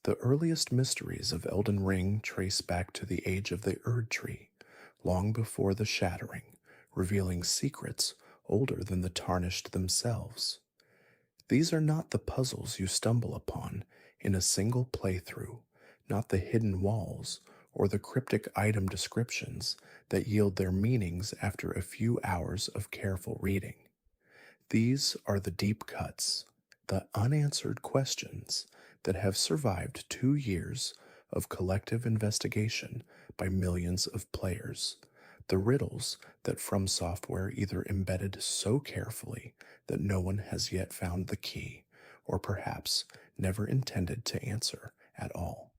The earliest mysteries of Elden Ring trace back to the age of the Erd Tree, long before the Shattering, revealing secrets older than the Tarnished themselves. These are not the puzzles you stumble upon in a single playthrough, not the hidden walls or the cryptic item descriptions that yield their meanings after a few hours of careful reading. These are the deep cuts, the unanswered questions that have survived 2 years of collective investigation by millions of players, the riddles that From Software either embedded so carefully that no one has yet found the key, or perhaps never intended to answer at all.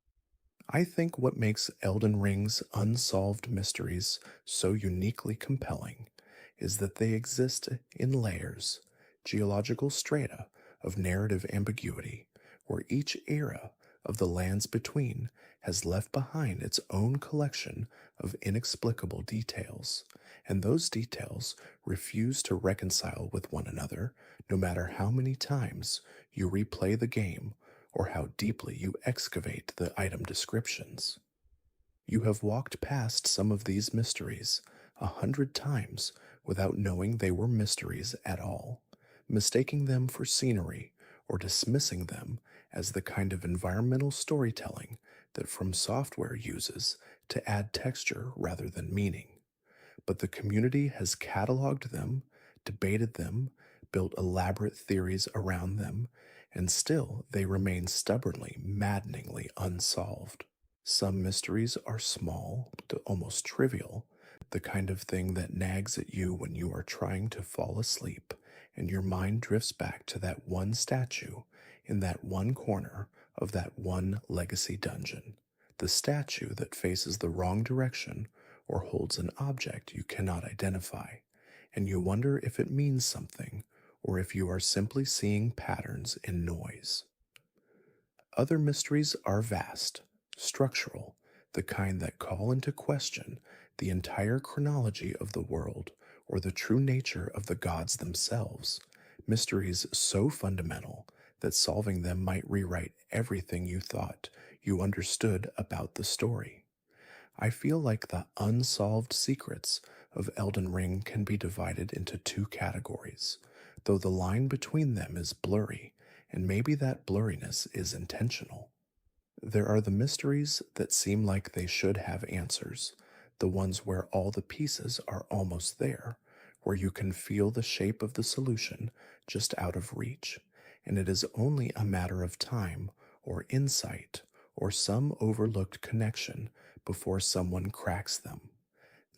I think what makes Elden Ring's unsolved mysteries so uniquely compelling is that they exist in layers, geological strata of narrative ambiguity, where each era of the lands between has left behind its own collection of inexplicable details, and those details refuse to reconcile with one another no matter how many times you replay the game or how deeply you excavate the item descriptions. You have walked past some of these mysteries 100 times without knowing they were mysteries at all, mistaking them for scenery or dismissing them as the kind of environmental storytelling that From Software uses to add texture rather than meaning. But the community has cataloged them, debated them, built elaborate theories around them, and still they remain stubbornly, maddeningly unsolved. Some mysteries are small, almost trivial, the kind of thing that nags at you when you are trying to fall asleep and your mind drifts back to that one statue in that one corner of that one legacy dungeon. The statue that faces the wrong direction or holds an object you cannot identify, and you wonder if it means something or if you are simply seeing patterns in noise. Other mysteries are vast, structural, the kind that call into question the entire chronology of the world or the true nature of the gods themselves, mysteries so fundamental that solving them might rewrite everything you thought you understood about the story. I feel like the unsolved secrets of Elden Ring can be divided into two categories, though the line between them is blurry, and maybe that blurriness is intentional. There are the mysteries that seem like they should have answers, the ones where all the pieces are almost there, where you can feel the shape of the solution just out of reach, and it is only a matter of time or insight or some overlooked connection before someone cracks them.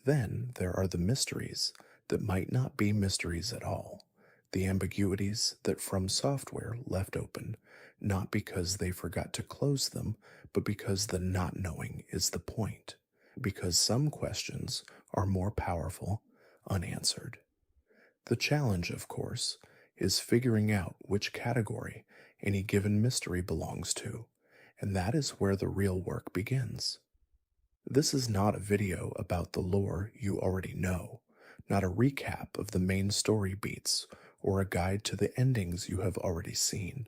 Then there are the mysteries that might not be mysteries at all, the ambiguities that From Software left open, not because they forgot to close them, but because the not knowing is the point, because some questions are more powerful unanswered. The challenge, of course, is figuring out which category any given mystery belongs to, and that is where the real work begins. This is not a video about the lore you already know, not a recap of the main story beats or a guide to the endings you have already seen.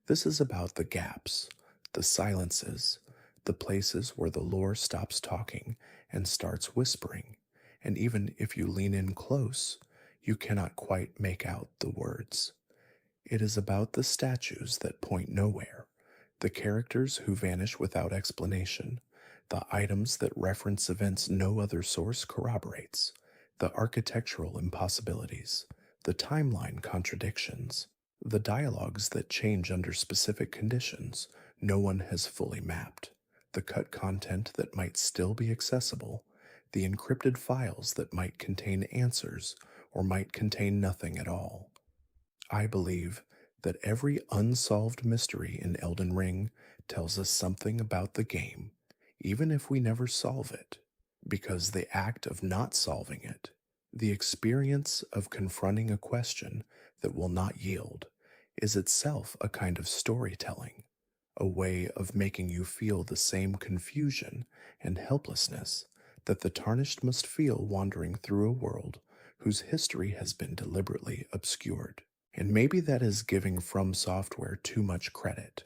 This is about the gaps, the silences, the places where the lore stops talking and starts whispering, and even if you lean in close, you cannot quite make out the words. It is about the statues that point nowhere, the characters who vanish without explanation, the items that reference events no other source corroborates, the architectural impossibilities, the timeline contradictions, the dialogues that change under specific conditions no one has fully mapped, the cut content that might still be accessible, the encrypted files that might contain answers or might contain nothing at all. I believe that every unsolved mystery in Elden Ring tells us something about the game, even if we never solve it, because the act of not solving it, the experience of confronting a question that will not yield, is itself a kind of storytelling, a way of making you feel the same confusion and helplessness that the tarnished must feel wandering through a world whose history has been deliberately obscured. And maybe that is giving From Software too much credit.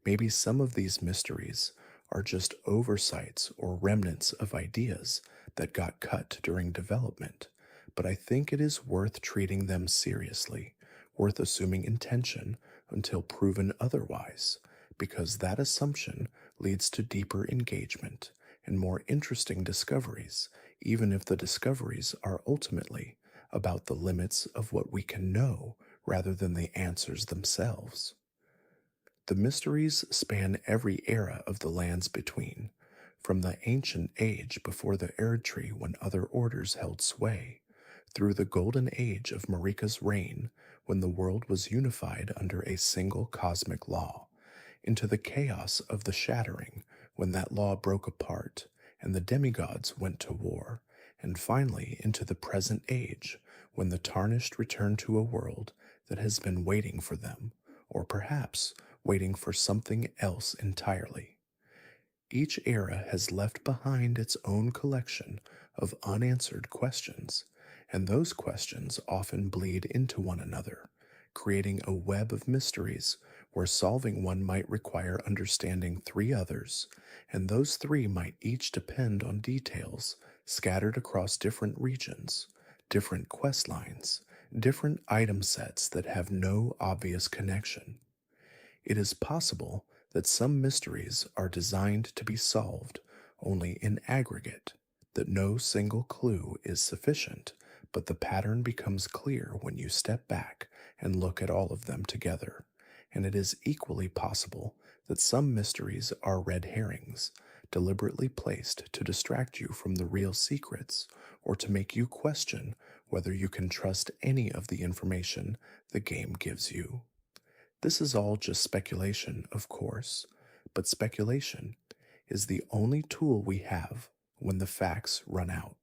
Maybe some of these mysteries are just oversights or remnants of ideas that got cut during development, but I think it is worth treating them seriously, worth assuming intention until proven otherwise, because that assumption leads to deeper engagement and more interesting discoveries, even if the discoveries are ultimately about the limits of what we can know rather than the answers themselves. The mysteries span every era of the lands between, from the ancient age before the Erd Tree when other orders held sway, through the golden age of Marika's reign when the world was unified under a single cosmic law, into the chaos of the Shattering when that law broke apart and the demigods went to war, and finally into the present age when the Tarnished return to a world that has been waiting for them, or perhaps waiting for something else entirely. Each era has left behind its own collection of unanswered questions, and those questions often bleed into one another, creating a web of mysteries where solving one might require understanding three others, and those three might each depend on details scattered across different regions, different quest lines, different item sets that have no obvious connection. It is possible that some mysteries are designed to be solved only in aggregate, that no single clue is sufficient, but the pattern becomes clear when you step back and look at all of them together. And it is equally possible that some mysteries are red herrings, deliberately placed to distract you from the real secrets or to make you question whether you can trust any of the information the game gives you. This is all just speculation, of course, but speculation is the only tool we have when the facts run out.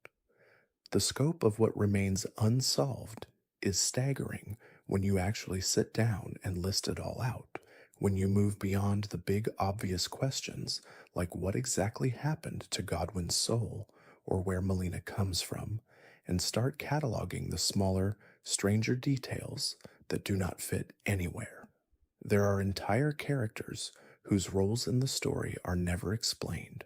The scope of what remains unsolved is staggering when you actually sit down and list it all out, when you move beyond the big obvious questions like what exactly happened to Godwin's soul or where Melina comes from, and start cataloging the smaller, stranger details that do not fit anywhere. There are entire characters whose roles in the story are never explained,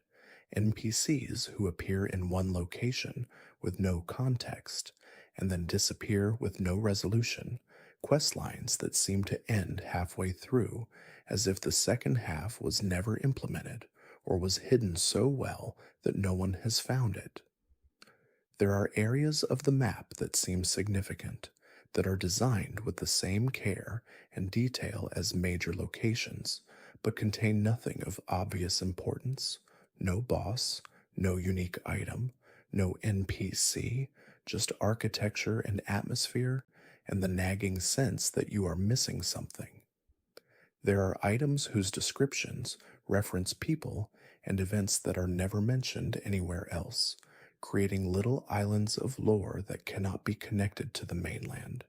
NPCs who appear in one location with no context and then disappear with no resolution, quest lines that seem to end halfway through as if the second half was never implemented or was hidden so well that no one has found it. There are areas of the map that seem significant, that are designed with the same care and detail as major locations, but contain nothing of obvious importance. No boss, no unique item, no NPC, just architecture and atmosphere, and the nagging sense that you are missing something. There are items whose descriptions reference people and events that are never mentioned anywhere else, creating little islands of lore that cannot be connected to the mainland,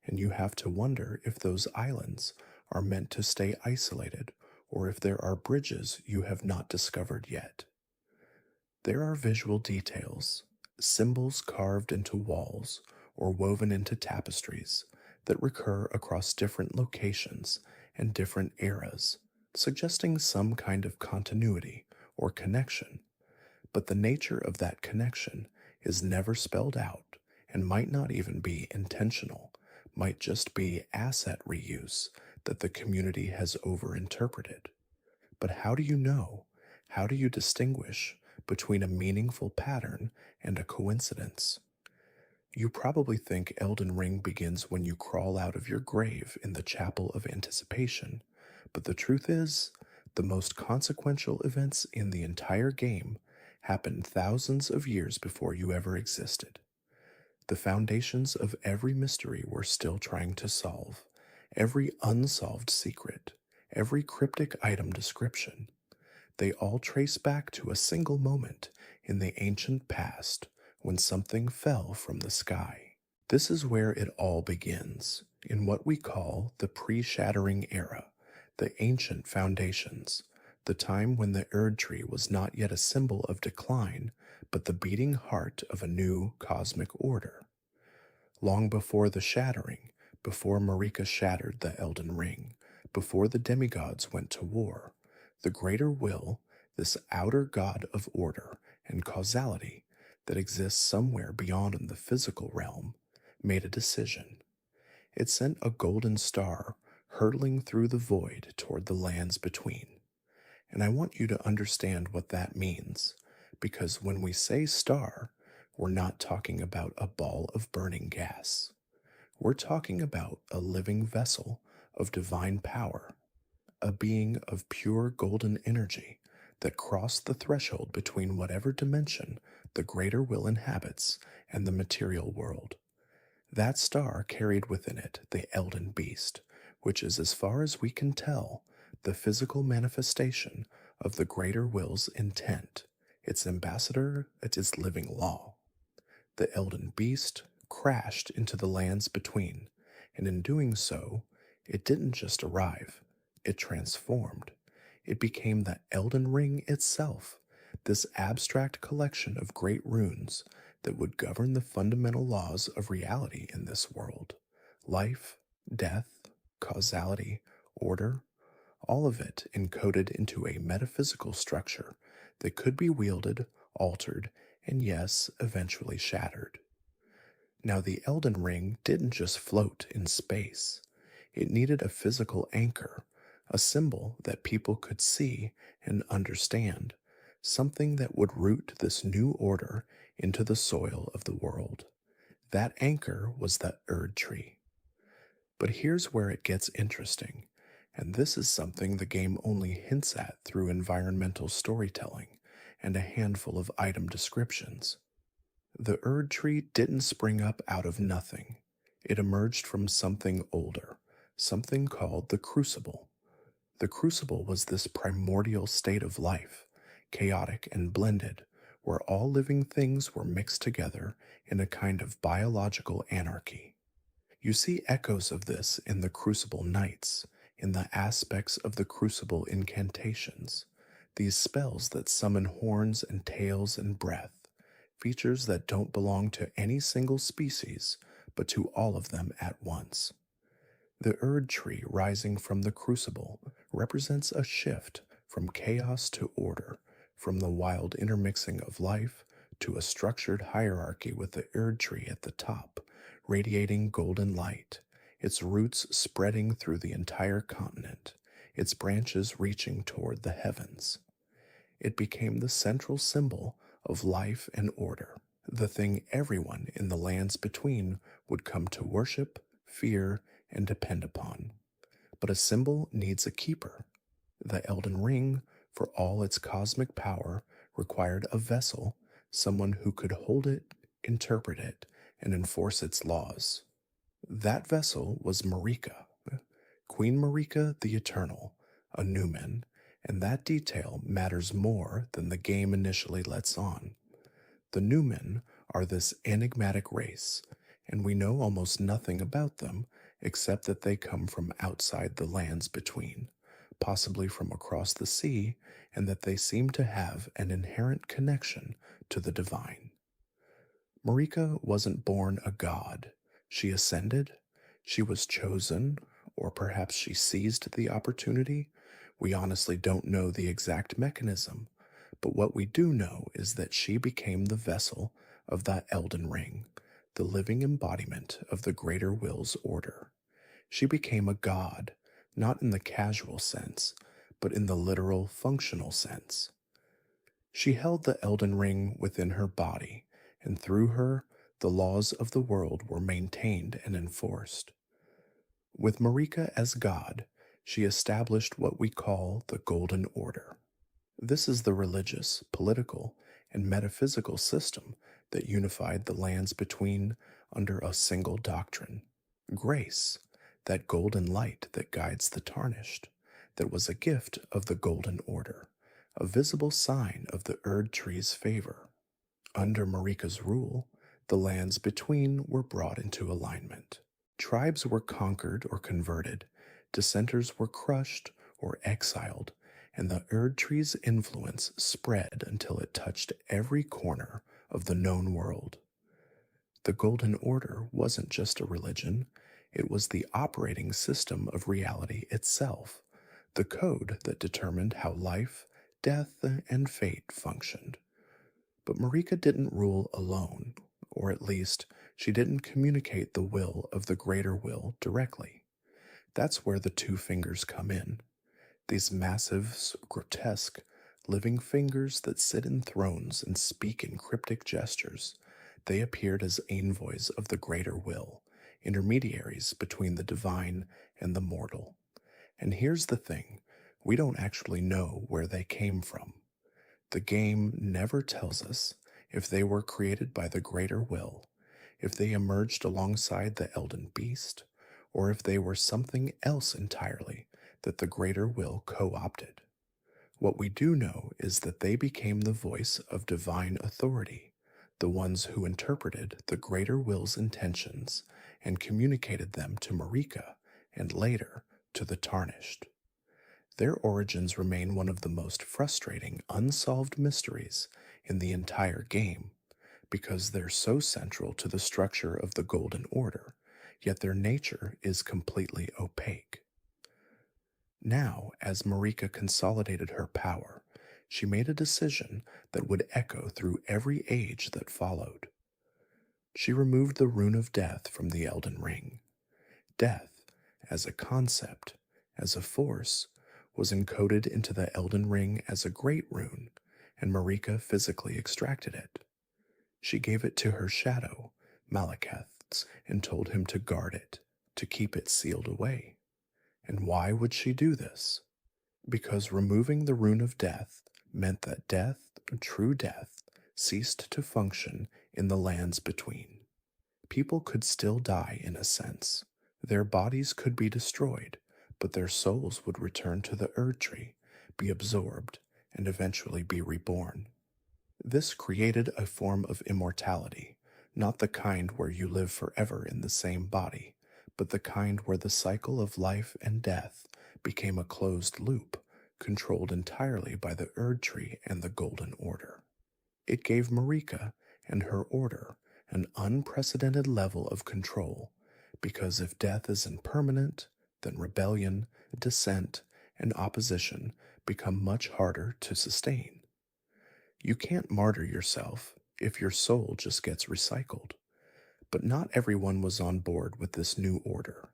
and you have to wonder if those islands are meant to stay isolated or if there are bridges you have not discovered yet. There are visual details, symbols carved into walls or woven into tapestries that recur across different locations and different eras, suggesting some kind of continuity or connection, but the nature of that connection is never spelled out and might not even be intentional, might just be asset reuse that the community has overinterpreted. But how do you know? How do you distinguish between a meaningful pattern and a coincidence? You probably think Elden Ring begins when you crawl out of your grave in the Chapel of Anticipation, but the truth is, the most consequential events in the entire game happened thousands of years before you ever existed. The foundations of every mystery we're still trying to solve, every unsolved secret, every cryptic item description, they all trace back to a single moment in the ancient past when something fell from the sky. This is where it all begins, in what we call the pre-shattering era, the ancient foundations, the time when the Erd Tree was not yet a symbol of decline, but the beating heart of a new cosmic order. Long before the shattering, before Marika shattered the Elden Ring, Before the demigods went to war, the greater will, this outer god of order and causality that exists somewhere beyond in the physical realm, made a decision. It sent a golden star hurtling through the void toward the lands between. And I want you to understand what that means, because when we say star, we're not talking about a ball of burning gas. We're talking about a living vessel of divine power, a being of pure golden energy that crossed the threshold between whatever dimension the greater will inhabits and the material world. That star carried within it the Elden Beast, which is, as far as we can tell, the physical manifestation of the greater will's intent, its ambassador, its living law. The Elden Beast crashed into the lands between, and in doing so, it didn't just arrive, it transformed. It became the Elden Ring itself, this abstract collection of great runes that would govern the fundamental laws of reality in this world: life, death, causality, order, all of it encoded into a metaphysical structure that could be wielded, altered, and yes, eventually shattered. Now, the Elden Ring didn't just float in space, it needed a physical anchor, a symbol that people could see and understand, something that would root this new order into the soil of the world. That anchor was the Erd Tree. But here's where it gets interesting, and this is something the game only hints at through environmental storytelling and a handful of item descriptions. The Erd Tree didn't spring up out of nothing. It emerged from something older, something called the Crucible. The Crucible was this primordial state of life, chaotic and blended, where all living things were mixed together in a kind of biological anarchy. You see echoes of this in the Crucible Nights, in the aspects of the Crucible incantations, these spells that summon horns and tails and breath, features that don't belong to any single species, but to all of them at once. The Erd Tree rising from the Crucible represents a shift from chaos to order, from the wild intermixing of life to a structured hierarchy with the Erd Tree at the top, radiating golden light, its roots spreading through the entire continent, its branches reaching toward the heavens. It became the central symbol of life and order, the thing everyone in the lands between would come to worship, fear, and depend upon. But a symbol needs a keeper. The Elden Ring, for all its cosmic power, required a vessel, someone who could hold it, interpret it, and enforce its laws. That vessel was Marika, Queen Marika the Eternal, a Numen, and that detail matters more than the game initially lets on. The Numen are this enigmatic race, and we know almost nothing about them except that they come from outside the lands between, possibly from across the sea, and that they seem to have an inherent connection to the divine. Marika wasn't born a god. She ascended, she was chosen, or perhaps she seized the opportunity. We honestly don't know the exact mechanism, but what we do know is that she became the vessel of that Elden Ring, the living embodiment of the greater will's order. She became a god, not in the casual sense, but in the literal functional sense. She held the Elden Ring within her body, and through her, the laws of the world were maintained and enforced. With Marika as god, she established what we call the Golden Order. This is the religious, political, and metaphysical system that unified the lands between under a single doctrine: grace, that golden light that guides the tarnished, that was a gift of the Golden Order, a visible sign of the Erd Tree's favor. Under Marika's rule, the lands between were brought into alignment. Tribes were conquered or converted, dissenters were crushed or exiled, and the Erd Tree's influence spread until it touched every corner of the known world. The Golden Order wasn't just a religion, It was the operating system of reality itself, the code that determined how life, death, and fate functioned. But Marika didn't rule alone, or at least, she didn't communicate the will of the greater will directly. That's where the two fingers come in. These massive, grotesque, living fingers that sit in thrones and speak in cryptic gestures. They appeared as envoys of the greater will, intermediaries between the divine and the mortal. And here's the thing, we don't actually know where they came from. The game never tells us if they were created by the greater will, if they emerged alongside the Elden Beast, or if they were something else entirely that the greater will co opted. What we do know is that they became the voice of divine authority, the ones who interpreted the greater will's intentions and communicated them to Marika and later to the Tarnished. Their origins remain one of the most frustrating unsolved mysteries in the entire game because they're so central to the structure of the Golden Order, yet their nature is completely opaque. Now, as Marika consolidated her power, she made a decision that would echo through every age that followed. She removed the Rune of Death from the Elden Ring. Death, as a concept, as a force, was encoded into the Elden Ring as a great rune, and Marika physically extracted it. She gave it to her shadow, Malekith, and told him to guard it, to keep it sealed away. And why would she do this? Because removing the Rune of Death meant that death, true death, ceased to function in the lands between. People could still die in a sense. Their bodies could be destroyed, but their souls would return to the Erdtree, be absorbed, and eventually be reborn. This created a form of immortality, not the kind where you live forever in the same body, but the kind where the cycle of life and death became a closed loop, controlled entirely by the Erdtree and the Golden Order. It gave Marika and her order an unprecedented level of control, because if death is impermanent, then rebellion, dissent, and opposition become much harder to sustain. You can't martyr yourself if your soul just gets recycled. But not everyone was on board with this new order.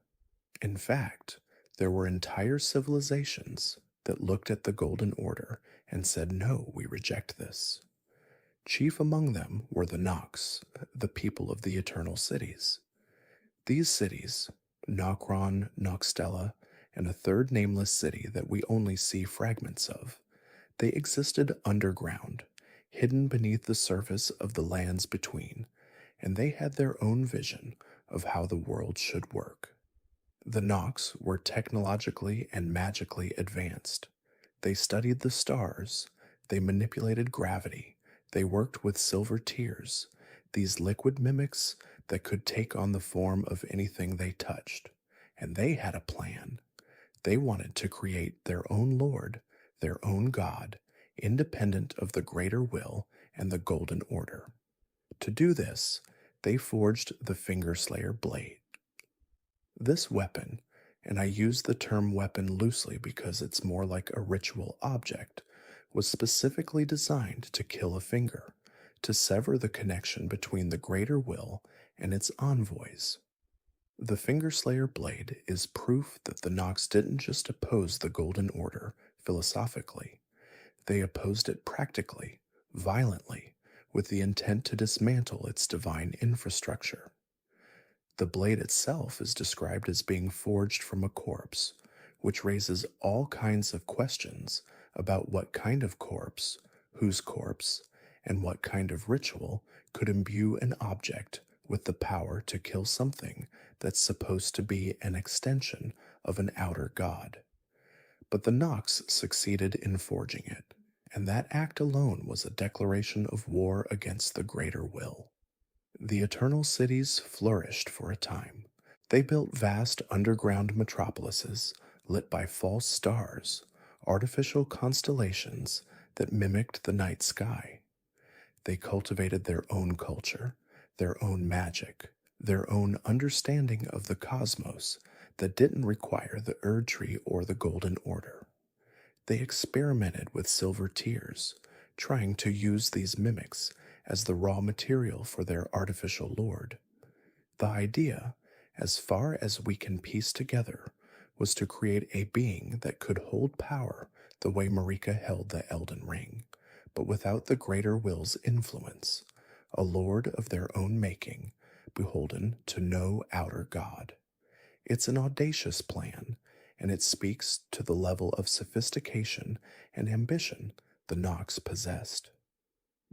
In fact, there were entire civilizations that looked at the Golden Order and said, "No, we reject this." Chief among them were the Nox, the people of the Eternal Cities. These cities, Nokron, Noxtella, and a third nameless city that we only see fragments of, they existed underground, hidden beneath the surface of the lands between, and they had their own vision of how the world should work. The Nox were technologically and magically advanced. They studied the stars, they manipulated gravity, they worked with silver tears, these liquid mimics that could take on the form of anything they touched. And they had a plan. They wanted to create their own lord, their own god, independent of the greater will and the Golden Order. To do this, they forged the Fingerslayer blade. This weapon, and I use the term weapon loosely because it's more like a ritual object, was specifically designed to kill a finger, to sever the connection between the greater will and its envoys. The Fingerslayer blade is proof that the Nox didn't just oppose the Golden Order philosophically. They opposed it practically, violently, with the intent to dismantle its divine infrastructure. The blade itself is described as being forged from a corpse, which raises all kinds of questions about what kind of corpse, whose corpse, and what kind of ritual could imbue an object with the power to kill something that's supposed to be an extension of an outer god. But the Nox succeeded in forging it, and that act alone was a declaration of war against the greater will. The Eternal Cities flourished for a time. They built vast underground metropolises lit by false stars, artificial constellations that mimicked the night sky. They cultivated their own culture, their own magic, their own understanding of the cosmos that didn't require the Erd Tree or the Golden Order. They experimented with silver tears, trying to use these mimics as the raw material for their artificial lord. The idea, as far as we can piece together, was to create a being that could hold power the way Marika held the Elden Ring, but without the greater will's influence, a lord of their own making, beholden to no outer god. It's an audacious plan, and it speaks to the level of sophistication and ambition the Nox possessed.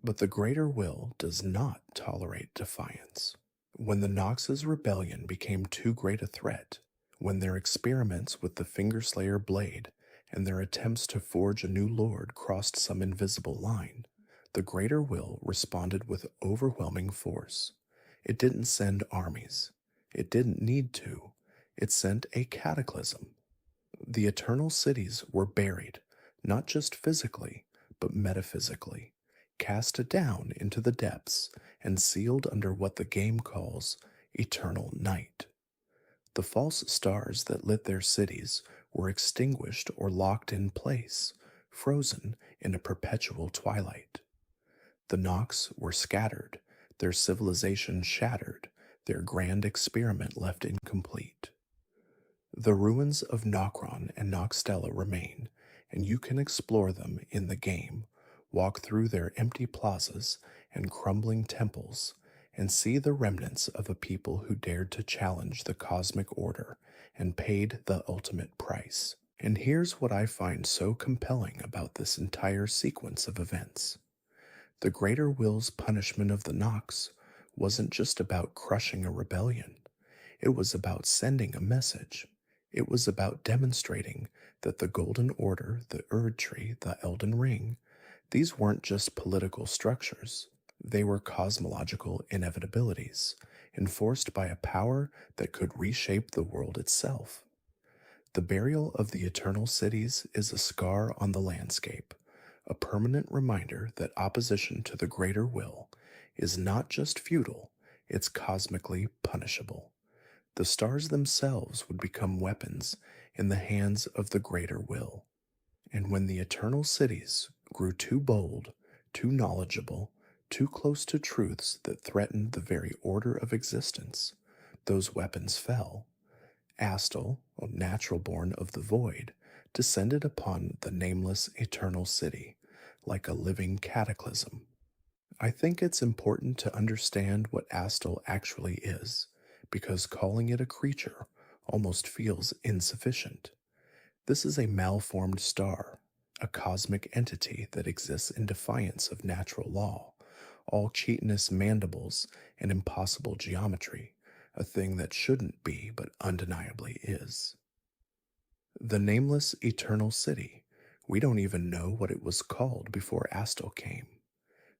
But the greater will does not tolerate defiance. When the Nox's rebellion became too great a threat, when their experiments with the Fingerslayer blade and their attempts to forge a new lord crossed some invisible line, the greater will responded with overwhelming force. It didn't send armies. It didn't need to. It sent a cataclysm. The eternal cities were buried, not just physically, but metaphysically, cast down into the depths and sealed under what the game calls eternal night. The false stars that lit their cities were extinguished or locked in place, frozen in a perpetual twilight. The Nox were scattered, their civilization shattered, their grand experiment left incomplete. The ruins of Nokron and Noxtella remain, and you can explore them in the game, walk through their empty plazas and crumbling temples, and see the remnants of a people who dared to challenge the cosmic order and paid the ultimate price. And here's what I find so compelling about this entire sequence of events. The greater will's punishment of the Nox wasn't just about crushing a rebellion. It was about sending a message. It was about demonstrating that the Golden Order, the Erd Tree, the Elden Ring, these weren't just political structures. They were cosmological inevitabilities, enforced by a power that could reshape the world itself. The burial of the eternal cities is a scar on the landscape, a permanent reminder that opposition to the greater will is not just futile, it's cosmically punishable. The stars themselves would become weapons in the hands of the greater will. And when the eternal cities grew too bold, too knowledgeable, too close to truths that threatened the very order of existence, those weapons fell. Astal, a natural born of the void, descended upon the nameless eternal city like a living cataclysm. I think it's important to understand what Astal actually is, because calling it a creature almost feels insufficient. This is a malformed star, a cosmic entity that exists in defiance of natural law, all chitinous mandibles and impossible geometry, a thing that shouldn't be but undeniably is. The nameless eternal city, we don't even know what it was called before Astal came.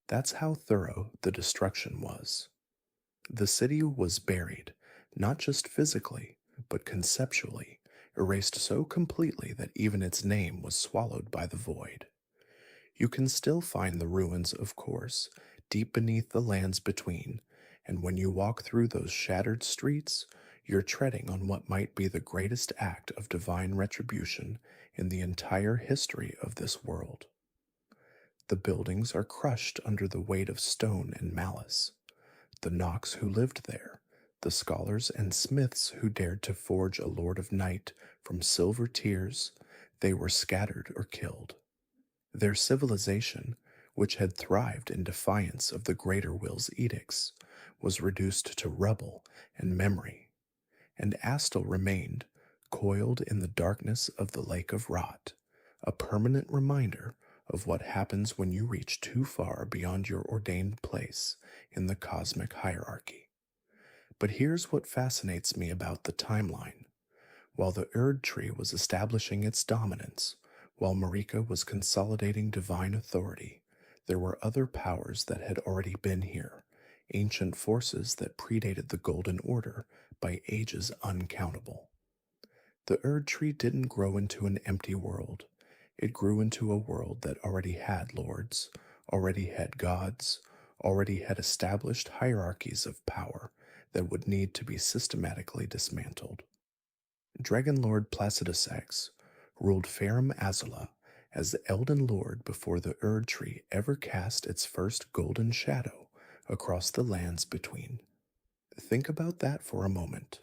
That's how thorough the destruction was. The city was buried, not just physically, but conceptually, erased so completely that even its name was swallowed by the void. You can still find the ruins, of course, deep beneath the lands between, and when you walk through those shattered streets, you're treading on what might be the greatest act of divine retribution in the entire history of this world. The buildings are crushed under the weight of stone and malice. The Nox who lived there, the scholars and smiths who dared to forge a Lord of Night from silver tears, they were scattered or killed. Their civilization, which had thrived in defiance of the greater will's edicts, was reduced to rubble and memory, and Astal remained, coiled in the darkness of the Lake of Rot, a permanent reminder of what happens when you reach too far beyond your ordained place in the cosmic hierarchy. But here's what fascinates me about the timeline. While the Erd Tree was establishing its dominance, while Marika was consolidating divine authority, there were other powers that had already been here, ancient forces that predated the Golden Order by ages uncountable. The Erd Tree didn't grow into an empty world. It grew into a world that already had lords, already had gods, already had established hierarchies of power that would need to be systematically dismantled. Dragon Lord Placidusax ruled Farum Azula as the Elden Lord before the Erd Tree ever cast its first golden shadow across the lands between. Think about that for a moment.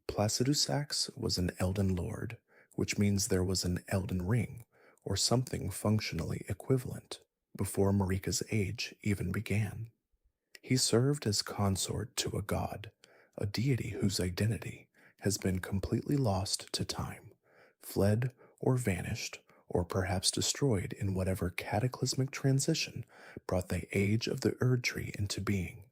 Placidusax was an Elden Lord, which means there was an Elden Ring, or something functionally equivalent, before Marika's age even began. He served as consort to a god, a deity whose identity has been completely lost to time, fled or vanished, or perhaps destroyed in whatever cataclysmic transition brought the age of the Erd Tree into being.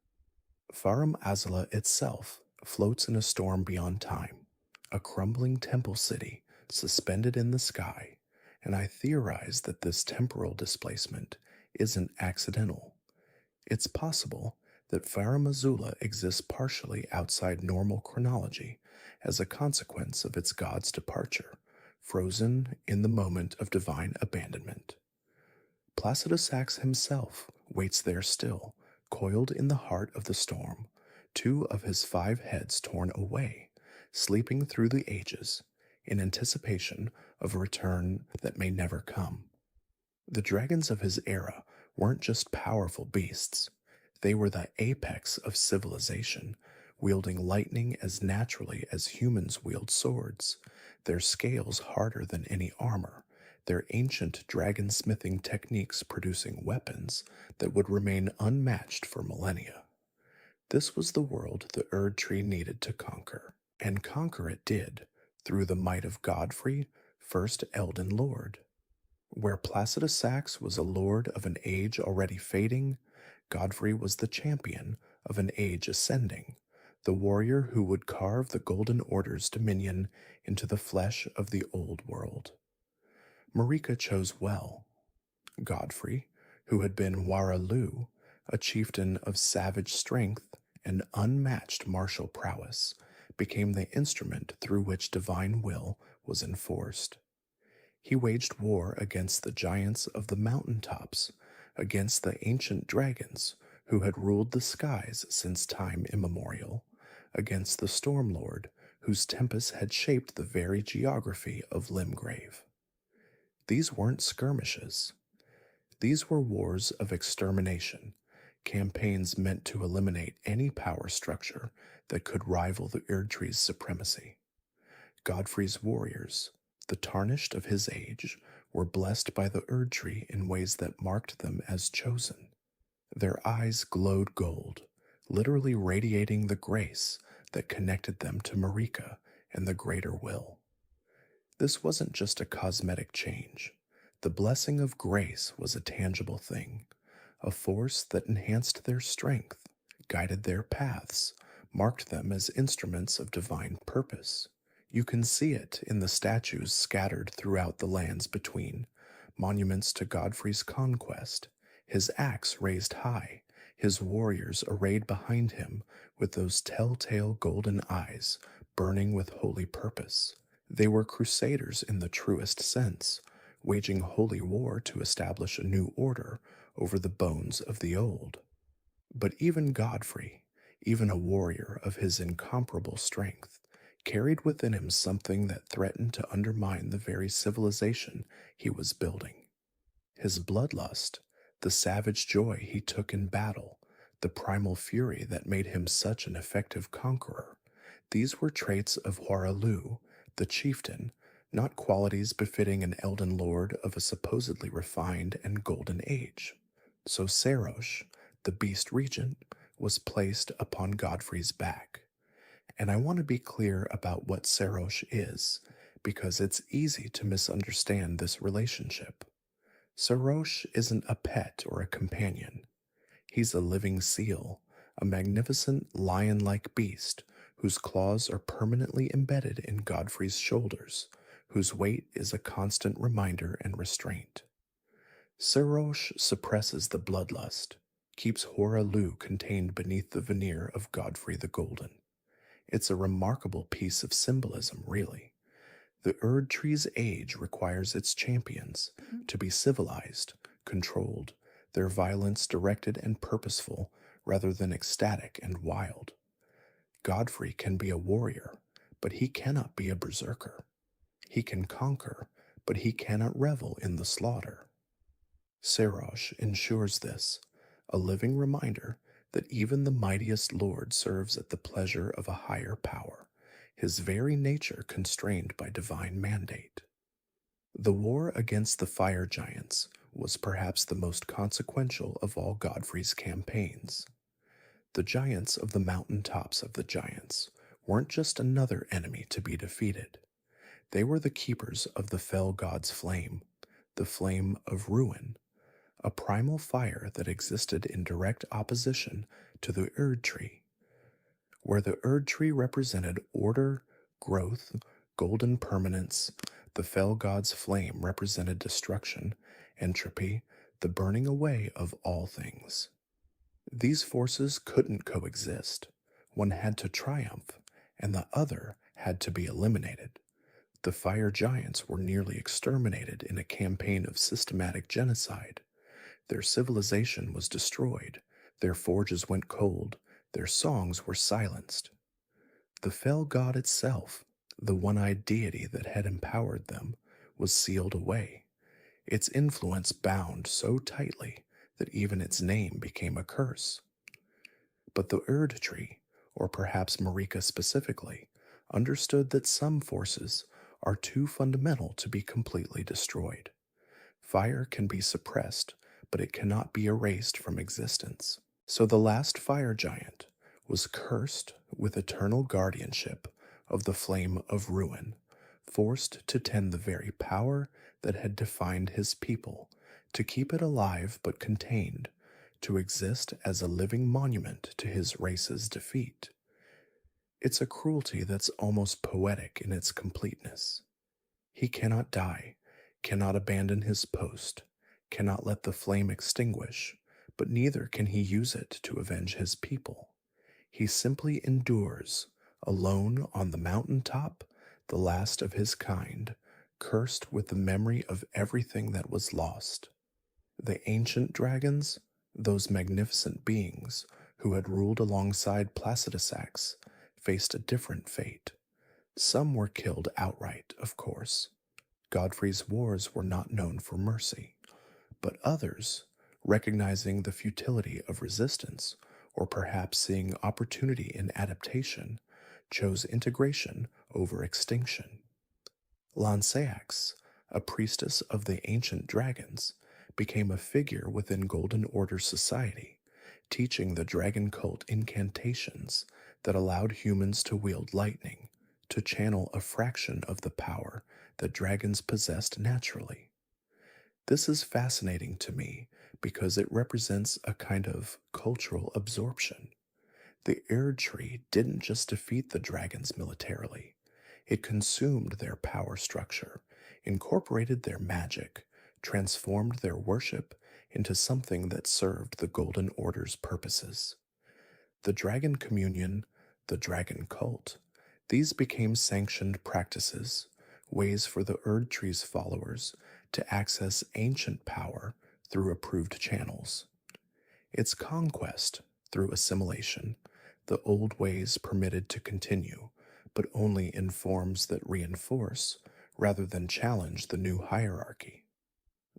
Farum Azula itself floats in a storm beyond time, a crumbling temple city suspended in the sky, and I theorize that this temporal displacement isn't accidental. It's possible that Farum Azula exists partially outside normal chronology as a consequence of its god's departure, frozen in the moment of divine abandonment. Placidus Sax himself waits there still, coiled in the heart of the storm, 2 of his 5 heads torn away, sleeping through the ages, in anticipation of a return that may never come. The dragons of his era weren't just powerful beasts, they were the apex of civilization, wielding lightning as naturally as humans wield swords, their scales harder than any armor, their ancient dragon smithing techniques producing weapons that would remain unmatched for millennia. This was the world the Erd Tree needed to conquer, and conquer it did, through the might of Godfrey, first Elden Lord. Where Placidus Sax was a lord of an age already fading, Godfrey was the champion of an age ascending, the warrior who would carve the Golden Order's dominion into the flesh of the old world. Marika chose well. Godfrey, who had been Waralu, a chieftain of savage strength and unmatched martial prowess, became the instrument through which divine will was enforced. He waged war against the giants of the mountain tops, against the ancient dragons who had ruled the skies since time immemorial, against the Storm Lord whose tempest had shaped the very geography of Limgrave. These weren't skirmishes. These were wars of extermination, campaigns meant to eliminate any power structure that could rival the Erdtree's supremacy. Godfrey's warriors, the tarnished of his age, were blessed by the Erdtree in ways that marked them as chosen. Their eyes glowed gold, literally radiating the grace that connected them to Marika and the greater will. This wasn't just a cosmetic change. The blessing of grace was a tangible thing, a force that enhanced their strength, guided their paths, marked them as instruments of divine purpose. You can see it in the statues scattered throughout the lands between, monuments to Godfrey's conquest, his axe raised high, his warriors arrayed behind him with those telltale golden eyes burning with holy purpose. They were crusaders in the truest sense, waging holy war to establish a new order over the bones of the old. But even Godfrey, even a warrior of his incomparable strength, carried within him something that threatened to undermine the very civilization he was building. His bloodlust, the savage joy he took in battle, the primal fury that made him such an effective conqueror, these were traits of Huaralu, the chieftain, not qualities befitting an Elden Lord of a supposedly refined and golden age. So Sarosh, the beast regent, was placed upon Godfrey's back. And I want to be clear about what Sarosh is, because it's easy to misunderstand this relationship. Sarosh isn't a pet or a companion. He's a living seal, a magnificent lion-like beast whose claws are permanently embedded in Godfrey's shoulders, whose weight is a constant reminder and restraint. Sarosh suppresses the bloodlust, keeps Horalu contained beneath the veneer of Godfrey the Golden. It's a remarkable piece of symbolism, really. The Erd Tree's age requires its champions to be civilized, controlled, their violence directed and purposeful rather than ecstatic and wild. Godfrey can be a warrior, but he cannot be a berserker. He can conquer, but he cannot revel in the slaughter. Serosh ensures this, a living reminder that even the mightiest lord serves at the pleasure of a higher power, his very nature constrained by divine mandate. The war against the fire giants was perhaps the most consequential of all Godfrey's campaigns. The giants of the mountain tops of the giants weren't just another enemy to be defeated. They were the keepers of the fell god's flame, the flame of ruin, a primal fire that existed in direct opposition to the Erd tree, where the Erd tree represented order, growth, golden permanence. The fell god's flame represented destruction, entropy, the burning away of all things. These forces couldn't coexist. One had to triumph, and the other had to be eliminated. The fire giants were nearly exterminated in a campaign of systematic genocide. Their civilization was destroyed, their forges went cold, their songs were silenced. The fell god itself, the one-eyed deity that had empowered them, was sealed away, its influence bound so tightly that even its name became a curse. But the Erd tree, or perhaps Marika specifically, understood that some forces are too fundamental to be completely destroyed. Fire can be suppressed, but it cannot be erased from existence. So the last fire giant was cursed with eternal guardianship of the flame of ruin, forced to tend the very power that had defined his people, to keep it alive but contained, to exist as a living monument to his race's defeat. It's a cruelty that's almost poetic in its completeness. He cannot die, cannot abandon his post, cannot let the flame extinguish, but neither can he use it to avenge his people. He simply endures, alone on the mountain top, the last of his kind, cursed with the memory of everything that was lost. The ancient dragons, those magnificent beings who had ruled alongside Placidusax, faced a different fate. Some were killed outright, of course. Godfrey's wars were not known for mercy, but others, recognizing the futility of resistance, or perhaps seeing opportunity in adaptation, chose integration over extinction. Lanceax, a priestess of the ancient dragons, became a figure within Golden Order society, teaching the dragon cult incantations that allowed humans to wield lightning, to channel a fraction of the power that dragons possessed naturally. This is fascinating to me because it represents a kind of cultural absorption. The Erd tree didn't just defeat the dragons militarily, it consumed their power structure, incorporated their magic, transformed their worship into something that served the Golden Order's purposes. The Dragon Communion, the Dragon Cult, these became sanctioned practices, ways for the Erd Tree's followers to access ancient power through approved channels. Its conquest through assimilation, the old ways permitted to continue, but only in forms that reinforce rather than challenge the new hierarchy.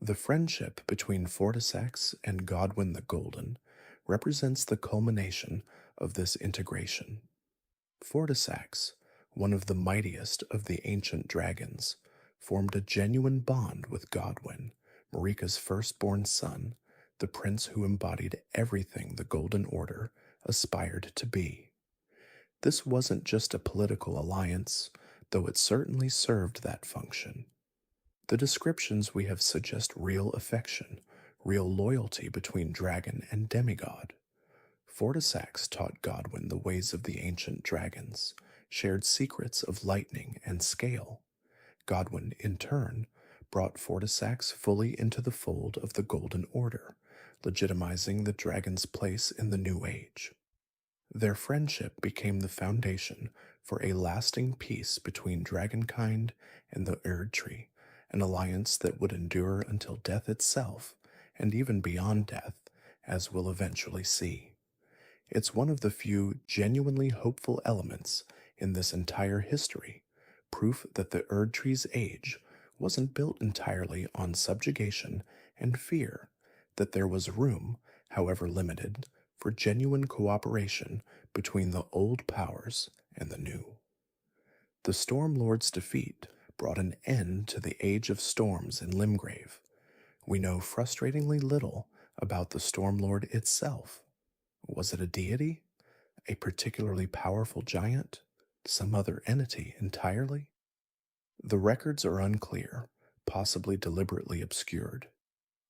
The friendship between Fortisax and Godwyn the Golden represents the culmination of this integration. Fortisax, one of the mightiest of the ancient dragons, formed a genuine bond with Godwyn, Marika's firstborn son, the prince who embodied everything the Golden Order aspired to be. This wasn't just a political alliance, though it certainly served that function. The descriptions we have suggest real affection, real loyalty between dragon and demigod. Fortisax taught Godwyn the ways of the ancient dragons, shared secrets of lightning and scale. Godwyn, in turn, brought Fortisax fully into the fold of the Golden Order, legitimizing the dragon's place in the New Age. Their friendship became the foundation for a lasting peace between dragonkind and the Erd Tree, an alliance that would endure until death itself, and even beyond death, as we'll eventually see. It's one of the few genuinely hopeful elements in this entire history, proof that the Erd Tree's age wasn't built entirely on subjugation and fear, that there was room, however limited, for genuine cooperation between the old powers and the new. The Storm Lord's defeat brought an end to the Age of Storms in Limgrave. We know frustratingly little about the Storm Lord itself. Was it a deity? A particularly powerful giant? Some other entity entirely? The records are unclear, possibly deliberately obscured.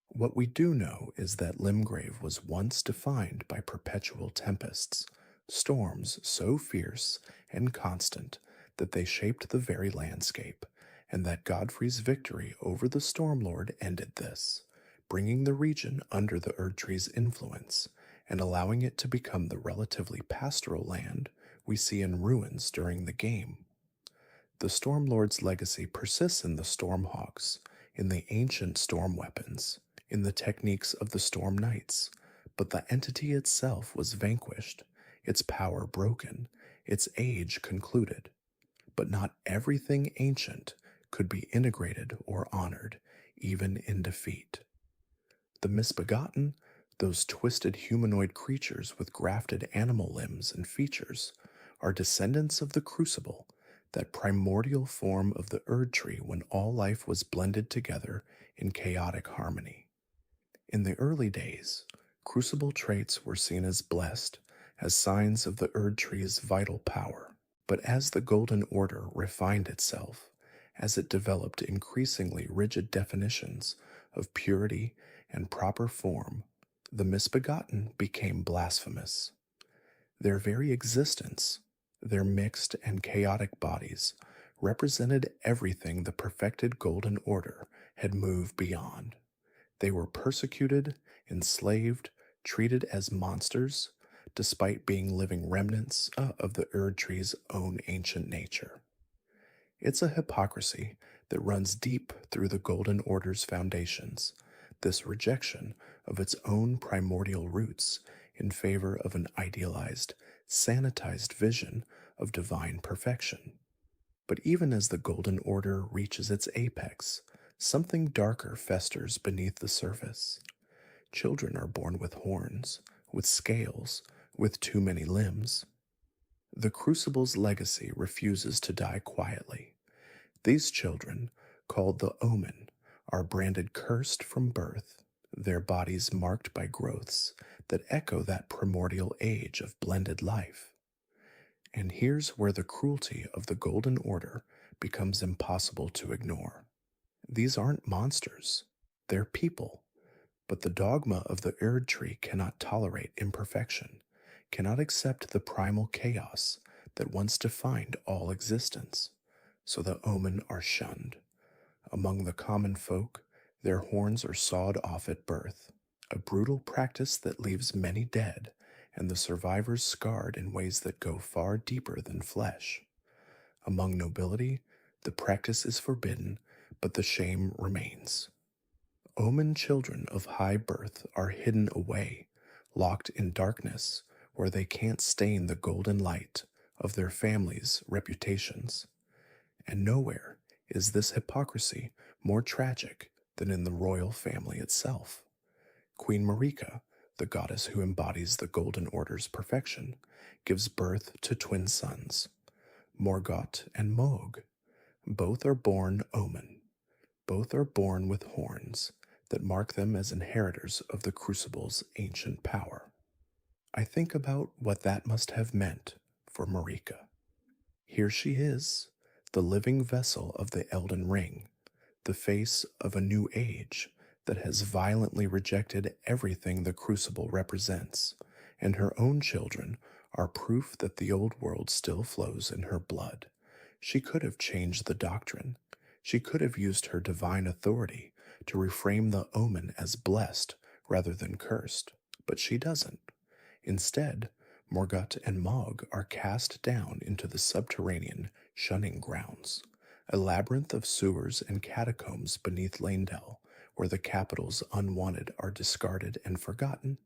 What we do know is that Limgrave was once defined by perpetual tempests, storms so fierce and constant that they shaped the very landscape, and that Godfrey's victory over the Stormlord ended this, bringing the region under the Erdtree's influence and allowing it to become the relatively pastoral land we see in ruins during the game. The Stormlord's legacy persists in the Stormhawks, in the ancient storm weapons, in the techniques of the Storm Knights, but the entity itself was vanquished, its power broken, its age concluded. But not everything ancient could be integrated or honored, even in defeat. The misbegotten, those twisted humanoid creatures with grafted animal limbs and features, are descendants of the Crucible, that primordial form of the Erd Tree when all life was blended together in chaotic harmony. In the early days, Crucible traits were seen as blessed, as signs of the Erd Tree's vital power. But as the Golden Order refined itself, as it developed increasingly rigid definitions of purity and proper form, the misbegotten became blasphemous. Their very existence, their mixed and chaotic bodies, represented everything the perfected Golden Order had moved beyond. They were persecuted, enslaved, treated as monsters, despite being living remnants of the Erd Tree's own ancient nature. It's a hypocrisy that runs deep through the Golden Order's foundations, this rejection of its own primordial roots in favor of an idealized, sanitized vision of divine perfection. But even as the Golden Order reaches its apex, something darker festers beneath the surface. Children are born with horns, with scales, with too many limbs. The Crucible's legacy refuses to die quietly. These children, called the Omen, are branded cursed from birth, their bodies marked by growths that echo that primordial age of blended life. And here's where the cruelty of the Golden Order becomes impossible to ignore. These aren't monsters, they're people. But the dogma of the Erd Tree cannot tolerate imperfection, cannot accept the primal chaos that once defined all existence. So the Omen are shunned. Among the common folk, their horns are sawed off at birth, a brutal practice that leaves many dead, and the survivors scarred in ways that go far deeper than flesh. Among nobility, the practice is forbidden, but the shame remains. Omen children of high birth are hidden away, locked in darkness, where they can't stain the golden light of their families' reputations. And nowhere is this hypocrisy more tragic than in the royal family itself. Queen Marika, the goddess who embodies the Golden Order's perfection, gives birth to twin sons, Morgoth and Mohg. Both are born Omen. Both are born with horns that mark them as inheritors of the Crucible's ancient power. I think about what that must have meant for Marika. Here she is, the living vessel of the Elden Ring, the face of a new age that has violently rejected everything the Crucible represents, and her own children are proof that the old world still flows in her blood. She could have changed the doctrine. She could have used her divine authority to reframe the Omen as blessed rather than cursed, but she doesn't. Instead, Morgoth and Mohg are cast down into the subterranean shunning grounds, a labyrinth of sewers and catacombs beneath Leyndell, where the capital's unwanted are discarded and forgotten.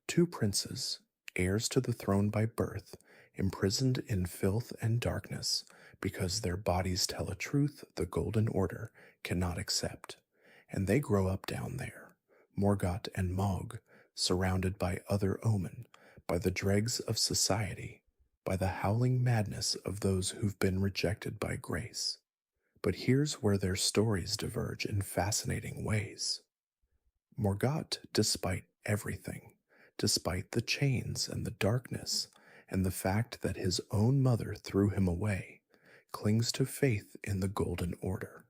Two princes, heirs to the throne by birth, imprisoned in filth and darkness, because their bodies tell a truth the Golden Order cannot accept. And they grow up down there, Morgott and Mog, surrounded by other omen, by the dregs of society, by the howling madness of those who've been rejected by grace. But here's where their stories diverge in fascinating ways. Morgott, despite everything, despite the chains and the darkness, and the fact that his own mother threw him away, clings to faith in the Golden Order.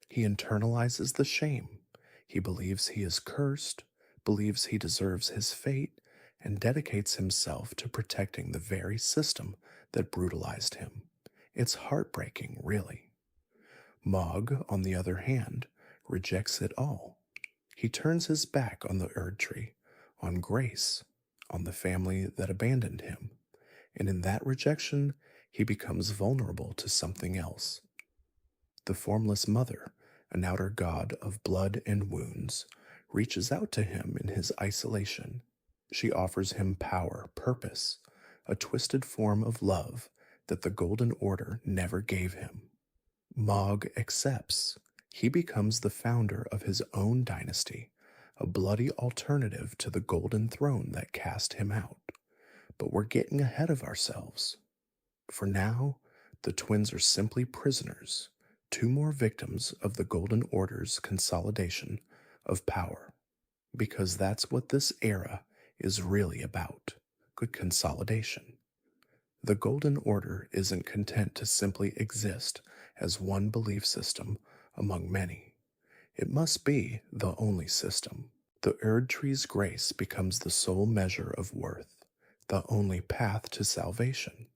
He internalizes the shame. He believes he is cursed, believes he deserves his fate, and dedicates himself to protecting the very system that brutalized him. It's heartbreaking, really. Mog, on the other hand, rejects it all. He turns his back on the Erd Tree, on grace, on the family that abandoned him, and in that rejection, he becomes vulnerable to something else. The formless mother, an outer god of blood and wounds, reaches out to him in his isolation. She offers him power, purpose, a twisted form of love that the Golden Order never gave him. Mog accepts. He becomes the founder of his own dynasty, a bloody alternative to the Golden Throne that cast him out. But we're getting ahead of ourselves. For now, the twins are simply prisoners, two more victims of the Golden Order's consolidation of power. Because that's what this era is really about, good consolidation. The Golden Order isn't content to simply exist as one belief system among many. It must be the only system. The Erd Tree's grace becomes the sole measure of worth, the only path to salvation.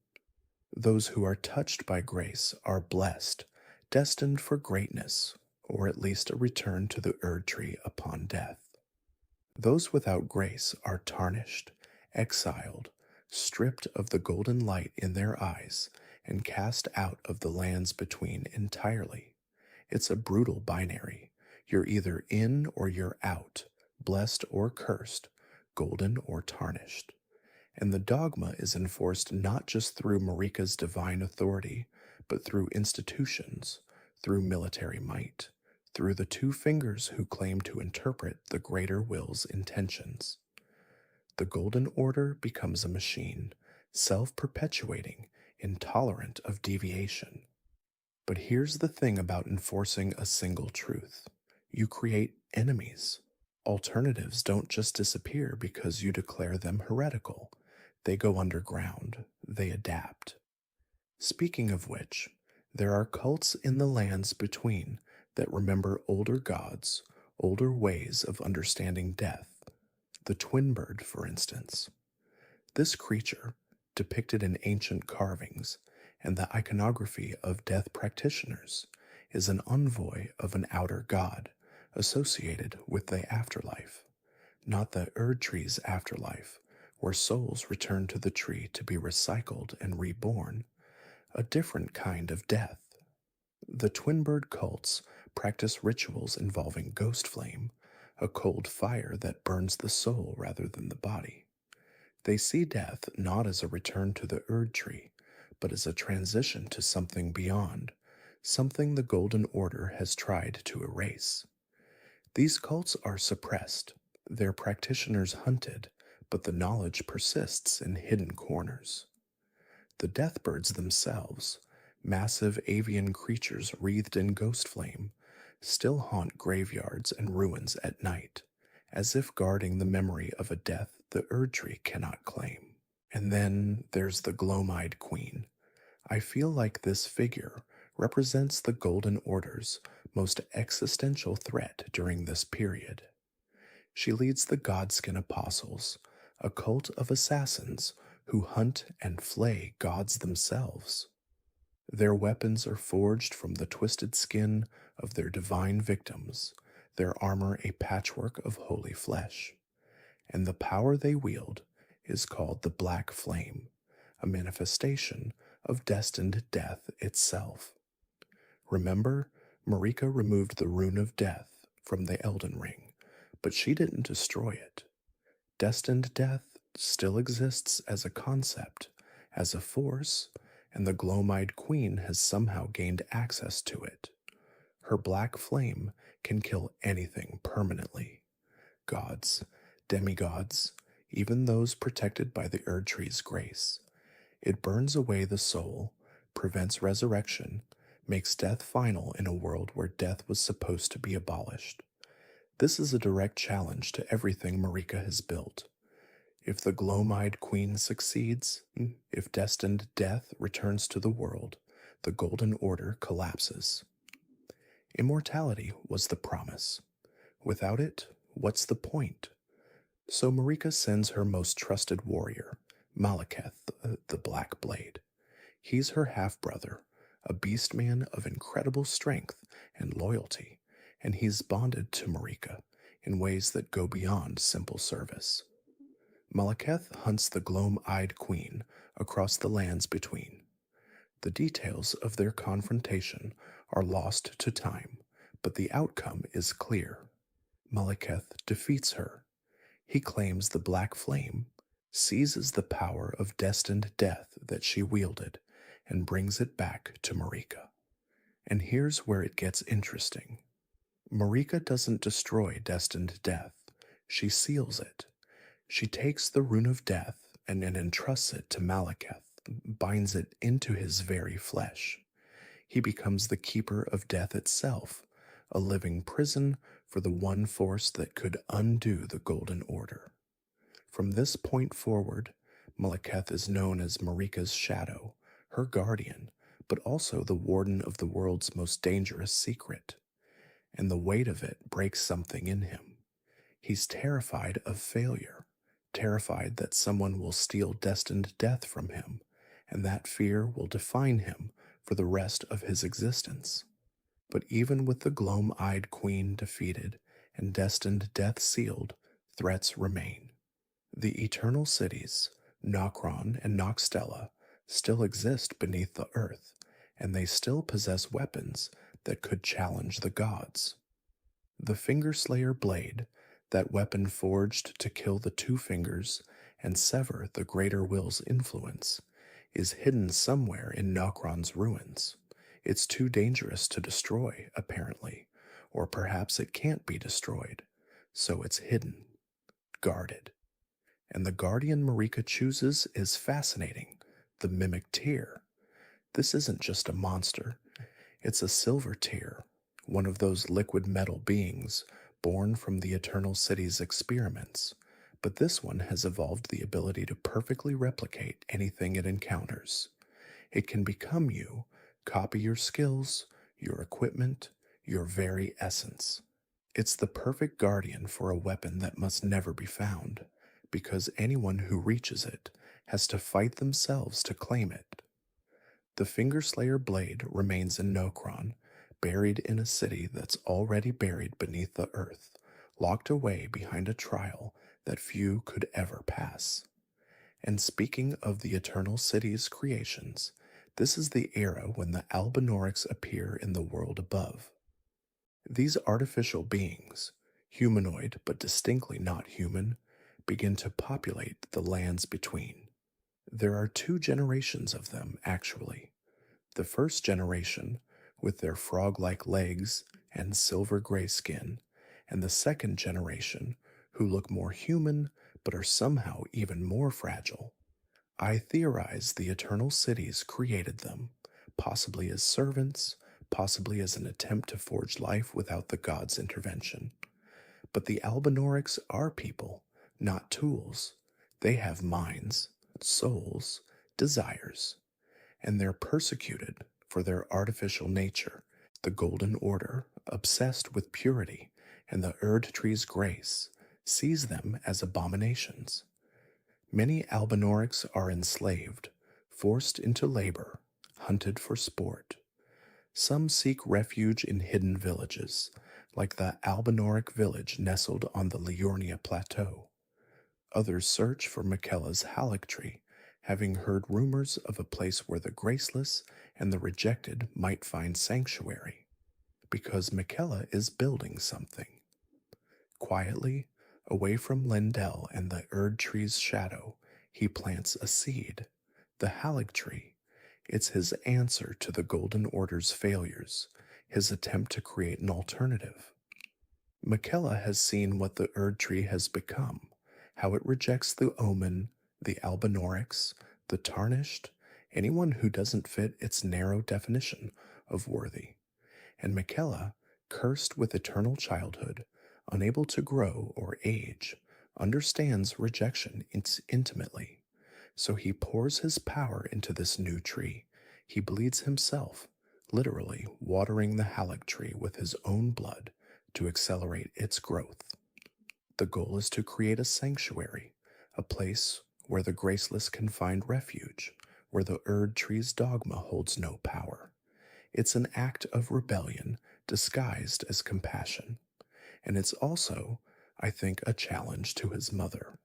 Those who are touched by grace are blessed, destined for greatness, or at least a return to the Erd Tree upon death. Those without grace are tarnished, exiled, stripped of the golden light in their eyes, and cast out of the lands between entirely. It's a brutal binary. You're either in or you're out, blessed or cursed, golden or tarnished. And the dogma is enforced not just through Marika's divine authority, but through institutions, through military might, through the two fingers who claim to interpret the greater will's intentions. The Golden Order becomes a machine, self-perpetuating, intolerant of deviation. But here's the thing about enforcing a single truth. You create enemies. Alternatives don't just disappear because you declare them heretical. They go underground. They adapt. Speaking of which, there are cults in the lands between that remember older gods, older ways of understanding death. The twin bird, for instance. This creature, depicted in ancient carvings and the iconography of death practitioners, is an envoy of an outer god associated with the afterlife, not the Erd Tree's afterlife, where souls return to the tree to be recycled and reborn, a different kind of death. The twin bird cults practice rituals involving ghost flame, a cold fire that burns the soul rather than the body. They see death not as a return to the Erd Tree, but as a transition to something beyond, something the Golden Order has tried to erase. These cults are suppressed, their practitioners hunted, but the knowledge persists in hidden corners. The deathbirds themselves, massive avian creatures wreathed in ghost flame, still haunt graveyards and ruins at night, as if guarding the memory of a death the Erd Tree cannot claim. And then there's the gloam-eyed queen. I feel like this figure represents the Golden Order's most existential threat during this period. She leads the Godskin Apostles, a cult of assassins who hunt and flay gods themselves. Their weapons are forged from the twisted skin of their divine victims, their armor a patchwork of holy flesh. And the power they wield is called the Black Flame, a manifestation of destined death itself. Remember, Marika removed the Rune of Death from the Elden Ring, but she didn't destroy it. Destined death still exists as a concept, as a force, and the Glomide Queen has somehow gained access to it. Her black flame can kill anything permanently: gods, demigods, even those protected by the Erd Tree's grace. It burns away the soul, prevents resurrection, makes death final in a world where death was supposed to be abolished. This is a direct challenge to everything Marika has built. If the Glomide Queen succeeds, if destined death returns to the world, the Golden Order collapses. Immortality was the promise. Without it, what's the point? So Marika sends her most trusted warrior, Malekith, the Black Blade. He's her half-brother, a beast-man of incredible strength and loyalty, and he's bonded to Marika in ways that go beyond simple service. Malekith hunts the Glome-eyed Queen across the lands between. The details of their confrontation are lost to time, but the outcome is clear. Malekith defeats her. He claims the Black Flame, seizes the power of destined death that she wielded, and brings it back to Marika. And here's where it gets interesting. Marika doesn't destroy destined death, she seals it. She takes the Rune of Death and then entrusts it to Malekith, binds it into his very flesh. He becomes the keeper of death itself, a living prison for the one force that could undo the Golden Order. From this point forward, Malekith is known as Marika's shadow, her guardian, but also the warden of the world's most dangerous secret. And the weight of it breaks something in him. He's terrified of failure, terrified that someone will steal destined death from him, and that fear will define him for the rest of his existence. But even with the Glome-eyed Queen defeated and destined death sealed, threats remain. The eternal cities, Nokron and Nokstella, still exist beneath the earth, and they still possess weapons that could challenge the gods. The Fingerslayer blade, that weapon forged to kill the two fingers and sever the Greater Will's influence, is hidden somewhere in Nokron's ruins. It's too dangerous to destroy, apparently, or perhaps it can't be destroyed, so it's hidden, guarded. And the guardian Marika chooses is fascinating, the Mimic Tear. This isn't just a monster, it's a silver tear, one of those liquid metal beings born from the Eternal City's experiments, but this one has evolved the ability to perfectly replicate anything it encounters. It can become you, copy your skills, your equipment, your very essence. It's the perfect guardian for a weapon that must never be found, because anyone who reaches it has to fight themselves to claim it. The Fingerslayer blade remains in Nokron, buried in a city that's already buried beneath the earth, locked away behind a trial that few could ever pass. And speaking of the Eternal City's creations, this is the era when the Albinorics appear in the world above. These artificial beings, humanoid but distinctly not human, begin to populate the lands between. There are two generations of them, actually. The first generation, with their frog-like legs and silver-gray skin, and the second generation, who look more human but are somehow even more fragile. I theorize the Eternal Cities created them, possibly as servants, possibly as an attempt to forge life without the gods' intervention. But the Albinorics are people, not tools. They have minds, souls, desires, and they're persecuted for their artificial nature. The Golden Order, obsessed with purity and the Erd Tree's grace, sees them as abominations. Many Albinorics are enslaved, forced into labor, hunted for sport. Some seek refuge in hidden villages, like the Albinoric village nestled on the Liurnia Plateau. Others search for Miquella's Halictree, having heard rumors of a place where the graceless and the rejected might find sanctuary, because Miquella is building something. Quietly, Away from Lindell and the Erd tree's shadow, he plants a seed, the Halig tree. It's his answer to the Golden Order's failures, his attempt to create an alternative. Michaela has seen what the Erd tree has become, how it rejects the Omen, the Albinorix, the Tarnished, anyone who doesn't fit its narrow definition of worthy. And Michaela, cursed with eternal childhood, unable to grow or age, understands rejection intimately. So he pours his power into this new tree. He bleeds himself, literally watering the Halig tree with his own blood to accelerate its growth. The goal is to create a sanctuary, a place where the graceless can find refuge, where the Erd tree's dogma holds no power. It's an act of rebellion disguised as compassion, and it's also, I think, a challenge to his mother.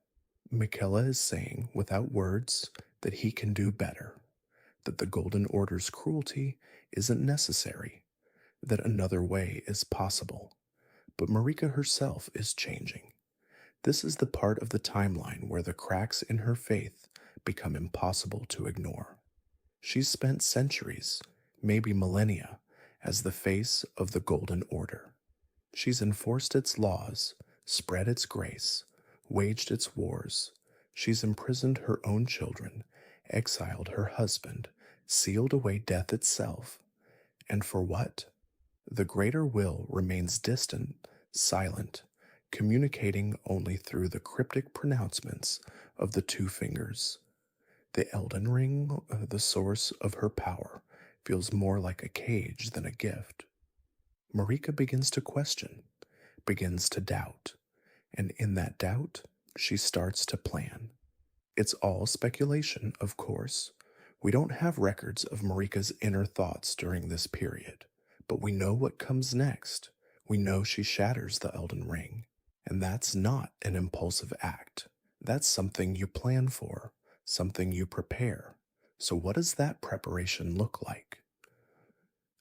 Michaela is saying, without words, that he can do better, that the Golden Order's cruelty isn't necessary, that another way is possible. But Marika herself is changing. This is the part of the timeline where the cracks in her faith become impossible to ignore. She's spent centuries, maybe millennia, as the face of the Golden Order. She's enforced its laws, spread its grace, waged its wars. She's imprisoned her own children, exiled her husband, sealed away death itself. And for what? The greater will remains distant, silent, communicating only through the cryptic pronouncements of the two fingers. The Elden Ring, the source of her power, feels more like a cage than a gift. Marika begins to question, begins to doubt, and in that doubt, she starts to plan. It's all speculation, of course. We don't have records of Marika's inner thoughts during this period, but we know what comes next. We know she shatters the Elden Ring, and that's not an impulsive act. That's something you plan for, something you prepare. So what does that preparation look like?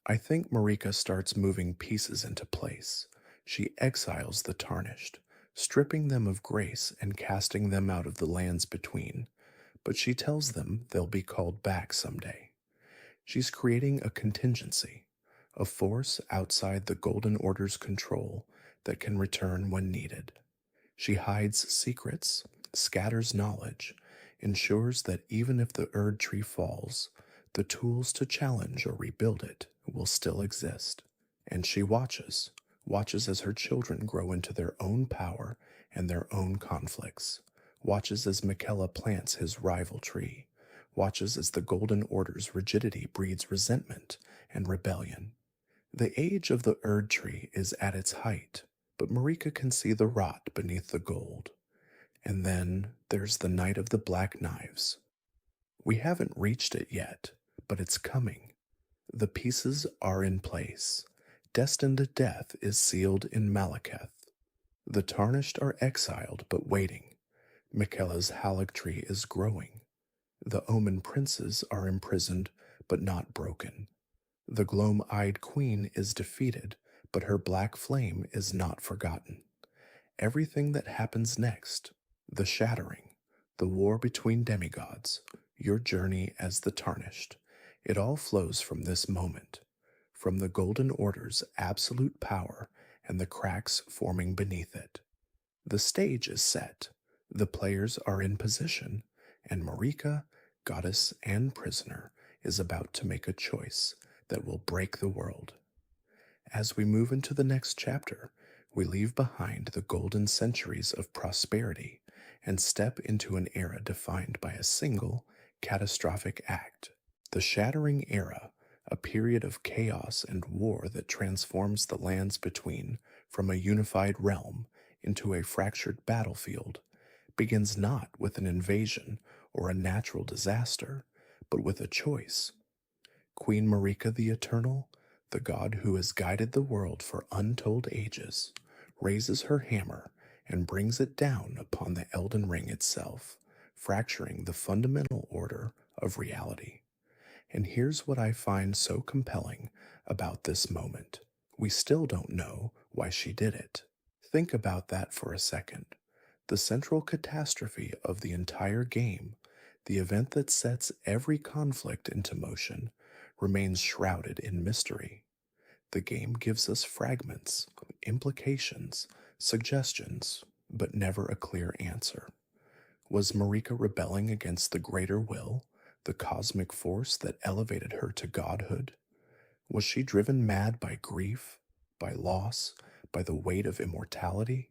I think Marika starts moving pieces into place. She exiles the Tarnished, stripping them of grace and casting them out of the lands between, but she tells them they'll be called back someday. She's creating a contingency, a force outside the Golden Order's control that can return when needed. She hides secrets, scatters knowledge, ensures that even if the Erd tree falls, the tools to challenge or rebuild it will still exist. And she watches as her children grow into their own power and their own conflicts, watches as Michaela plants his rival tree, watches as the Golden Order's rigidity breeds resentment and rebellion. The age of the Erd tree is at its height, but Marika can see the rot beneath the gold. And then there's the Night of the Black Knives. We haven't reached it yet, but it's coming. The pieces are in place. Destined death is sealed in Malekith. The Tarnished are exiled but waiting. Michaela's Halig tree is growing. The Omen princes are imprisoned but not broken. The gloam-eyed queen is defeated, but her black flame is not forgotten. Everything that happens next, the shattering, the war between demigods, your journey as the Tarnished, it all flows from this moment, from the Golden Order's absolute power and the cracks forming beneath it. The stage is set, the players are in position, and Marika, goddess and prisoner, is about to make a choice that will break the world. As we move into the next chapter, we leave behind the golden centuries of prosperity and step into an era defined by a single, catastrophic act. The Shattering Era, a period of chaos and war that transforms the lands between from a unified realm into a fractured battlefield, begins not with an invasion or a natural disaster, but with a choice. Queen Marika the Eternal, the god who has guided the world for untold ages, raises her hammer and brings it down upon the Elden Ring itself, fracturing the fundamental order of reality. And here's what I find so compelling about this moment. We still don't know why she did it. Think about that for a second. The central catastrophe of the entire game, the event that sets every conflict into motion, remains shrouded in mystery. The game gives us fragments, implications, suggestions, but never a clear answer. Was Marika rebelling against the greater will, the cosmic force that elevated her to godhood? Was she driven mad by grief, by loss, by the weight of immortality?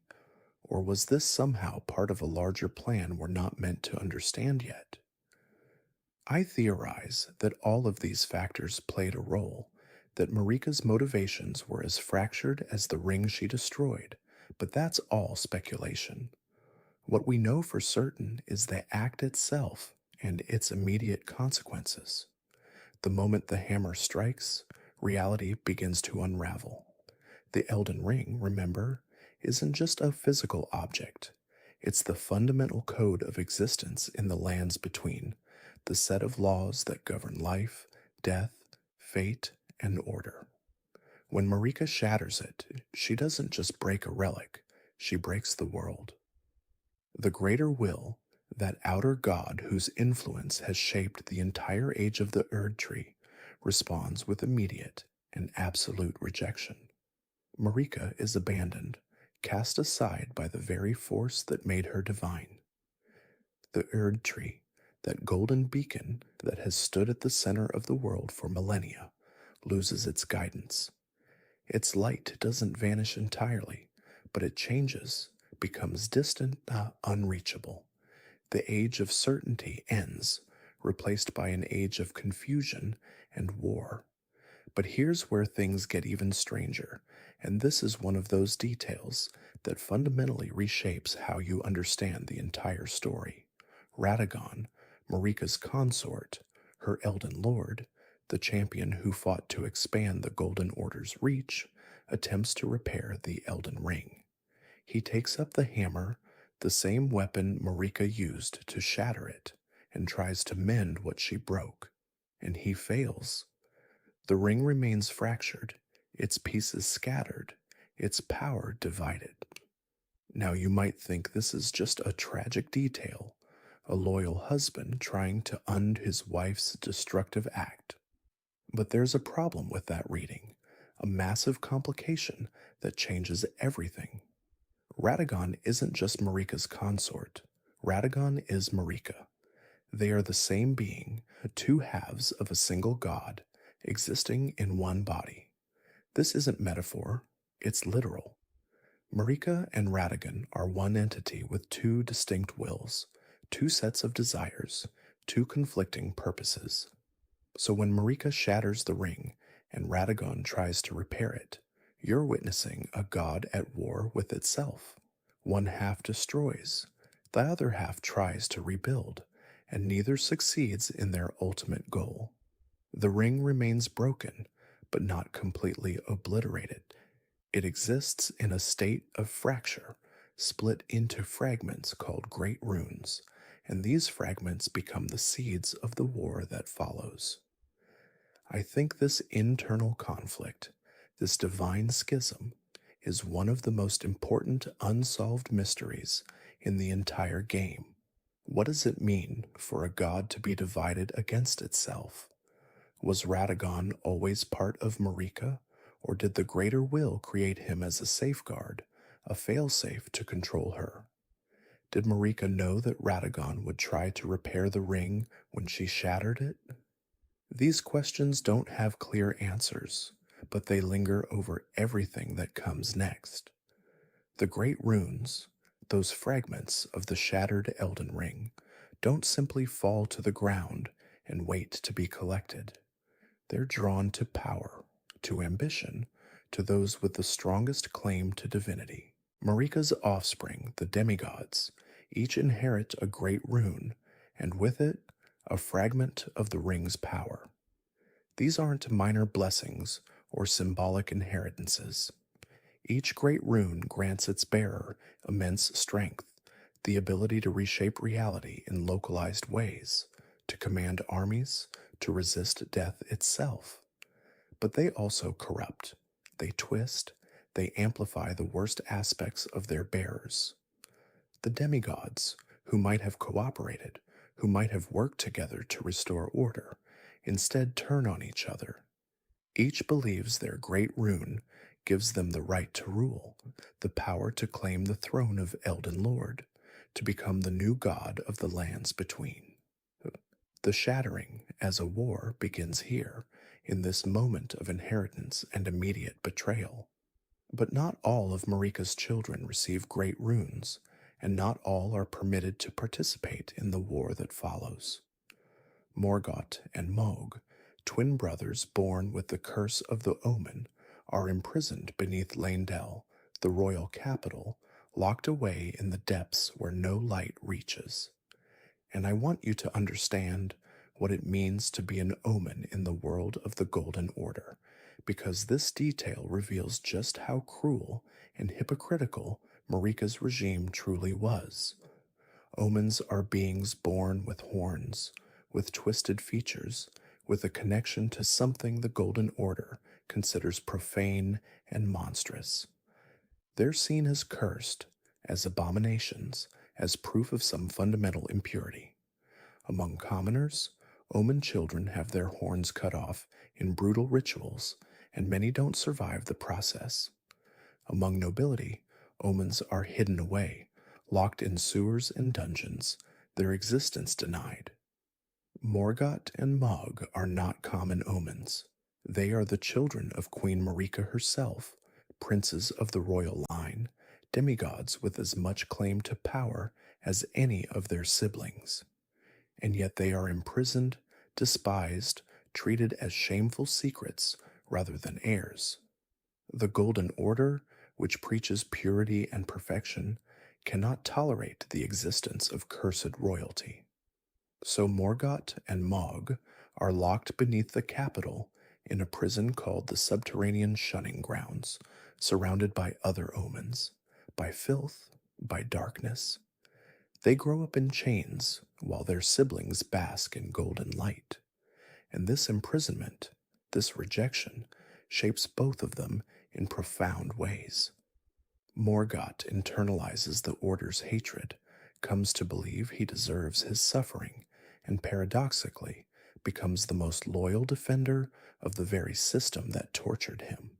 Or was this somehow part of a larger plan we're not meant to understand yet? I theorize that all of these factors played a role, that Marika's motivations were as fractured as the ring she destroyed, but that's all speculation. What we know for certain is the act itself and its immediate consequences. The moment the hammer strikes, reality begins to unravel. The Elden Ring, remember, isn't just a physical object. It's the fundamental code of existence in the lands between, the set of laws that govern life, death, fate, and order. When Marika shatters it, she doesn't just break a relic, she breaks the world. The greater will, that outer god whose influence has shaped the entire age of the Erd Tree, responds with immediate and absolute rejection. Marika is abandoned, cast aside by the very force that made her divine. The Erd Tree, that golden beacon that has stood at the center of the world for millennia, loses its guidance. Its light doesn't vanish entirely, but it changes, becomes distant, unreachable. The age of certainty ends, replaced by an age of confusion and war. But here's where things get even stranger, and this is one of those details that fundamentally reshapes how you understand the entire story. Radagon, Marika's consort, her Elden Lord, the champion who fought to expand the Golden Order's reach, attempts to repair the Elden Ring. He takes up the hammer, the same weapon Marika used to shatter it, and tries to mend what she broke. And he fails. The ring remains fractured, its pieces scattered, its power divided. Now you might think this is just a tragic detail, a loyal husband trying to undo his wife's destructive act. But there's a problem with that reading, a massive complication that changes everything. Radagon isn't just Marika's consort. Radagon is Marika. They are the same being, two halves of a single god, existing in one body. This isn't metaphor, it's literal. Marika and Radagon are one entity with two distinct wills, two sets of desires, two conflicting purposes. So when Marika shatters the ring and Radagon tries to repair it, you're witnessing a god at war with itself. One half destroys, the other half tries to rebuild, and neither succeeds in their ultimate goal. The ring remains broken, but not completely obliterated. It exists in a state of fracture, split into fragments called great runes, and these fragments become the seeds of the war that follows. I think this internal conflict, this divine schism, is one of the most important unsolved mysteries in the entire game. What does it mean for a god to be divided against itself? Was Radagon always part of Marika, or did the greater will create him as a safeguard, a failsafe to control her? Did Marika know that Radagon would try to repair the ring when she shattered it? These questions don't have clear answers, but they linger over everything that comes next. The great runes, those fragments of the shattered Elden Ring, don't simply fall to the ground and wait to be collected. They're drawn to power, to ambition, to those with the strongest claim to divinity. Marika's offspring, the demigods, each inherit a great rune, and with it, a fragment of the ring's power. These aren't minor blessings or symbolic inheritances. Each great rune grants its bearer immense strength, the ability to reshape reality in localized ways, to command armies, to resist death itself. But they also corrupt, they twist, they amplify the worst aspects of their bearers. The demigods, who might have cooperated, who might have worked together to restore order, instead turn on each other. Each believes their great rune gives them the right to rule, the power to claim the throne of Elden Lord, to become the new god of the lands between. The shattering as a war begins here, in this moment of inheritance and immediate betrayal. But not all of Marika's children receive great runes, and not all are permitted to participate in the war that follows. Morgott and Mohg, twin brothers born with the curse of the omen, are imprisoned beneath Leyndell, the royal capital, locked away in the depths where no light reaches. And I want you to understand what it means to be an omen in the world of the Golden Order, because this detail reveals just how cruel and hypocritical Marika's regime truly was. Omens are beings born with horns, with twisted features, with a connection to something the Golden Order considers profane and monstrous. They're seen as cursed, as abominations, as proof of some fundamental impurity. Among commoners, omen children have their horns cut off in brutal rituals, and many don't survive the process. Among nobility, omens are hidden away, locked in sewers and dungeons, their existence denied. Morgott and Mohg are not common omens. They are the children of Queen Marika herself, princes of the royal line, demigods with as much claim to power as any of their siblings. And yet they are imprisoned, despised, treated as shameful secrets rather than heirs. The Golden Order, which preaches purity and perfection, cannot tolerate the existence of cursed royalty. So Morgott and Mohg are locked beneath the capital in a prison called the Subterranean Shunning Grounds, surrounded by other omens, by filth, by darkness. They grow up in chains while their siblings bask in golden light. And this imprisonment, this rejection, shapes both of them in profound ways. Morgott internalizes the Order's hatred, comes to believe he deserves his suffering, and paradoxically becomes the most loyal defender of the very system that tortured him.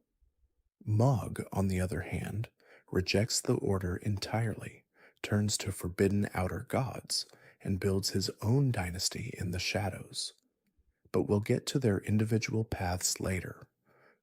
Mohg, on the other hand, rejects the Order entirely, turns to forbidden outer gods, and builds his own dynasty in the shadows. But we'll get to their individual paths later.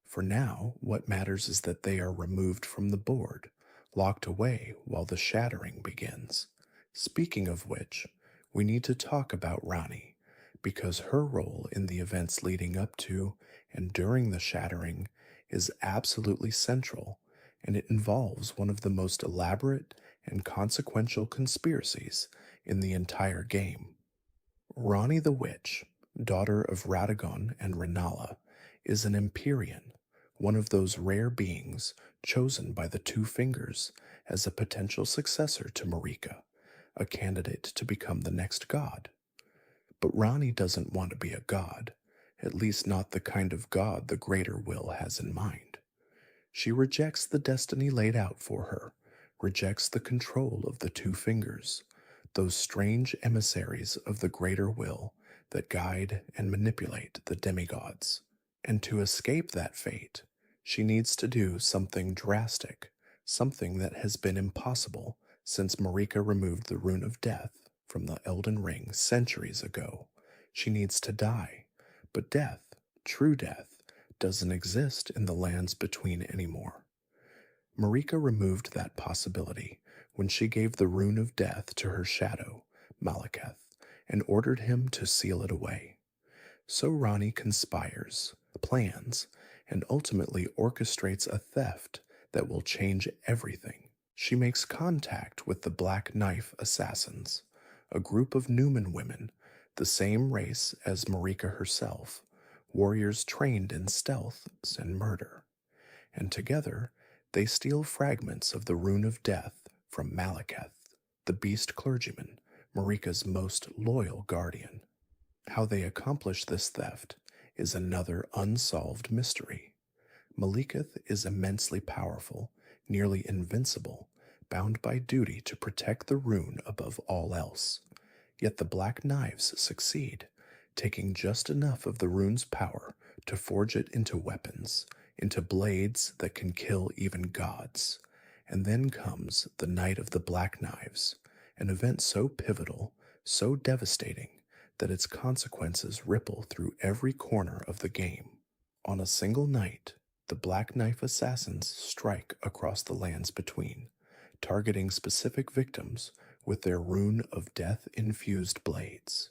For now, what matters is that they are removed from the board, locked away while the shattering begins. Speaking of which, we need to talk about Ranni, because her role in the events leading up to and during the shattering is absolutely central, and it involves one of the most elaborate and consequential conspiracies in the entire game. Ranni the Witch, daughter of Radagon and Rennala, is an Empyrean, one of those rare beings chosen by the Two Fingers as a potential successor to Marika, a candidate to become the next god. But Ranni doesn't want to be a god, at least not the kind of god the Greater Will has in mind. She rejects the destiny laid out for her, rejects the control of the Two Fingers, those strange emissaries of the Greater Will that guide and manipulate the demigods. And to escape that fate, she needs to do something drastic, something that has been impossible since Marika removed the Rune of Death from the Elden Ring centuries ago. She needs to die, but death, true death, doesn't exist in the lands between anymore. Marika removed that possibility when she gave the Rune of Death to her shadow, Malekith, and ordered him to seal it away. So Ranni conspires, plans, and ultimately orchestrates a theft that will change everything. She makes contact with the Black Knife Assassins, a group of Numen women, the same race as Marika herself, warriors trained in stealth and murder. And together, they steal fragments of the Rune of Death from Malekith, the beast clergyman, Marika's most loyal guardian. How they accomplish this theft is another unsolved mystery. Malekith is immensely powerful, nearly invincible, bound by duty to protect the rune above all else. Yet the Black Knives succeed, taking just enough of the rune's power to forge it into weapons, into blades that can kill even gods. And then comes the Night of the Black Knives, an event so pivotal, so devastating, that its consequences ripple through every corner of the game. On a single night, the Black Knife assassins strike across the lands between, targeting specific victims with their rune of death-infused blades.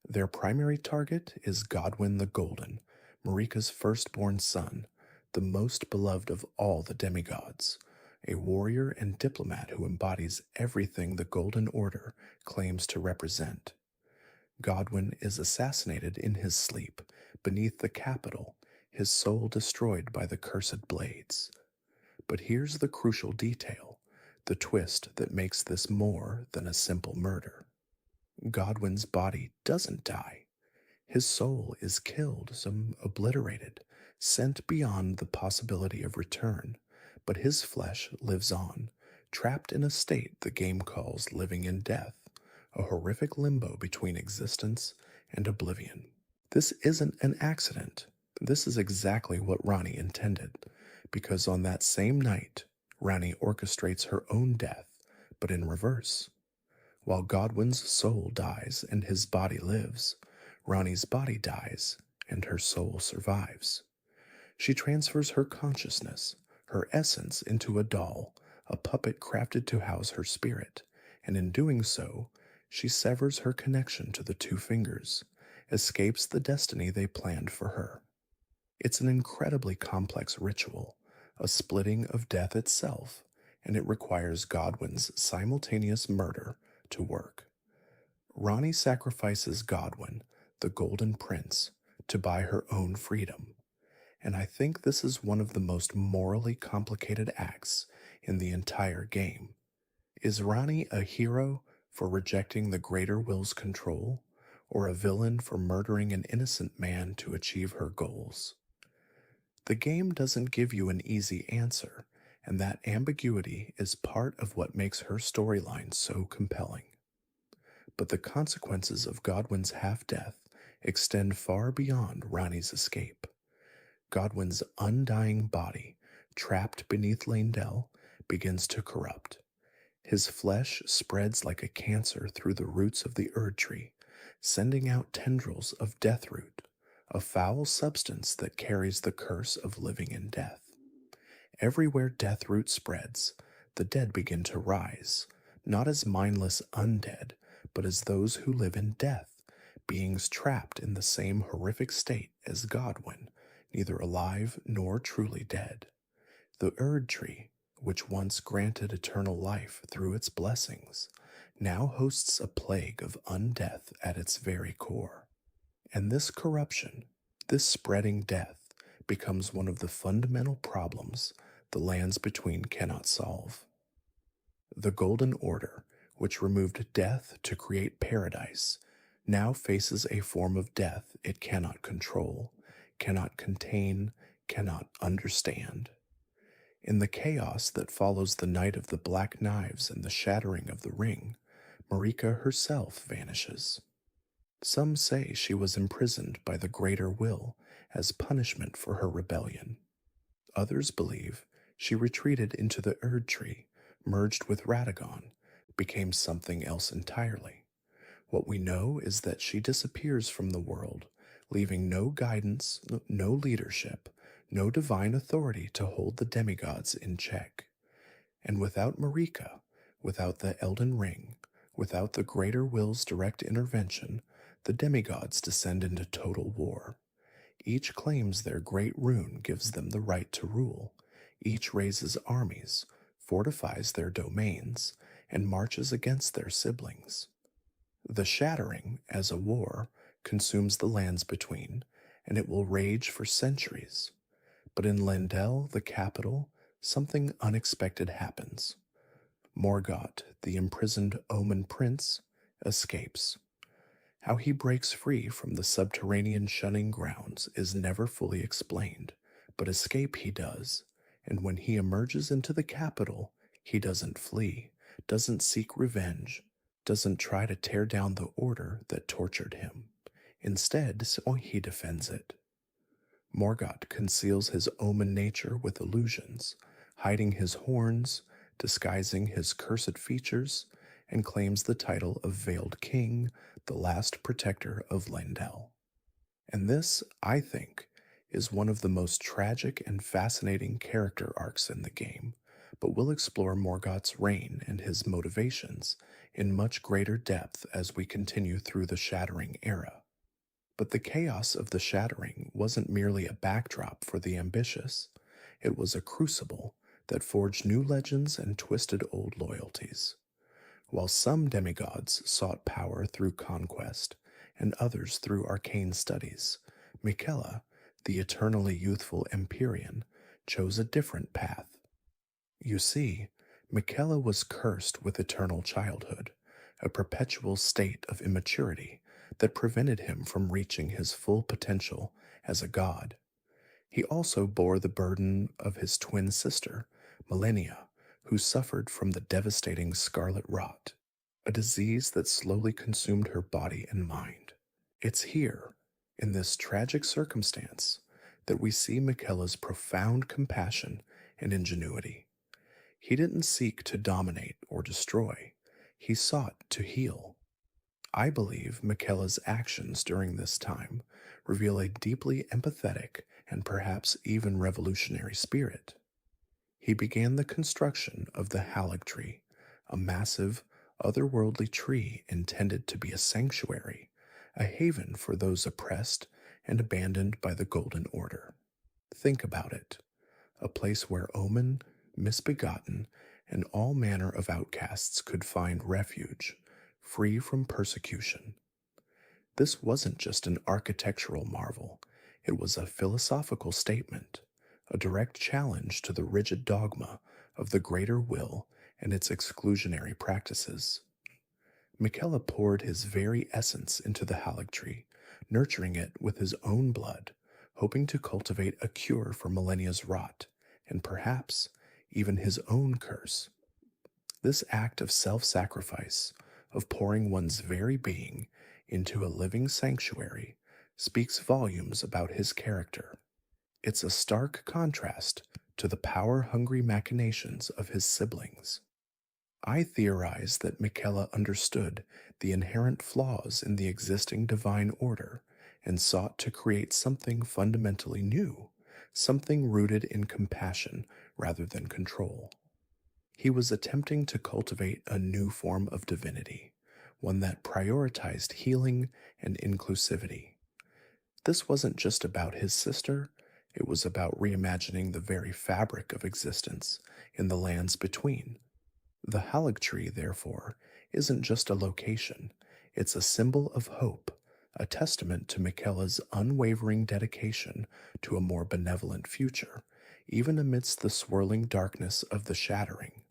Their primary target is Godwyn the Golden, Marika's firstborn son, the most beloved of all the demigods, a warrior and diplomat who embodies everything the Golden Order claims to represent. Godwyn is assassinated in his sleep beneath the capital, his soul destroyed by the cursed blades. But here's the crucial detail, the twist that makes this more than a simple murder. Godwyn's body doesn't die. His soul is killed, some obliterated, sent beyond the possibility of return, but his flesh lives on, trapped in a state the game calls living in death, a horrific limbo between existence and oblivion. This isn't an accident. This is exactly what Ranni intended, because on that same night, Ranni orchestrates her own death, but in reverse. While Godwyn's soul dies and his body lives, Ranni's body dies and her soul survives. She transfers her consciousness, her essence, into a doll, a puppet crafted to house her spirit, and in doing so, she severs her connection to the two fingers, escapes the destiny they planned for her. It's an incredibly complex ritual, a splitting of death itself, and it requires Godwyn's simultaneous murder to work. Ranni sacrifices Godwyn, the Golden Prince, to buy her own freedom, and I think this is one of the most morally complicated acts in the entire game. Is Ranni a hero for rejecting the greater will's control, or a villain for murdering an innocent man to achieve her goals? The game doesn't give you an easy answer, and that ambiguity is part of what makes her storyline so compelling. But the consequences of Godwyn's half-death extend far beyond Ranni's escape. Godwyn's undying body, trapped beneath Leyndell, begins to corrupt. His flesh spreads like a cancer through the roots of the Erd tree, sending out tendrils of deathroot, a foul substance that carries the curse of living in death. Everywhere deathroot spreads, the dead begin to rise, not as mindless undead, but as those who live in death, beings trapped in the same horrific state as Godwyn, neither alive nor truly dead. The Erd tree, which once granted eternal life through its blessings, now hosts a plague of undeath at its very core. And this corruption, this spreading death, becomes one of the fundamental problems the lands between cannot solve. The Golden Order, which removed death to create paradise, now faces a form of death it cannot control, cannot contain, cannot understand. In the chaos that follows the Night of the Black Knives and the shattering of the ring, Marika herself vanishes. Some say she was imprisoned by the Greater Will as punishment for her rebellion. Others believe she retreated into the Erd tree, merged with Radagon, became something else entirely. What we know is that she disappears from the world, leaving no guidance, no leadership, no divine authority to hold the demigods in check. And without Marika, without the Elden Ring, without the Greater Will's direct intervention, the demigods descend into total war. Each claims their great rune gives them the right to rule. Each raises armies, fortifies their domains, and marches against their siblings. The shattering, as a war, consumes the lands between, and it will rage for centuries. But in Leyndell, the capital, something unexpected happens. Morgott, the imprisoned Omen Prince, escapes. How he breaks free from the subterranean shunning grounds is never fully explained, but escape he does, and when he emerges into the capital, He doesn't flee, doesn't seek revenge, doesn't try to tear down the order that tortured him. Instead, he defends it. Morgoth conceals his omen nature with illusions, hiding his horns, disguising his cursed features, and claims the title of Veiled King, the last protector of Lendel. And this, I think, is one of the most tragic and fascinating character arcs in the game, but we'll explore Morgoth's reign and his motivations in much greater depth as we continue through the Shattering era. But the chaos of the Shattering wasn't merely a backdrop for the ambitious, it was a crucible that forged new legends and twisted old loyalties. While some demigods sought power through conquest, and others through arcane studies, Miquella, the eternally youthful Empyrean, chose a different path. You see, Miquella was cursed with eternal childhood, a perpetual state of immaturity that prevented him from reaching his full potential as a god. He also bore the burden of his twin sister, Malenia, who suffered from the devastating scarlet rot, a disease that slowly consumed her body and mind. It's here, in this tragic circumstance, that we see Miquella's profound compassion and ingenuity. He didn't seek to dominate or destroy, he sought to heal. I believe Miquella's actions during this time reveal a deeply empathetic and perhaps even revolutionary spirit. He began the construction of the Halig Tree, a massive, otherworldly tree intended to be a sanctuary, a haven for those oppressed and abandoned by the Golden Order. Think about it, a place where Omen, Misbegotten, and all manner of outcasts could find refuge, free from persecution. This wasn't just an architectural marvel, it was a philosophical statement, a direct challenge to the rigid dogma of the greater will and its exclusionary practices. Miquella poured his very essence into the Halig Tree, nurturing it with his own blood, hoping to cultivate a cure for Malenia's rot, and perhaps even his own curse. This act of self-sacrifice, of pouring one's very being into a living sanctuary, speaks volumes about his character. It's a stark contrast to the power-hungry machinations of his siblings. I theorize that Miquella understood the inherent flaws in the existing divine order and sought to create something fundamentally new, something rooted in compassion rather than control. He was attempting to cultivate a new form of divinity, one that prioritized healing and inclusivity. This wasn't just about his sister, it was about reimagining the very fabric of existence in the lands between. The Halig Tree, therefore, isn't just a location, it's a symbol of hope, a testament to Miquella's unwavering dedication to a more benevolent future, even amidst the swirling darkness of the Shattering.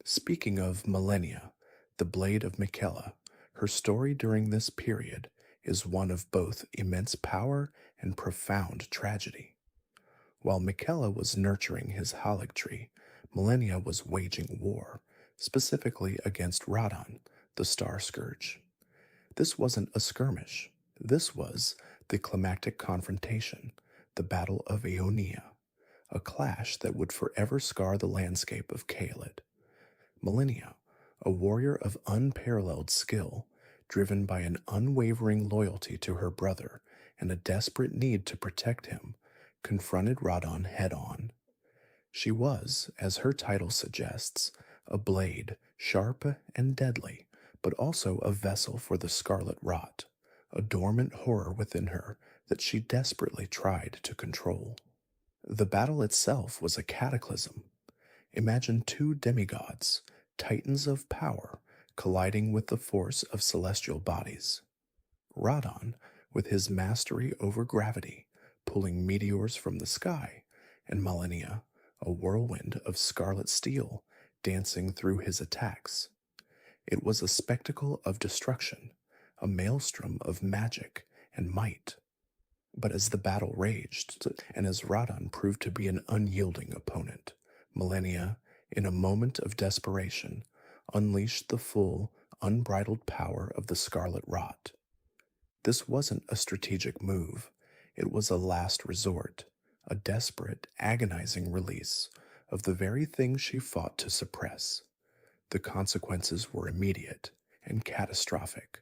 Speaking of Malenia, the blade of Miquella, her story during this period is one of both immense power and profound tragedy. While Miquella was nurturing his Halig Tree, Malenia was waging war, specifically against Radon, the Star Scourge. This wasn't a skirmish. This was the climactic confrontation, the Battle of Aeonia, a clash that would forever scar the landscape of Caelid. Malenia, a warrior of unparalleled skill, driven by an unwavering loyalty to her brother and a desperate need to protect him, confronted Radon head-on. She was, as her title suggests, a blade, sharp and deadly, but also a vessel for the scarlet rot, a dormant horror within her that she desperately tried to control. The battle itself was a cataclysm. Imagine two demigods, titans of power, colliding with the force of celestial bodies. Radon, with his mastery over gravity, pulling meteors from the sky, and Malenia, a whirlwind of scarlet steel, dancing through his attacks. It was a spectacle of destruction, a maelstrom of magic and might. But as the battle raged, and as Radon proved to be an unyielding opponent, Malenia, in a moment of desperation, unleashed the full, unbridled power of the Scarlet Rot. This wasn't a strategic move, it was a last resort, a desperate, agonizing release of the very thing she fought to suppress. The consequences were immediate and catastrophic.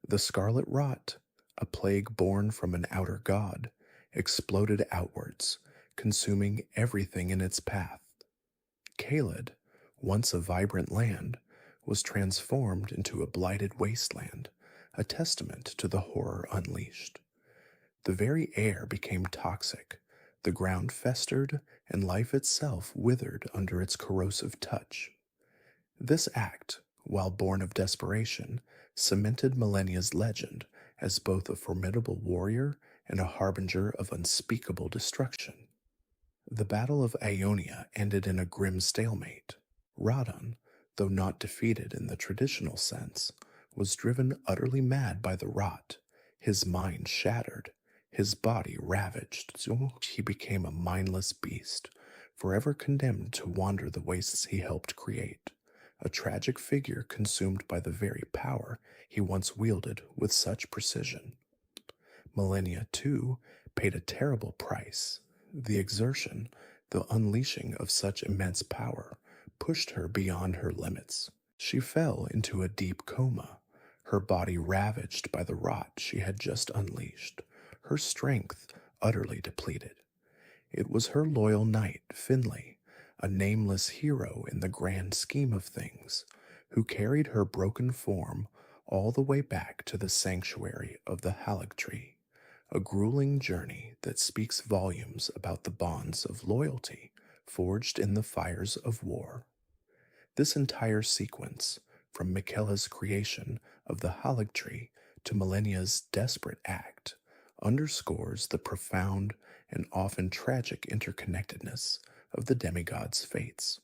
The Scarlet Rot, a plague born from an outer god, exploded outwards, consuming everything in its path. Caelid, once a vibrant land, was transformed into a blighted wasteland, a testament to the horror unleashed. The very air became toxic, the ground festered, and life itself withered under its corrosive touch. This act, while born of desperation, cemented Millennia's legend as both a formidable warrior and a harbinger of unspeakable destruction. The Battle of Ionia ended in a grim stalemate. Radon, though not defeated in the traditional sense, was driven utterly mad by the rot, his mind shattered, his body ravaged, so he became a mindless beast, forever condemned to wander the wastes he helped create, a tragic figure consumed by the very power he once wielded with such precision. Millennia, too, paid a terrible price. The exertion, the unleashing of such immense power, pushed her beyond her limits. She fell into a deep coma, her body ravaged by the rot she had just unleashed, her strength utterly depleted. It was her loyal knight, Finlay, a nameless hero in the grand scheme of things, who carried her broken form all the way back to the sanctuary of the Halig Tree, a grueling journey that speaks volumes about the bonds of loyalty forged in the fires of war. This entire sequence, from Miquella's creation of the Halig Tree to Millennia's desperate act, underscores the profound and often tragic interconnectedness of the demigods' fates.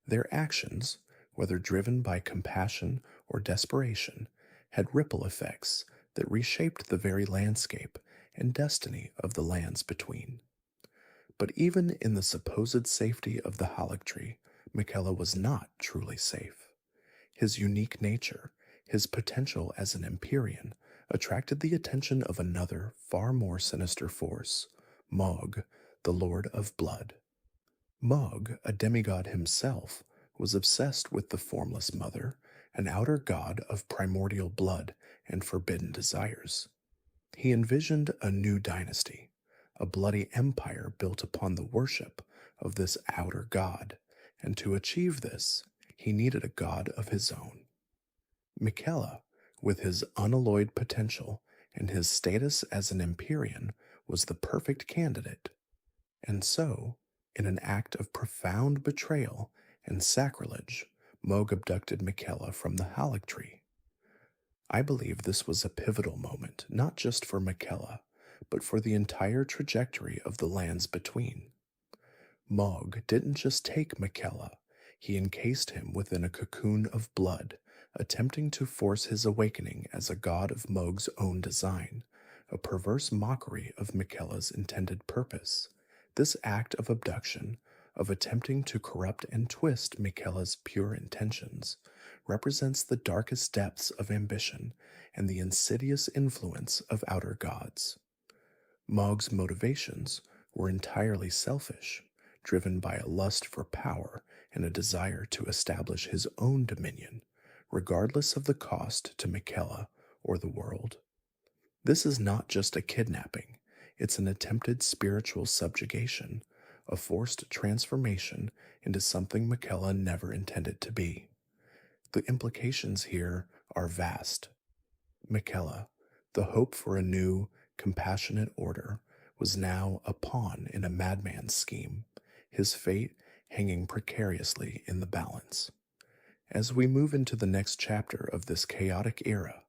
Their actions, whether driven by compassion or desperation, had ripple effects that reshaped the very landscape and destiny of the lands between. But even in the supposed safety of the Halig Tree, Miquella was not truly safe. His unique nature, his potential as an Empyrean, attracted the attention of another, far more sinister force, Mog, the Lord of Blood. Mog, a demigod himself, was obsessed with the formless mother, an outer god of primordial blood and forbidden desires. He envisioned a new dynasty, a bloody empire built upon the worship of this outer god, and to achieve this, he needed a god of his own. Miquella, with his unalloyed potential and his status as an Empyrean, was the perfect candidate. And so, in an act of profound betrayal and sacrilege, Mog abducted Miquella from the Halig Tree. I believe this was a pivotal moment, not just for Miquella, but for the entire trajectory of the lands between. Mog didn't just take Miquella, he encased him within a cocoon of blood, attempting to force his awakening as a god of Mog's own design, a perverse mockery of Miquella's intended purpose. This act of abduction, of attempting to corrupt and twist Miquella's pure intentions, represents the darkest depths of ambition and the insidious influence of outer gods. Mog's motivations were entirely selfish, driven by a lust for power and a desire to establish his own dominion, regardless of the cost to Miquella or the world. This is not just a kidnapping, it's an attempted spiritual subjugation, a forced transformation into something Miquella never intended to be. The implications here are vast. Miquella, the hope for a new, compassionate order, was now a pawn in a madman's scheme, his fate hanging precariously in the balance. As we move into the next chapter of this chaotic era,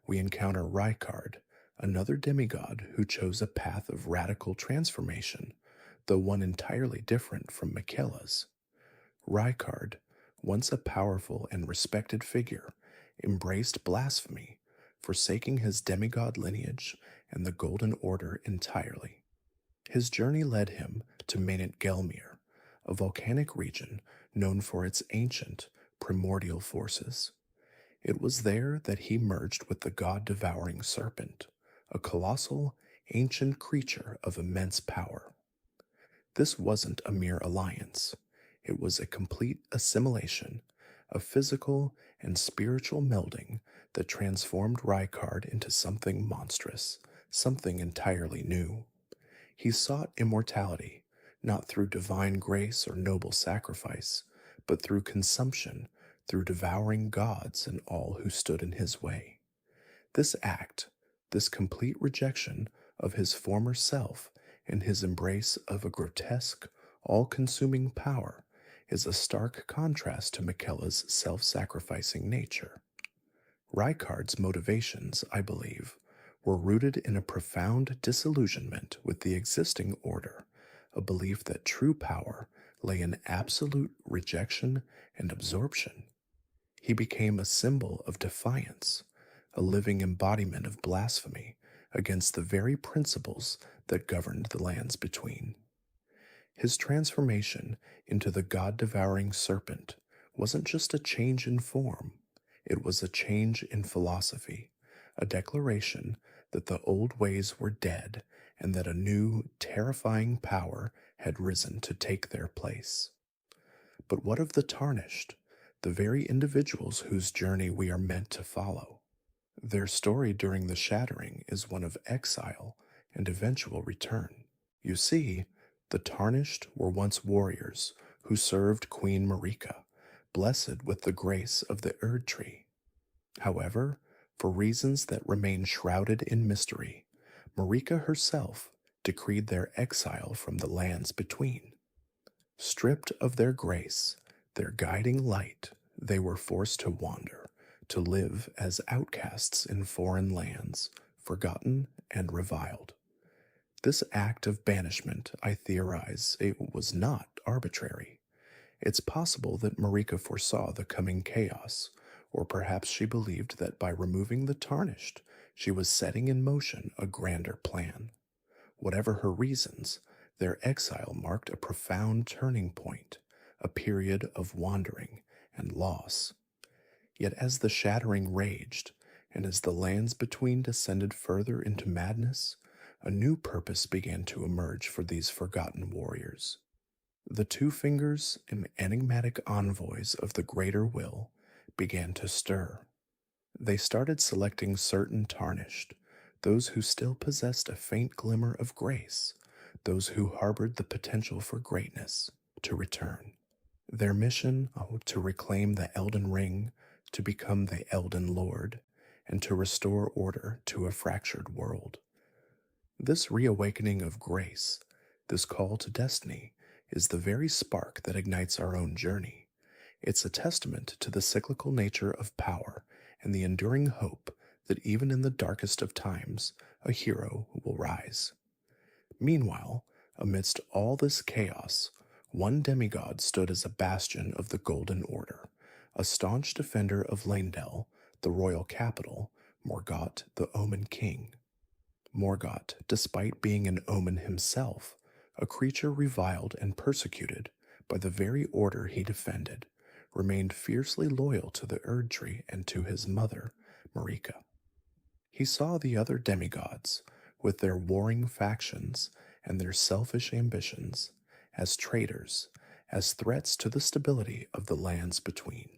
we encounter Rykard, another demigod who chose a path of radical transformation, though one entirely different from Miquella's. Rykard, once a powerful and respected figure, embraced blasphemy, forsaking his demigod lineage and the Golden Order entirely. His journey led him to Mainit Gelmir, a volcanic region known for its ancient, primordial forces. It was there that he merged with the god devouring serpent, a colossal, ancient creature of immense power. This wasn't a mere alliance, it was a complete assimilation, a physical and spiritual melding that transformed Rykard into something monstrous, something entirely new. He sought immortality, not through divine grace or noble sacrifice, but through consumption, through devouring gods and all who stood in his way. This act, this complete rejection of his former self and his embrace of a grotesque, all consuming power, is a stark contrast to Miquella's self sacrificing nature. Rykard's motivations, I believe, were rooted in a profound disillusionment with the existing order, a belief that true power lay in absolute rejection and absorption. He became a symbol of defiance, a living embodiment of blasphemy against the very principles that governed the lands between. His transformation into the god devouring serpent wasn't just a change in form, it was a change in philosophy, a declaration that the old ways were dead and that a new, terrifying power had risen to take their place. But what of the tarnished, the very individuals whose journey we are meant to follow? Their story during the shattering is one of exile and eventual return. You see, the tarnished were once warriors who served Queen Marika, blessed with the grace of the Erd Tree. However, for reasons that remain shrouded in mystery, Marika herself decreed their exile from the lands between. Stripped of their grace, their guiding light, they were forced to wander, to live as outcasts in foreign lands, forgotten and reviled. This act of banishment, I theorize, it was not arbitrary. It's possible that Marika foresaw the coming chaos, or perhaps she believed that by removing the tarnished, she was setting in motion a grander plan. Whatever her reasons, their exile marked a profound turning point, a period of wandering and loss. Yet as the shattering raged, and as the lands between descended further into madness, a new purpose began to emerge for these forgotten warriors. The two fingers and enigmatic envoys of the greater will began to stir. They started selecting certain tarnished, those who still possessed a faint glimmer of grace, those who harbored the potential for greatness, to return. Their mission, to reclaim the Elden Ring, to become the Elden Lord, and to restore order to a fractured world. This reawakening of grace, this call to destiny, is the very spark that ignites our own journey. It's a testament to the cyclical nature of power and the enduring hope that even in the darkest of times, a hero will rise. Meanwhile, amidst all this chaos, one demigod stood as a bastion of the Golden Order, a staunch defender of Leyndell, the royal capital, Morgott, the Omen King. Morgott, despite being an Omen himself, a creature reviled and persecuted by the very order he defended, remained fiercely loyal to the Erd Tree and to his mother, Marika. He saw the other demigods, with their warring factions and their selfish ambitions, as traitors, as threats to the stability of the lands between.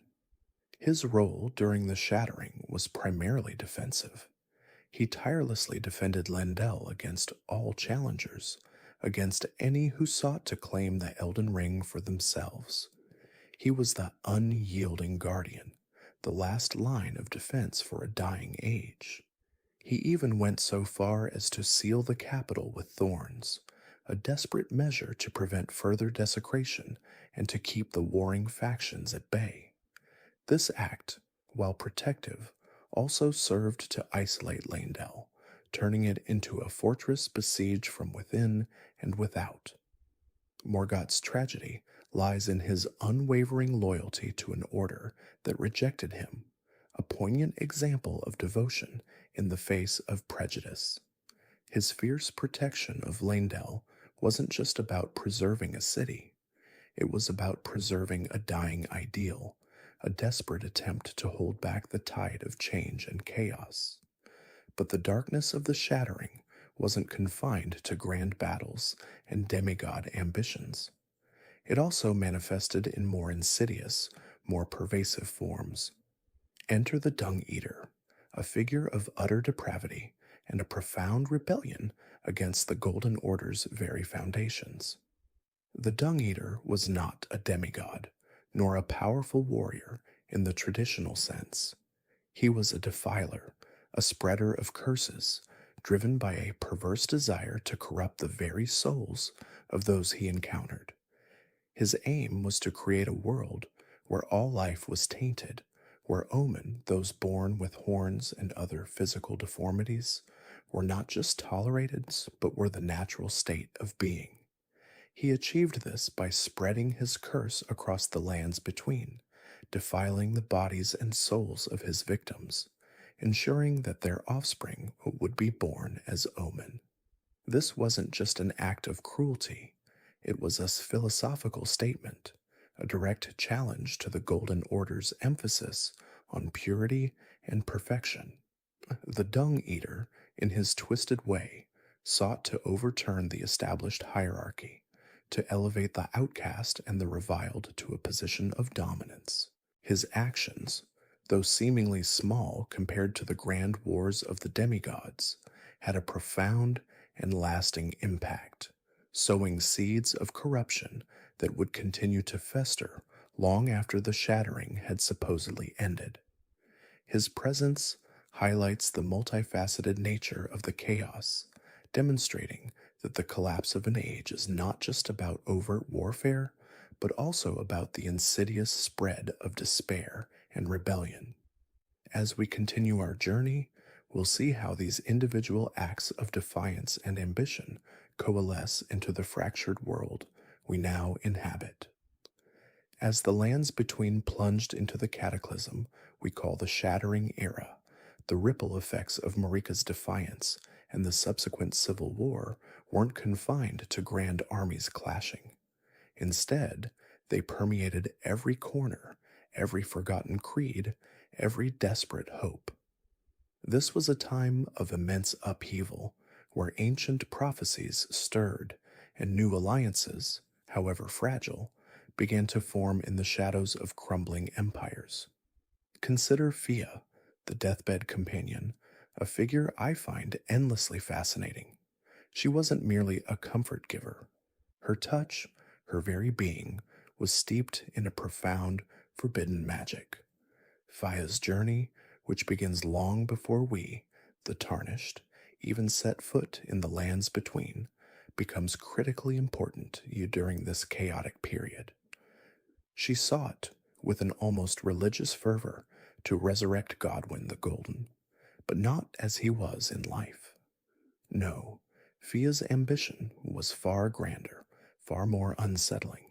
His role during the shattering was primarily defensive. He tirelessly defended Leyndell against all challengers, against any who sought to claim the Elden Ring for themselves. He was the unyielding guardian, the last line of defense for a dying age. He even went so far as to seal the capital with thorns, a desperate measure to prevent further desecration and to keep the warring factions at bay. This act, while protective, also served to isolate Leyndell, turning it into a fortress besieged from within and without. Morgott's tragedy lies in his unwavering loyalty to an order that rejected him, a poignant example of devotion in the face of prejudice. His fierce protection of Leyndell wasn't just about preserving a city. It was about preserving a dying ideal, a desperate attempt to hold back the tide of change and chaos. But the darkness of the shattering wasn't confined to grand battles and demigod ambitions. It also manifested in more insidious, more pervasive forms. Enter the Dung Eater, a figure of utter depravity and a profound rebellion against the Golden Order's very foundations. The Dung Eater was not a demigod, nor a powerful warrior in the traditional sense. He was a defiler, a spreader of curses, driven by a perverse desire to corrupt the very souls of those he encountered. His aim was to create a world where all life was tainted, where Omen, those born with horns and other physical deformities, were not just tolerated, but were the natural state of being. He achieved this by spreading his curse across the lands between, defiling the bodies and souls of his victims, ensuring that their offspring would be born as Omen. This wasn't just an act of cruelty, it was a philosophical statement, a direct challenge to the Golden Order's emphasis on purity and perfection. The Dung Eater, in his twisted way, sought to overturn the established hierarchy, to elevate the outcast and the reviled to a position of dominance. His actions, though seemingly small compared to the grand wars of the demigods, had a profound and lasting impact, sowing seeds of corruption that would continue to fester long after the shattering had supposedly ended. His presence highlights the multifaceted nature of the chaos, demonstrating that the collapse of an age is not just about overt warfare, but also about the insidious spread of despair and rebellion. As we continue our journey, we'll see how these individual acts of defiance and ambition coalesce into the fractured world we now inhabit. As the lands between plunged into the cataclysm we call the Shattering Era, the ripple effects of Marika's defiance and the subsequent civil war weren't confined to grand armies clashing. Instead, they permeated every corner, every forgotten creed, every desperate hope. This was a time of immense upheaval, where ancient prophecies stirred and new alliances, however fragile, began to form in the shadows of crumbling empires. Consider Fia, the deathbed companion, a figure I find endlessly fascinating. She wasn't merely a comfort giver. Her touch, her very being, was steeped in a profound, forbidden magic. Fia's journey, which begins long before we, the Tarnished, even set foot in the lands between, becomes critically important during this chaotic period. She sought, with an almost religious fervor, to resurrect Godwyn the Golden, but not as he was in life. No, Fia's ambition was far grander, far more unsettling.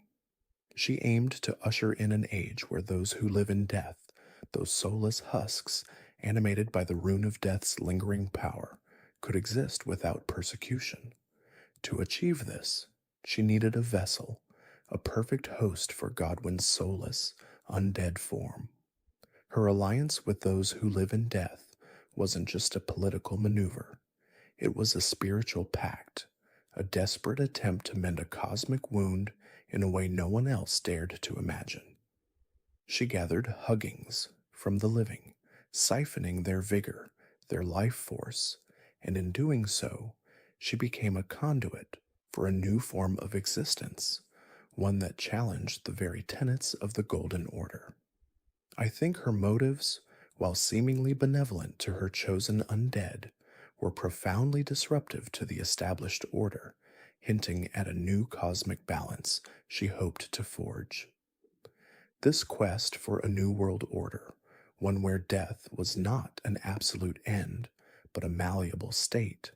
She aimed to usher in an age where those who live in death, those soulless husks animated by the rune of death's lingering power, could exist without persecution. To achieve this, she needed a vessel, a perfect host for Godwyn's soulless, undead form. Her alliance with those who live in death wasn't just a political maneuver. It was a spiritual pact, a desperate attempt to mend a cosmic wound in a way no one else dared to imagine. She gathered huggings from the living, siphoning their vigor, their life force, and in doing so, she became a conduit for a new form of existence, one that challenged the very tenets of the Golden Order. I think her motives, while seemingly benevolent to her chosen undead, were profoundly disruptive to the established order, hinting at a new cosmic balance she hoped to forge. This quest for a new world order, one where death was not an absolute end, but a malleable state,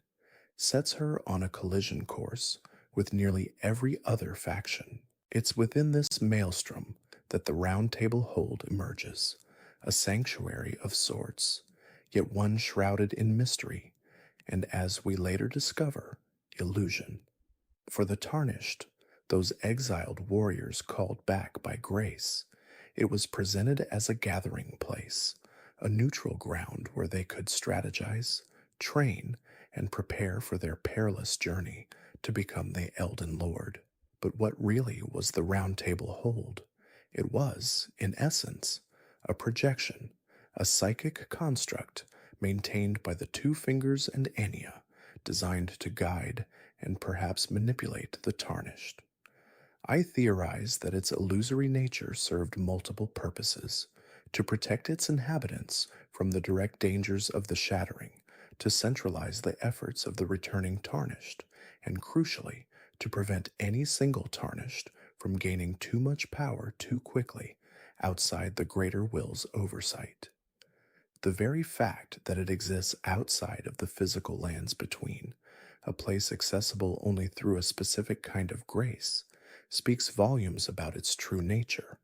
sets her on a collision course with nearly every other faction. It's within this maelstrom that the Round Table Hold emerges, a sanctuary of sorts, yet one shrouded in mystery, and as we later discover, illusion. For the Tarnished, those exiled warriors called back by grace. It was presented as a gathering place, a neutral ground where they could strategize, train, and prepare for their perilous journey to become the Elden Lord. But what really was the Round Table hold? It was, in essence, a projection, a psychic construct maintained by the Two Fingers and Enya, designed to guide and perhaps manipulate the Tarnished. I theorize that its illusory nature served multiple purposes: to protect its inhabitants from the direct dangers of the shattering, to centralize the efforts of the returning Tarnished, and crucially, to prevent any single Tarnished from gaining too much power too quickly outside the greater will's oversight. The very fact that it exists outside of the physical lands between, a place accessible only through a specific kind of grace, speaks volumes about its true nature.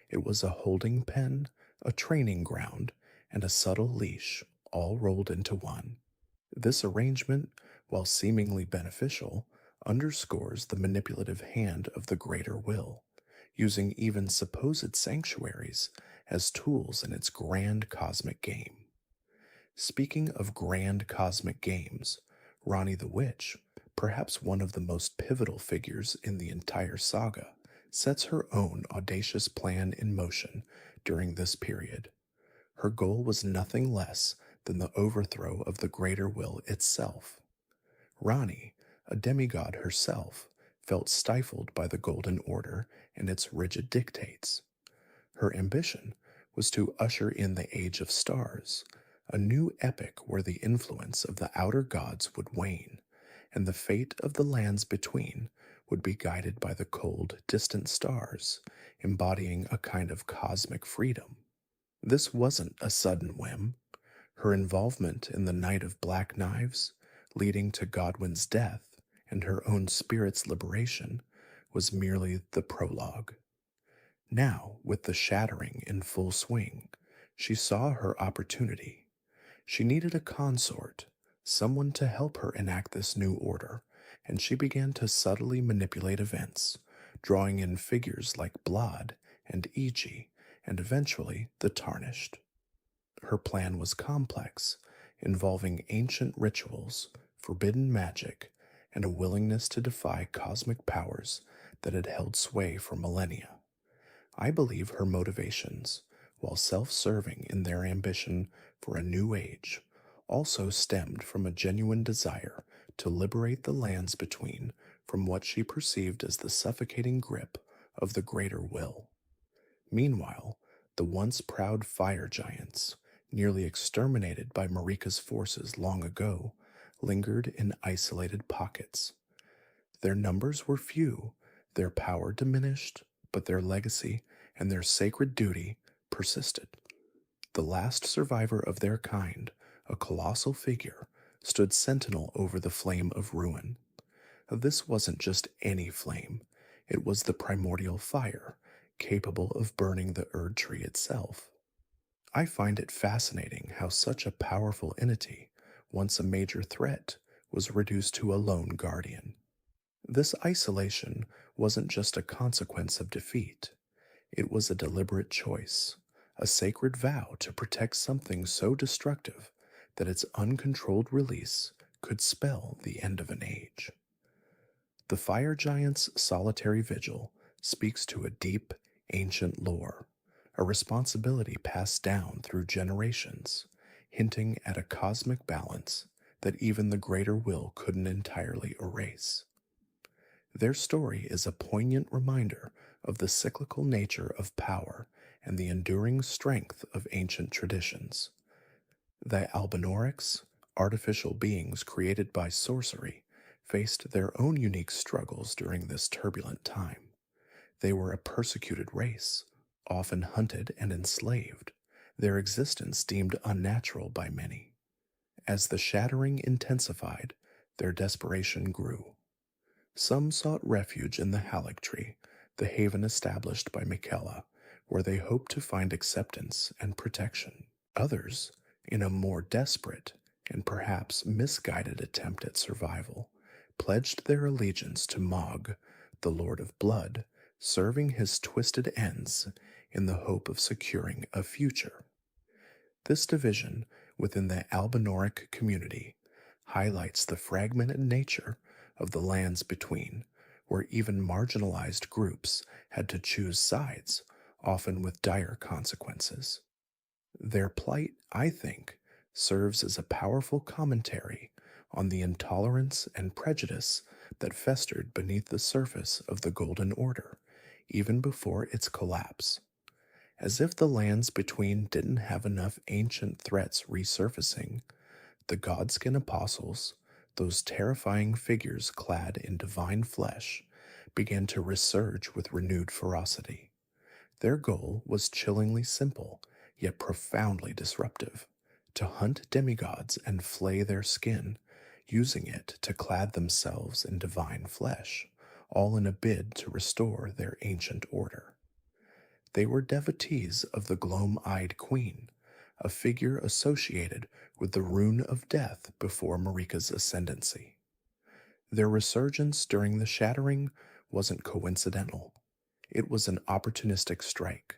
It was a holding pen, a training ground, and a subtle leash, all rolled into one. This arrangement, while seemingly beneficial, underscores the manipulative hand of the greater will, using even supposed sanctuaries as tools in its grand cosmic game. Speaking of grand cosmic games, Ronnie the Witch, perhaps one of the most pivotal figures in the entire saga, sets her own audacious plan in motion during this period. Her goal was nothing less than the overthrow of the greater will itself. Ronnie, a demigod herself, felt stifled by the Golden Order and its rigid dictates. Her ambition was to usher in the Age of Stars, a new epoch where the influence of the outer gods would wane, and the fate of the lands between would be guided by the cold, distant stars, embodying a kind of cosmic freedom. This wasn't a sudden whim. Her involvement in the Night of Black Knives, leading to Godwin's death and her own spirit's liberation, was merely the prologue. Now, with the shattering in full swing, she saw her opportunity. She needed a consort, someone to help her enact this new order, and she began to subtly manipulate events, drawing in figures like Blod and Iji, and eventually the Tarnished. Her plan was complex, involving ancient rituals, forbidden magic, and a willingness to defy cosmic powers that had held sway for millennia. I believe her motivations, while self-serving in their ambition for a new age, also stemmed from a genuine desire to liberate the lands between from what she perceived as the suffocating grip of the greater will. Meanwhile, the once proud fire giants, nearly exterminated by Marika's forces long ago, lingered in isolated pockets. Their numbers were few, their power diminished, but their legacy and their sacred duty persisted. The last survivor of their kind, a colossal figure, stood sentinel over the flame of ruin. This wasn't just any flame, it was the primordial fire, capable of burning the Erd tree itself. I find it fascinating how such a powerful entity, once a major threat, was reduced to a lone guardian. This isolation wasn't just a consequence of defeat, it was a deliberate choice, a sacred vow to protect something so destructive that its uncontrolled release could spell the end of an age. The fire giant's solitary vigil speaks to a deep, ancient lore, a responsibility passed down through generations, hinting at a cosmic balance that even the greater will couldn't entirely erase. Their story is a poignant reminder of the cyclical nature of power and the enduring strength of ancient traditions. The Albinaurics, artificial beings created by sorcery, faced their own unique struggles during this turbulent time. They were a persecuted race, often hunted and enslaved, their existence deemed unnatural by many. As the shattering intensified, their desperation grew. Some sought refuge in the Halleck Tree, the haven established by Michaela, where they hoped to find acceptance and protection. Others, in a more desperate and perhaps misguided attempt at survival, pledged their allegiance to Mog, the Lord of Blood, serving his twisted ends in the hope of securing a future. This division within the Albinoric community highlights the fragmented nature of the lands between, where even marginalized groups had to choose sides, often with dire consequences. Their plight, I think, serves as a powerful commentary on the intolerance and prejudice that festered beneath the surface of the Golden Order, even before its collapse. As if the lands between didn't have enough ancient threats resurfacing, the Godskin apostles, those terrifying figures clad in divine flesh, began to resurge with renewed ferocity. Their goal was chillingly simple, yet profoundly disruptive: to hunt demigods and flay their skin, using it to clad themselves in divine flesh, all in a bid to restore their ancient order. They were devotees of the gloam-eyed queen, a figure associated with the rune of death before Marika's ascendancy. Their resurgence during the Shattering wasn't coincidental. It was an opportunistic strike.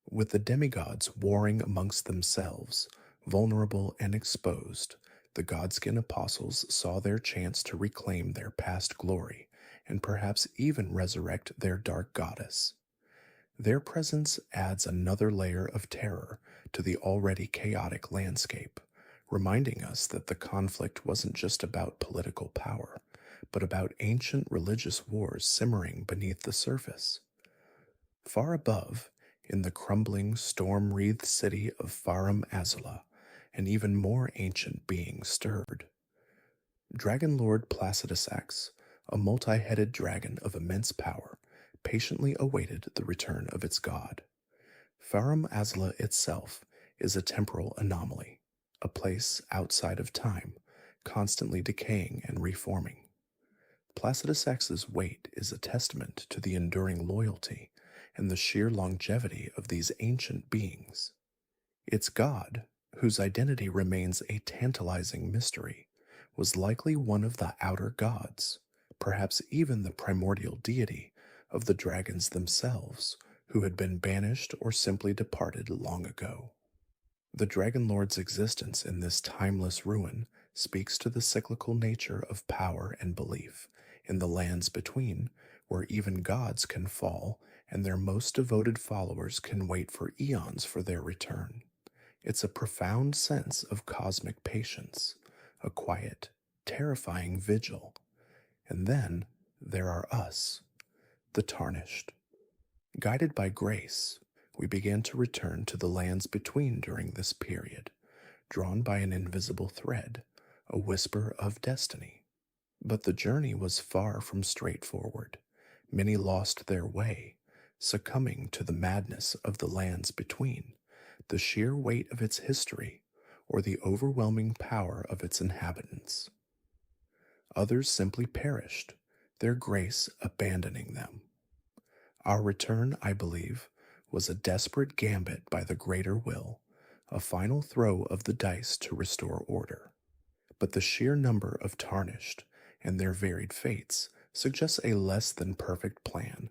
With the demigods warring amongst themselves, vulnerable and exposed, the Godskin apostles saw their chance to reclaim their past glory and perhaps even resurrect their dark goddess. Their presence adds another layer of terror to the already chaotic landscape, reminding us that the conflict wasn't just about political power, but about ancient religious wars simmering beneath the surface. Far above, in the crumbling, storm-wreathed city of Farum Azula, an even more ancient being stirred. Dragon Lord Placidusax, a multi-headed dragon of immense power, patiently awaited the return of its god. Farum Azula itself is a temporal anomaly, a place outside of time, constantly decaying and reforming. Placidusax's weight is a testament to the enduring loyalty and the sheer longevity of these ancient beings. Its god, whose identity remains a tantalizing mystery, was likely one of the outer gods, perhaps even the primordial deity of the dragons themselves, who had been banished or simply departed long ago. The Dragon Lord's existence in this timeless ruin speaks to the cyclical nature of power and belief in the lands between, where even gods can fall and their most devoted followers can wait for eons for their return. It's a profound sense of cosmic patience, a quiet, terrifying vigil. And then there are us, the Tarnished. Guided by grace, we began to return to the lands between during this period, drawn by an invisible thread, a whisper of destiny. But the journey was far from straightforward. Many lost their way, succumbing to the madness of the lands between, the sheer weight of its history, or the overwhelming power of its inhabitants. Others simply perished, their grace abandoning them. Our return, I believe, was a desperate gambit by the greater will, a final throw of the dice to restore order. But the sheer number of Tarnished and their varied fates suggests a less than perfect plan,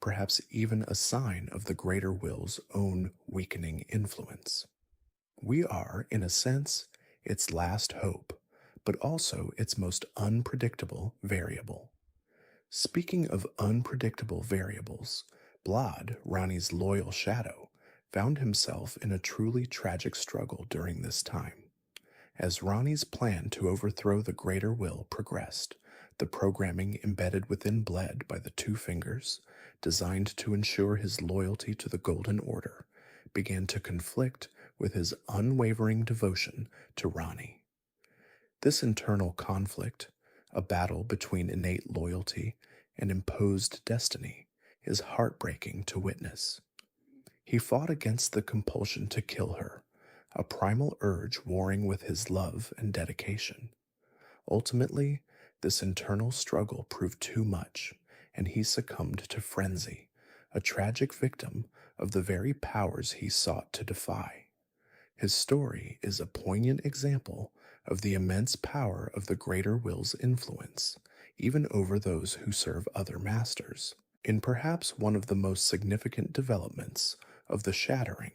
perhaps even a sign of the greater will's own weakening influence. We are, in a sense, its last hope, but also its most unpredictable variable. Speaking of unpredictable variables, Blad, Rani's loyal shadow, found himself in a truly tragic struggle during this time. As Rani's plan to overthrow the greater will progressed, the programming embedded within Bled by the Two Fingers, designed to ensure his loyalty to the Golden Order, began to conflict with his unwavering devotion to Rani. This internal conflict, a battle between innate loyalty and imposed destiny, is heartbreaking to witness. He fought against the compulsion to kill her, a primal urge warring with his love and dedication. Ultimately, this internal struggle proved too much, and he succumbed to frenzy, a tragic victim of the very powers he sought to defy. His story is a poignant example of the immense power of the greater will's influence, even over those who serve other masters. In perhaps one of the most significant developments of the shattering,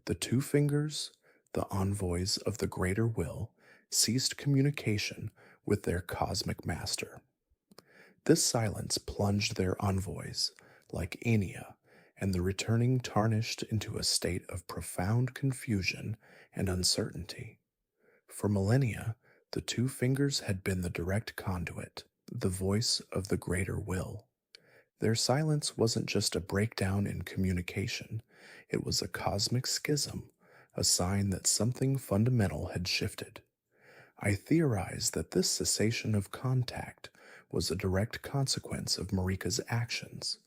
the two fingers, the envoys of the greater will, ceased communication with their cosmic master. This silence plunged their envoys, like Enya, and the returning tarnished into a state of profound confusion and uncertainty. For millennia, the two fingers had been the direct conduit, the voice of the greater will. Their silence wasn't just a breakdown in communication, it was a cosmic schism, a sign that something fundamental had shifted. I theorize that this cessation of contact was a direct consequence of Marika's actions,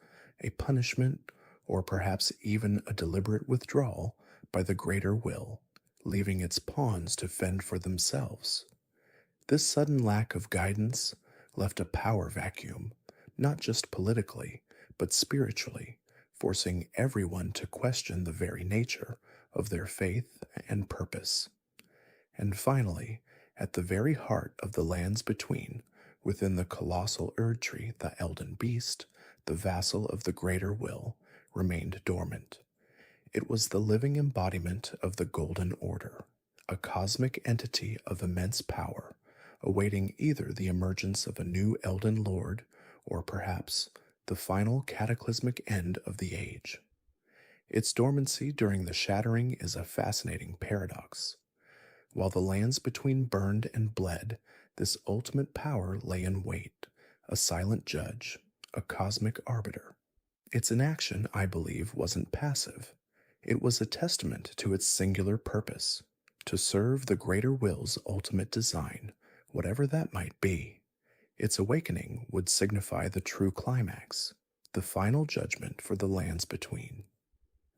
a punishment, or perhaps even a deliberate withdrawal by the greater will, leaving its pawns to fend for themselves. This sudden lack of guidance left a power vacuum, not just politically, but spiritually, forcing everyone to question the very nature of their faith and purpose. And finally, at the very heart of the lands between, within the colossal Erd tree, the Elden beast, the vassal of the greater will, remained dormant. It was the living embodiment of the Golden Order, a cosmic entity of immense power, awaiting either the emergence of a new Elden Lord or perhaps the final cataclysmic end of the age. Its dormancy during the shattering is a fascinating paradox. While the lands between burned and bled, this ultimate power lay in wait, a silent judge, a cosmic arbiter. Its inaction, I believe, wasn't passive. It was a testament to its singular purpose, to serve the greater will's ultimate design, whatever that might be. Its awakening would signify the true climax, the final judgment for the lands between.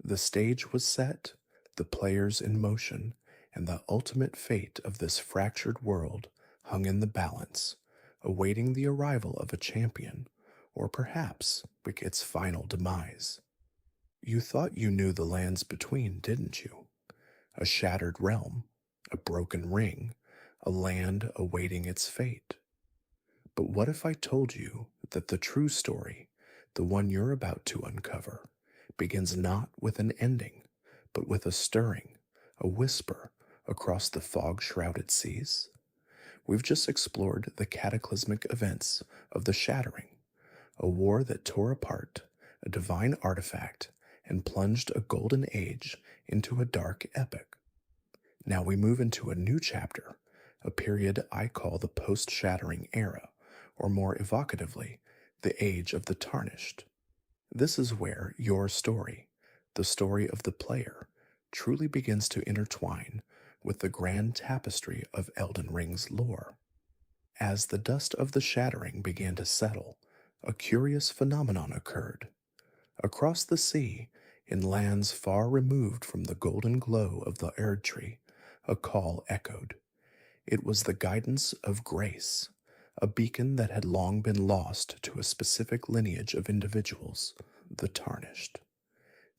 The stage was set, the players in motion, and the ultimate fate of this fractured world hung in the balance, awaiting the arrival of a champion, or perhaps its final demise. You thought you knew the lands between, didn't you? A shattered realm, a broken ring, a land awaiting its fate. But what if I told you that the true story, the one you're about to uncover, begins not with an ending, but with a stirring, a whisper across the fog-shrouded seas? We've just explored the cataclysmic events of the Shattering, a war that tore apart a divine artifact and plunged a golden age into a dark epoch. Now we move into a new chapter, a period I call the post-Shattering era, or more evocatively, the Age of the Tarnished. This is where your story, the story of the player, truly begins to intertwine with the grand tapestry of Elden Ring's lore. As the dust of the shattering began to settle, a curious phenomenon occurred. Across the sea, in lands far removed from the golden glow of the Erd tree, a call echoed. It was the guidance of grace, a beacon that had long been lost to a specific lineage of individuals, the Tarnished.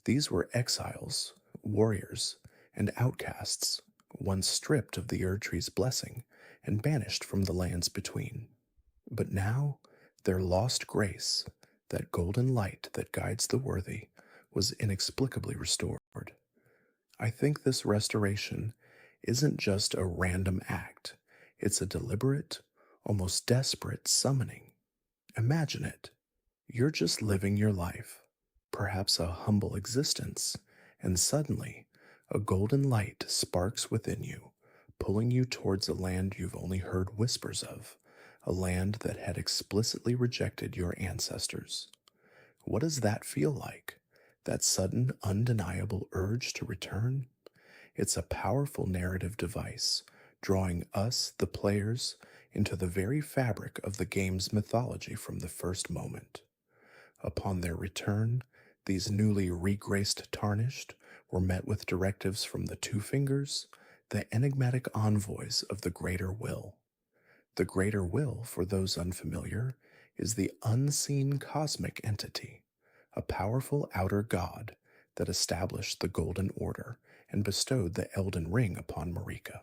These were exiles, warriors, and outcasts, once stripped of the Erd tree's blessing and banished from the lands between. But now, their lost grace, that golden light that guides the worthy, was inexplicably restored. I think this restoration isn't just a random act, it's a deliberate, almost desperate summoning. Imagine it. You're just living your life, perhaps a humble existence, and suddenly, a golden light sparks within you, pulling you towards a land you've only heard whispers of, a land that had explicitly rejected your ancestors. What does that feel like? That sudden, undeniable urge to return? It's a powerful narrative device, drawing us, the players, into the very fabric of the game's mythology from the first moment. Upon their return, these newly regraced Tarnished were met with directives from the Two Fingers, the enigmatic envoys of the Greater Will. The Greater Will, for those unfamiliar, is the unseen cosmic entity, a powerful outer god that established the Golden Order and bestowed the Elden Ring upon Marika.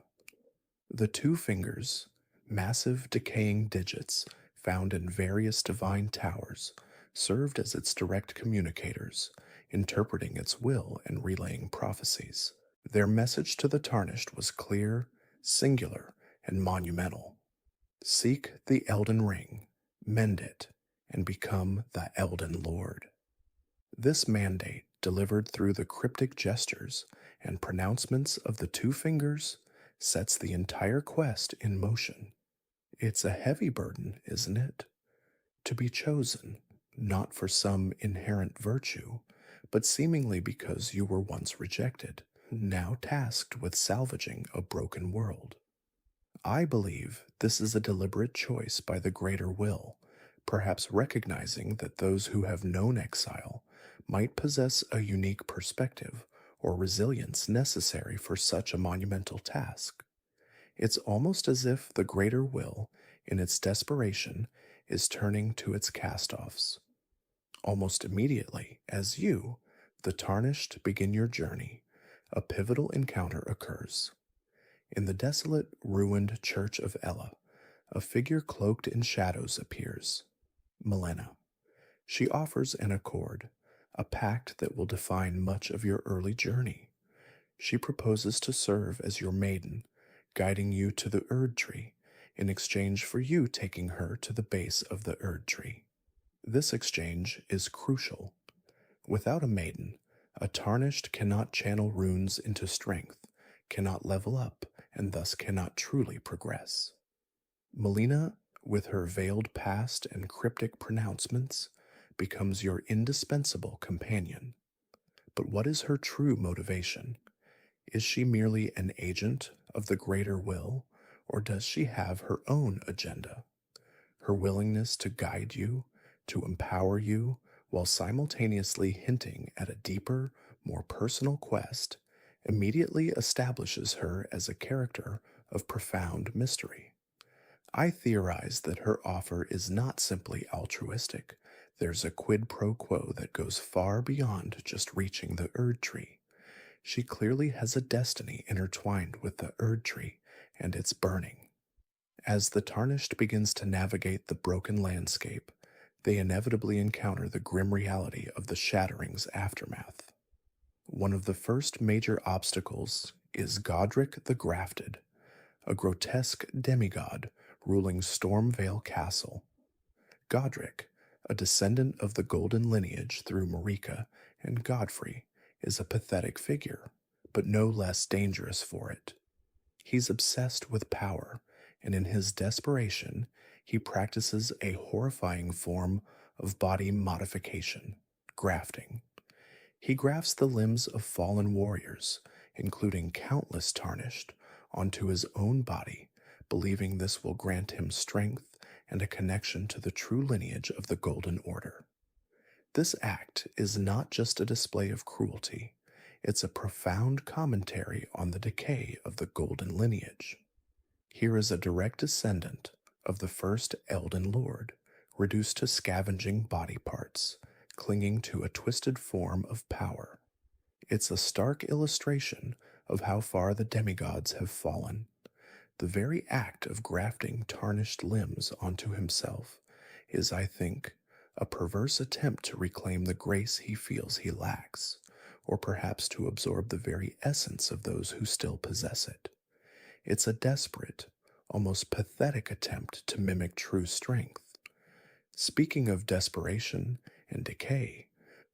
The Two Fingers, massive decaying digits found in various divine towers, served as its direct communicators, interpreting its will and relaying prophecies. Their message to the Tarnished was clear, singular, and monumental. Seek the Elden Ring, mend it, and become the Elden Lord. This mandate, delivered through the cryptic gestures and pronouncements of the two fingers, sets the entire quest in motion. It's a heavy burden, isn't it? To be chosen, not for some inherent virtue, but seemingly because you were once rejected, now tasked with salvaging a broken world. I believe this is a deliberate choice by the greater will, perhaps recognizing that those who have known exile might possess a unique perspective or resilience necessary for such a monumental task. It's almost as if the greater will, in its desperation, is turning to its cast-offs. Almost immediately, as you, the Tarnished, begin your journey, a pivotal encounter occurs. In the desolate, ruined church of Ella, a figure cloaked in shadows appears. Milena. She offers an accord, a pact that will define much of your early journey. She proposes to serve as your maiden, guiding you to the Erd Tree, in exchange for you taking her to the base of the Erd Tree. This exchange is crucial. Without a maiden, a Tarnished cannot channel runes into strength, cannot level up, and thus cannot truly progress. Melina, with her veiled past and cryptic pronouncements, becomes your indispensable companion. But what is her true motivation? Is she merely an agent of the greater will, or does she have her own agenda? Her willingness to guide you, to empower you, while simultaneously hinting at a deeper, more personal quest, immediately establishes her as a character of profound mystery. I theorize that her offer is not simply altruistic. There's a quid pro quo that goes far beyond just reaching the Erd Tree. She clearly has a destiny intertwined with the Erd Tree and its burning. As the Tarnished begins to navigate the broken landscape, they inevitably encounter the grim reality of the shattering's aftermath. One of the first major obstacles is Godric the Grafted, a grotesque demigod ruling Stormvale Castle. Godric, a descendant of the Golden lineage through Marika and Godfrey, is a pathetic figure, but no less dangerous for it. He's obsessed with power, and in his desperation, he practices a horrifying form of body modification, grafting. He grafts the limbs of fallen warriors, including countless Tarnished, onto his own body, believing this will grant him strength and a connection to the true lineage of the Golden Order. This act is not just a display of cruelty, it's a profound commentary on the decay of the Golden lineage. Here is a direct descendant of the first Elden Lord, reduced to scavenging body parts, clinging to a twisted form of power. It's a stark illustration of how far the demigods have fallen. The very act of grafting tarnished limbs onto himself is, I think, a perverse attempt to reclaim the grace he feels he lacks, or perhaps to absorb the very essence of those who still possess it. It's a desperate, almost pathetic attempt to mimic true strength. Speaking of desperation and decay,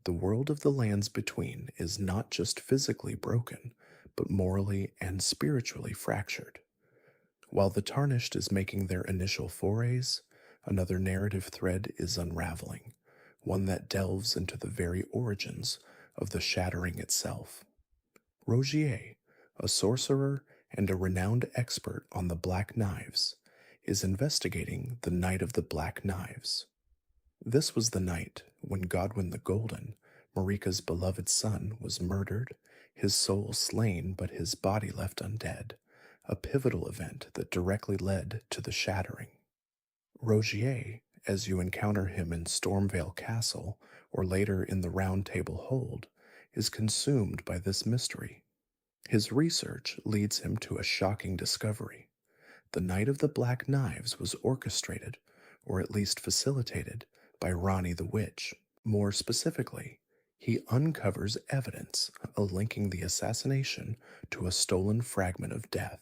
the world of the lands between is not just physically broken, but morally and spiritually fractured. While the Tarnished is making their initial forays, another narrative thread is unraveling, one that delves into the very origins of the shattering itself. Rogier, a sorcerer and a renowned expert on the Black Knives, is investigating the Night of the Black Knives. This was the night when Godwyn the Golden, Marika's beloved son, was murdered, his soul slain but his body left undead, a pivotal event that directly led to the shattering. Rogier, as you encounter him in Stormvale Castle or later in the Round Table Hold, is consumed by this mystery. His research leads him to a shocking discovery. The Night of the Black Knives was orchestrated, or at least facilitated, by Ronnie the Witch. More specifically, he uncovers evidence linking the assassination to a stolen fragment of death,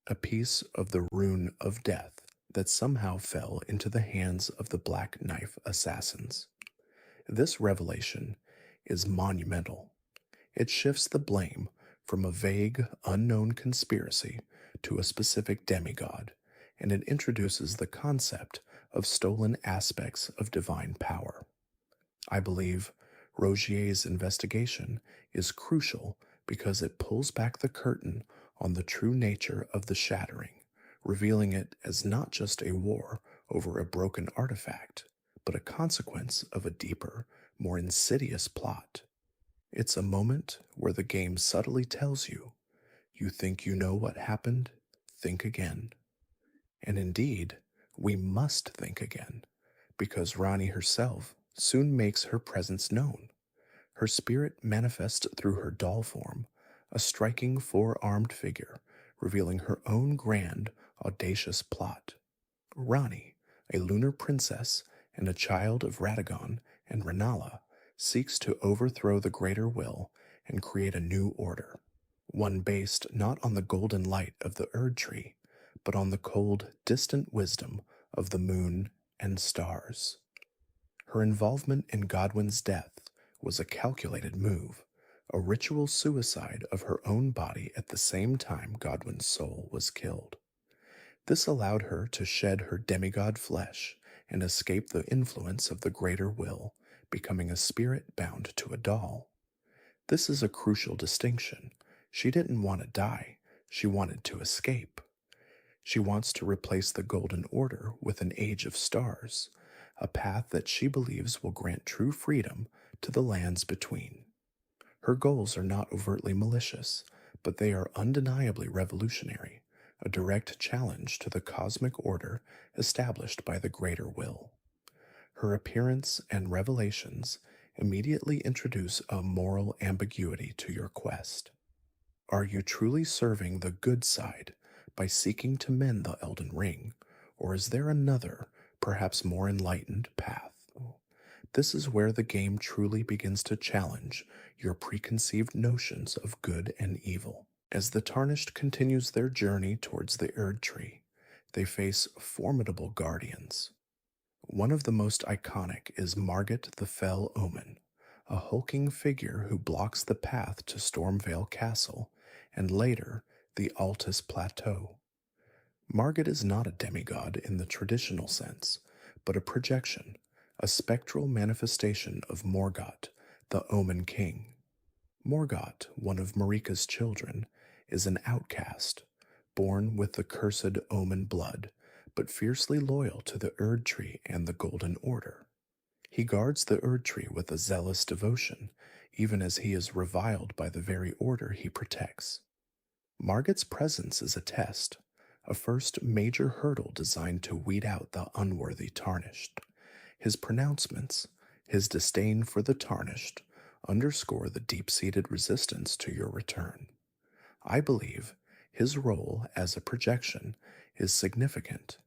a piece of the rune of death that somehow fell into the hands of the Black Knife assassins. This revelation is monumental. It shifts the blame from a vague, unknown conspiracy to a specific demigod, and it introduces the concept of stolen aspects of divine power. I believe Rogier's investigation is crucial because it pulls back the curtain on the true nature of the shattering, revealing it as not just a war over a broken artifact, but a consequence of a deeper, more insidious plot. It's a moment where the game subtly tells you, you think you know what happened? Think again. And indeed, we must think again, because Ronnie herself soon makes her presence known. Her spirit manifests through her doll form, a striking four-armed figure, revealing her own grand, audacious plot. Ronnie, a lunar princess and a child of Radagon and Renala, seeks to overthrow the greater will and create a new order, one based not on the golden light of the Erd Tree, but on the cold, distant wisdom of the moon and stars. Her involvement in Godwin's death was a calculated move, a ritual suicide of her own body at the same time Godwin's soul was killed. This allowed her to shed her demigod flesh and escape the influence of the greater will, becoming a spirit bound to a doll. This is a crucial distinction. She didn't want to die, she wanted to escape. She wants to replace the Golden Order with an Age of Stars, a path that she believes will grant true freedom to the lands between. Her goals are not overtly malicious, but they are undeniably revolutionary, a direct challenge to the cosmic order established by the greater will. Her appearance and revelations immediately introduce a moral ambiguity to your quest. Are you truly serving the good side by seeking to mend the Elden Ring, or is there another, perhaps more enlightened path? This is where the game truly begins to challenge your preconceived notions of good and evil. As the Tarnished continues their journey towards the Erd Tree, they face formidable guardians. One of the most iconic is Margit the Fell Omen, a hulking figure who blocks the path to Stormvale Castle and later the Altus Plateau. Margit is not a demigod in the traditional sense, but a projection, a spectral manifestation of Morgott, the Omen King. Morgott, one of Marika's children, is an outcast, born with the cursed Omen blood, but fiercely loyal to the Erd Tree and the Golden Order. He guards the Erd Tree with a zealous devotion, even as he is reviled by the very order he protects. Margit's presence is a test, a first major hurdle designed to weed out the unworthy Tarnished. His pronouncements, his disdain for the Tarnished, underscore the deep-seated resistance to your return. I believe his role as a projection is significant.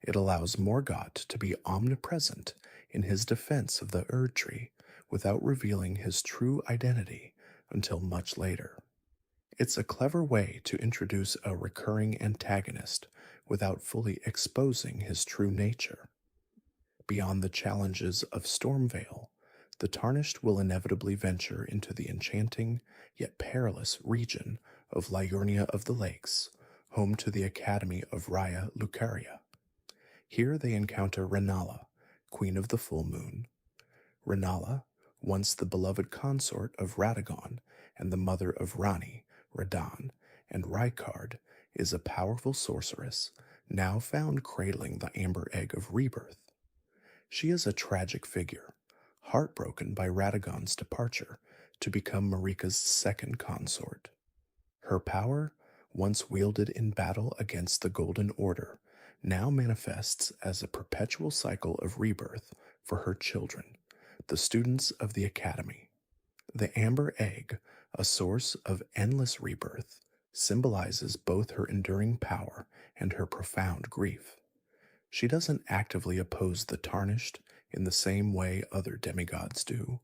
It allows Morgott to be omnipresent in his defense of the Erd Tree without revealing his true identity until much later. It's a clever way to introduce a recurring antagonist without fully exposing his true nature. Beyond the challenges of Stormvale, the Tarnished will inevitably venture into the enchanting yet perilous region of Liurnia of the Lakes, home to the Academy of Raya Lucaria. Here they encounter Renala, Queen of the Full Moon. Renala, once the beloved consort of Radagon and the mother of Rani, Radahn, and Rykard, is a powerful sorceress, now found cradling the amber egg of rebirth. She is a tragic figure, heartbroken by Radagon's departure to become Marika's second consort. Her power, once wielded in battle against the Golden Order, now manifests as a perpetual cycle of rebirth for her children, the students of the Academy. The amber egg, a source of endless rebirth, symbolizes both her enduring power and her profound grief. She doesn't actively oppose the tarnished in the same way other demigods do.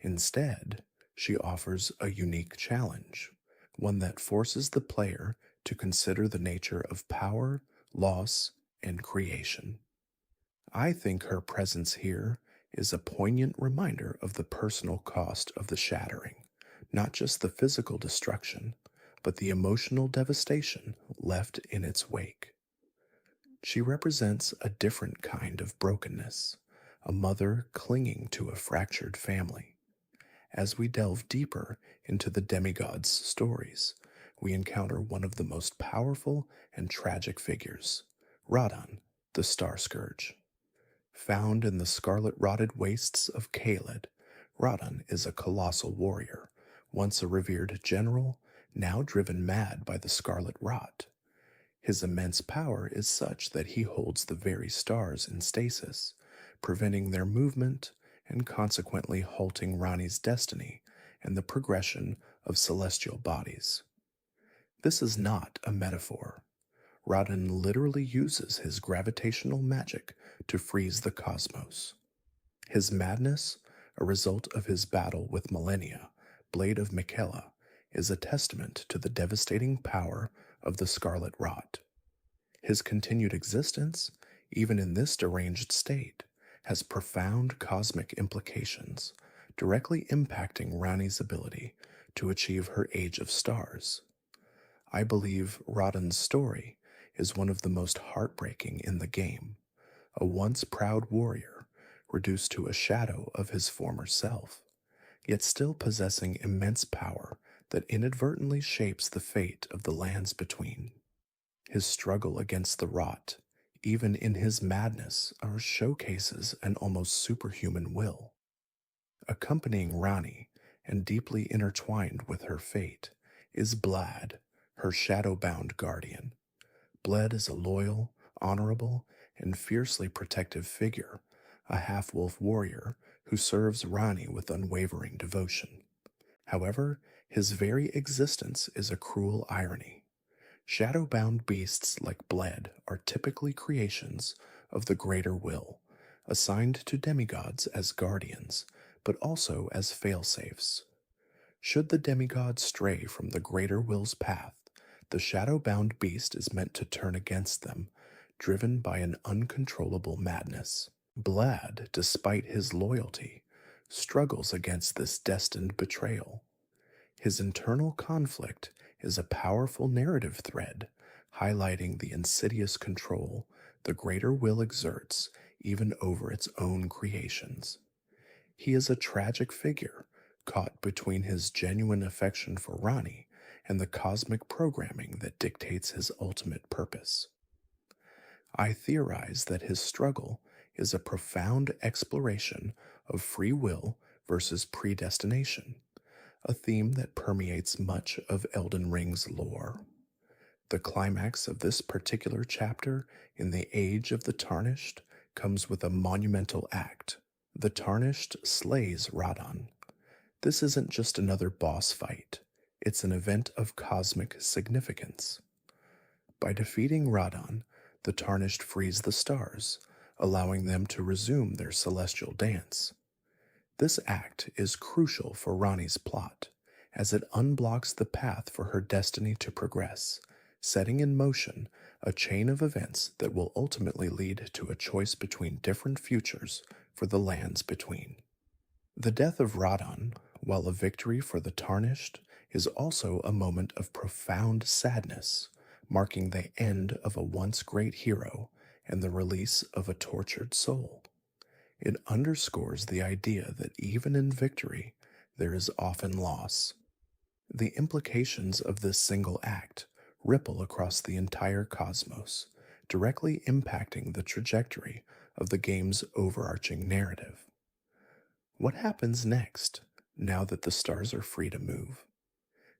Instead, she offers a unique challenge, one that forces the player to consider the nature of power, loss, and creation. I think her presence here is a poignant reminder of the personal cost of the shattering, not just the physical destruction, but the emotional devastation left in its wake. She represents a different kind of brokenness, a mother clinging to a fractured family. As we delve deeper into the demigod's stories, we encounter one of the most powerful and tragic figures, Radon, the Star Scourge. Found in the scarlet rotted wastes of Kaled, Radon is a colossal warrior, once a revered general, now driven mad by the scarlet rot. His immense power is such that he holds the very stars in stasis, preventing their movement and consequently halting Rani's destiny and the progression of celestial bodies. This is not a metaphor. Radon literally uses his gravitational magic to freeze the cosmos. His madness, a result of his battle with Millennia, Blade of Michaela, is a testament to the devastating power of the Scarlet Rot. His continued existence, even in this deranged state, has profound cosmic implications, directly impacting Rani's ability to achieve her Age of Stars. I believe Radon's story is one of the most heartbreaking in the game, a once proud warrior reduced to a shadow of his former self, yet still possessing immense power that inadvertently shapes the fate of the lands between. His struggle against the rot, even in his madness, showcases an almost superhuman will. Accompanying Rani and deeply intertwined with her fate is Blad, her shadow-bound guardian. Bled is a loyal, honorable, and fiercely protective figure, a half-wolf warrior who serves Rani with unwavering devotion. However, his very existence is a cruel irony. Shadow-bound beasts like Bled are typically creations of the greater will, assigned to demigods as guardians, but also as failsafes. Should the demigod stray from the greater will's path, the shadow-bound beast is meant to turn against them, driven by an uncontrollable madness. Blad, despite his loyalty, struggles against this destined betrayal. His internal conflict is a powerful narrative thread, highlighting the insidious control the greater will exerts even over its own creations. He is a tragic figure, caught between his genuine affection for Rani and the cosmic programming that dictates his ultimate purpose. I theorize that his struggle is a profound exploration of free will versus predestination, a theme that permeates much of Elden Ring's lore. The climax of this particular chapter in the Age of the Tarnished comes with a monumental act. The Tarnished slays Radon. This isn't just another boss fight, it's an event of cosmic significance. By defeating Radon, the Tarnished frees the stars, allowing them to resume their celestial dance. This act is crucial for Rani's plot, as it unblocks the path for her destiny to progress, setting in motion a chain of events that will ultimately lead to a choice between different futures for the lands between. The death of Radon, while a victory for the Tarnished, is also a moment of profound sadness, marking the end of a once great hero and the release of a tortured soul. It underscores the idea that even in victory, there is often loss. The implications of this single act ripple across the entire cosmos, directly impacting the trajectory of the game's overarching narrative. What happens next, now that the stars are free to move?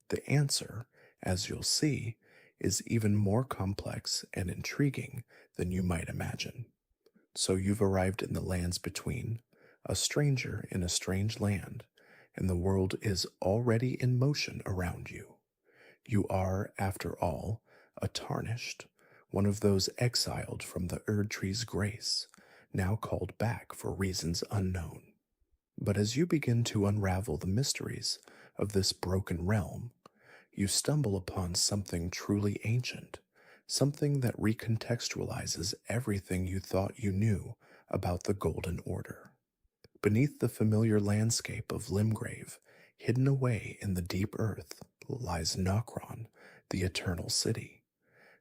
The answer, as you'll see, is even more complex and intriguing than you might imagine. So you've arrived in the lands between, a stranger in a strange land, and the world is already in motion around you. You are, after all, a tarnished, one of those exiled from the Erd Tree's grace, now called back for reasons unknown. But as you begin to unravel the mysteries of this broken realm, you stumble upon something truly ancient, something that recontextualizes everything you thought you knew about the Golden Order. Beneath the familiar landscape of Limgrave, hidden away in the deep earth, lies Nokron, the Eternal City.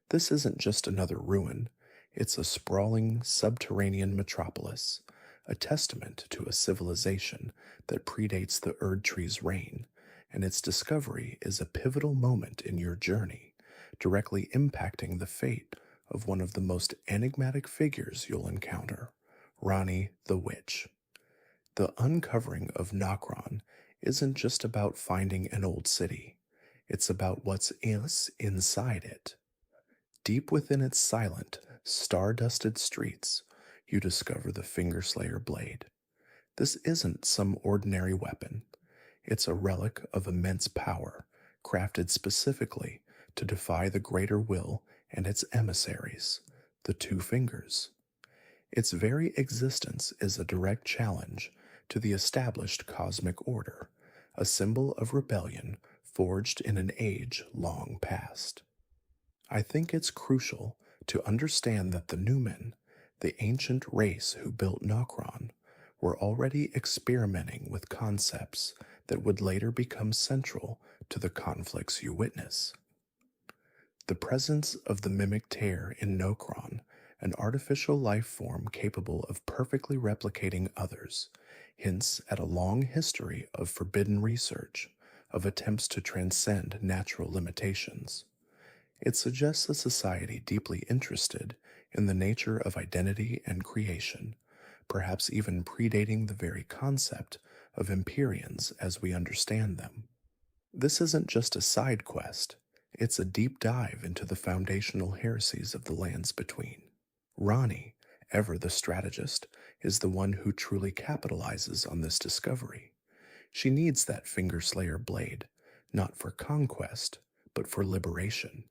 This isn't just another ruin, it's a sprawling subterranean metropolis, a testament to a civilization that predates the Erd Tree's reign, and its discovery is a pivotal moment in your journey, directly impacting the fate of one of the most enigmatic figures you'll encounter, Rani the Witch. The uncovering of Nokron isn't just about finding an old city, it's about what's inside it. Deep within its silent, star-dusted streets, you discover the Fingerslayer blade. This isn't some ordinary weapon. It's a relic of immense power, crafted specifically to defy the greater will and its emissaries, the Two Fingers. Its very existence is a direct challenge to the established cosmic order, a symbol of rebellion forged in an age long past. I think it's crucial to understand that the Numen, the ancient race who built Nokron, were already experimenting with concepts that would later become central to the conflicts you witness. The presence of the mimic tear in Nokron, an artificial life form capable of perfectly replicating others, hints at a long history of forbidden research, of attempts to transcend natural limitations. It suggests a society deeply interested in the nature of identity and creation, perhaps even predating the very concept of Empyreans as we understand them. This isn't just a side quest, it's a deep dive into the foundational heresies of the lands between. Rani, ever the strategist, is the one who truly capitalizes on this discovery. She needs that Fingerslayer blade, not for conquest, but for liberation.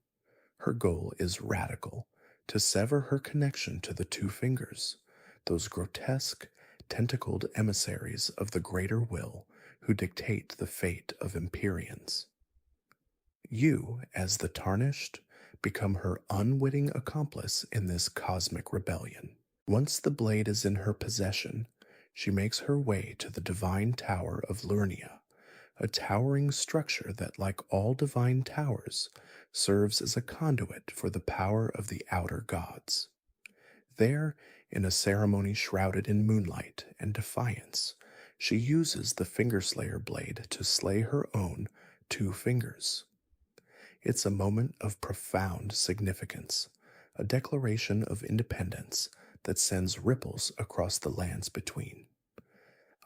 Her goal is radical, to sever her connection to the Two Fingers, those grotesque, tentacled emissaries of the greater will who dictate the fate of Empyreans. You, as the Tarnished, become her unwitting accomplice in this cosmic rebellion. Once the blade is in her possession, she makes her way to the divine tower of Lurnia, a towering structure that, like all divine towers, serves as a conduit for the power of the outer gods. There, in a ceremony shrouded in moonlight and defiance, she uses the Fingerslayer blade to slay her own Two Fingers. It's a moment of profound significance, a declaration of independence that sends ripples across the lands between.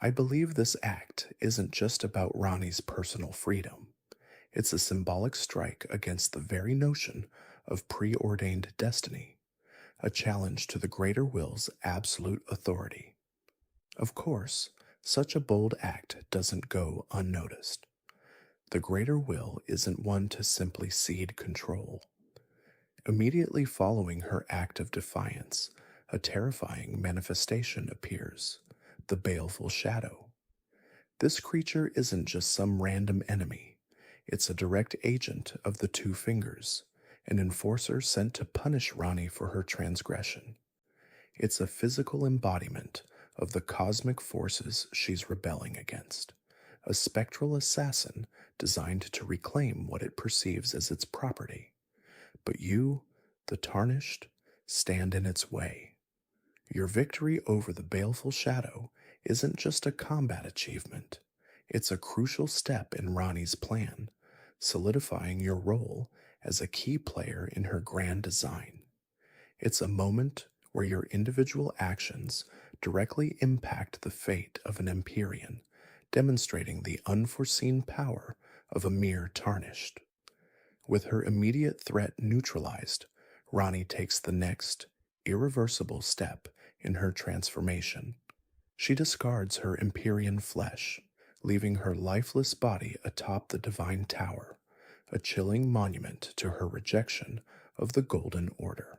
I believe this act isn't just about Rani's personal freedom. It's a symbolic strike against the very notion of preordained destiny, a challenge to the greater will's absolute authority. Of course, such a bold act doesn't go unnoticed. The greater will isn't one to simply cede control. Immediately following her act of defiance, a terrifying manifestation appears, the Baleful Shadow. This creature isn't just some random enemy. It's a direct agent of the Two Fingers, an enforcer sent to punish Rani for her transgression. It's a physical embodiment of the cosmic forces she's rebelling against, a spectral assassin designed to reclaim what it perceives as its property. But you, the Tarnished, stand in its way. Your victory over the Baleful Shadow isn't just a combat achievement. It's a crucial step in Rani's plan, solidifying your role as a key player in her grand design. It's a moment where your individual actions directly impact the fate of an Empyrean, demonstrating the unforeseen power of a mere Tarnished. With her immediate threat neutralized, Rani takes the next, irreversible step in her transformation. She discards her Empyrean flesh, leaving her lifeless body atop the divine tower, a chilling monument to her rejection of the Golden Order.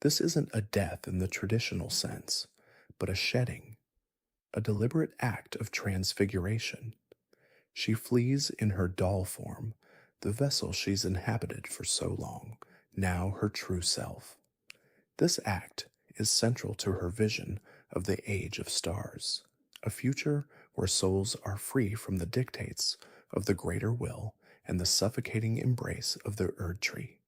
This isn't a death in the traditional sense, but a shedding, a deliberate act of transfiguration. She flees in her doll form, the vessel she's inhabited for so long, now her true self. This act is central to her vision of the age of stars, a future where souls are free from the dictates of the greater will and the suffocating embrace of the Erd Tree.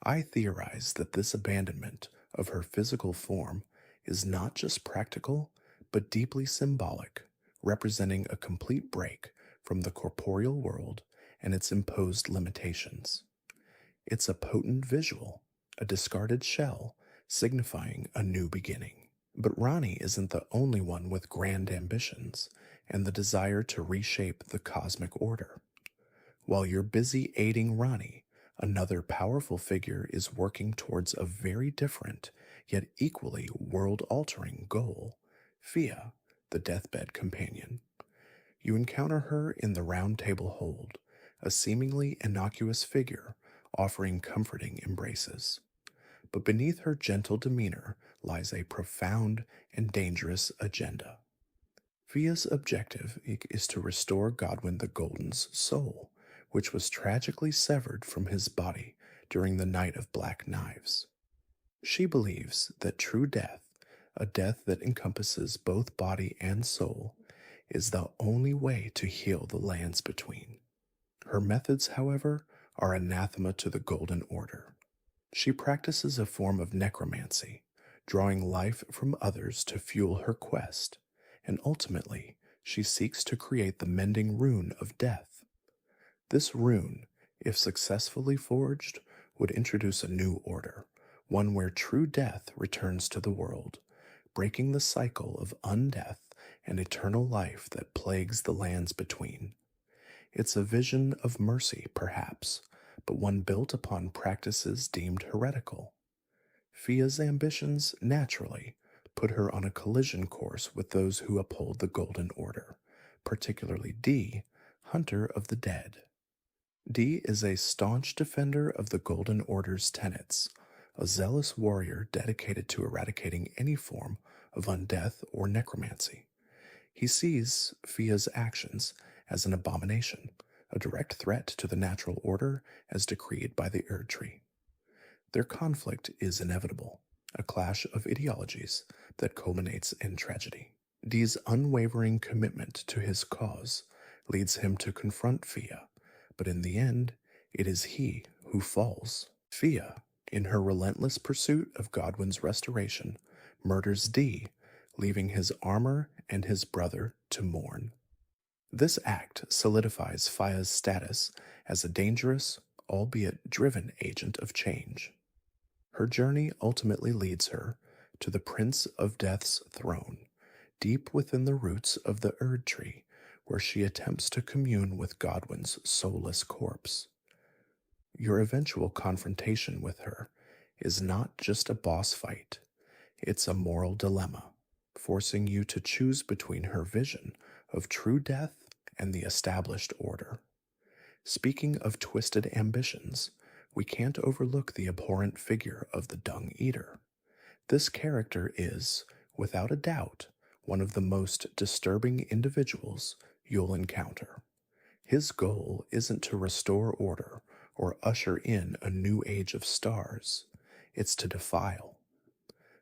I theorize that this abandonment of her physical form is not just practical, but deeply symbolic, representing a complete break from the corporeal world and its imposed limitations. It's a potent visual, a discarded shell, signifying a new beginning. But Rani isn't the only one with grand ambitions and the desire to reshape the cosmic order. While you're busy aiding Rani, another powerful figure is working towards a very different, yet equally world altering goal: Fia, the deathbed companion. You encounter her in the Round Table Hold, a seemingly innocuous figure offering comforting embraces. But beneath her gentle demeanor lies a profound and dangerous agenda. Fia's objective is to restore Godwyn the Golden's soul, which was tragically severed from his body during the Night of Black Knives. She believes that true death, a death that encompasses both body and soul, is the only way to heal the lands between. Her methods, however, are anathema to the Golden Order. She practices a form of necromancy, drawing life from others to fuel her quest, and ultimately she seeks to create the mending rune of death. This rune, if successfully forged, would introduce a new order, one where true death returns to the world, breaking the cycle of undeath and eternal life that plagues the lands between. It's a vision of mercy, perhaps, but one built upon practices deemed heretical. Fia's ambitions, naturally, put her on a collision course with those who uphold the Golden Order, particularly Dee, Hunter of the Dead. Dee is a staunch defender of the Golden Order's tenets, a zealous warrior dedicated to eradicating any form of undeath or necromancy. He sees Fia's actions as an abomination, a direct threat to the natural order as decreed by the Erd Tree. Their conflict is inevitable, a clash of ideologies that culminates in tragedy. Dee's unwavering commitment to his cause leads him to confront Fia, but in the end, it is he who falls. Fia, in her relentless pursuit of Godwyn's restoration, murders Dee, leaving his armor and his brother to mourn. This act solidifies Fia's status as a dangerous, albeit driven agent of change. Her journey ultimately leads her to the Prince of Death's throne, deep within the roots of the Erd Tree, where she attempts to commune with Godwyn's soulless corpse. Your eventual confrontation with her is not just a boss fight, it's a moral dilemma, forcing you to choose between her vision of true death and the established order. Speaking of twisted ambitions, we can't overlook the abhorrent figure of the Dung Eater. This character is, without a doubt, one of the most disturbing individuals you'll encounter. His goal isn't to restore order or usher in a new age of stars, it's to defile.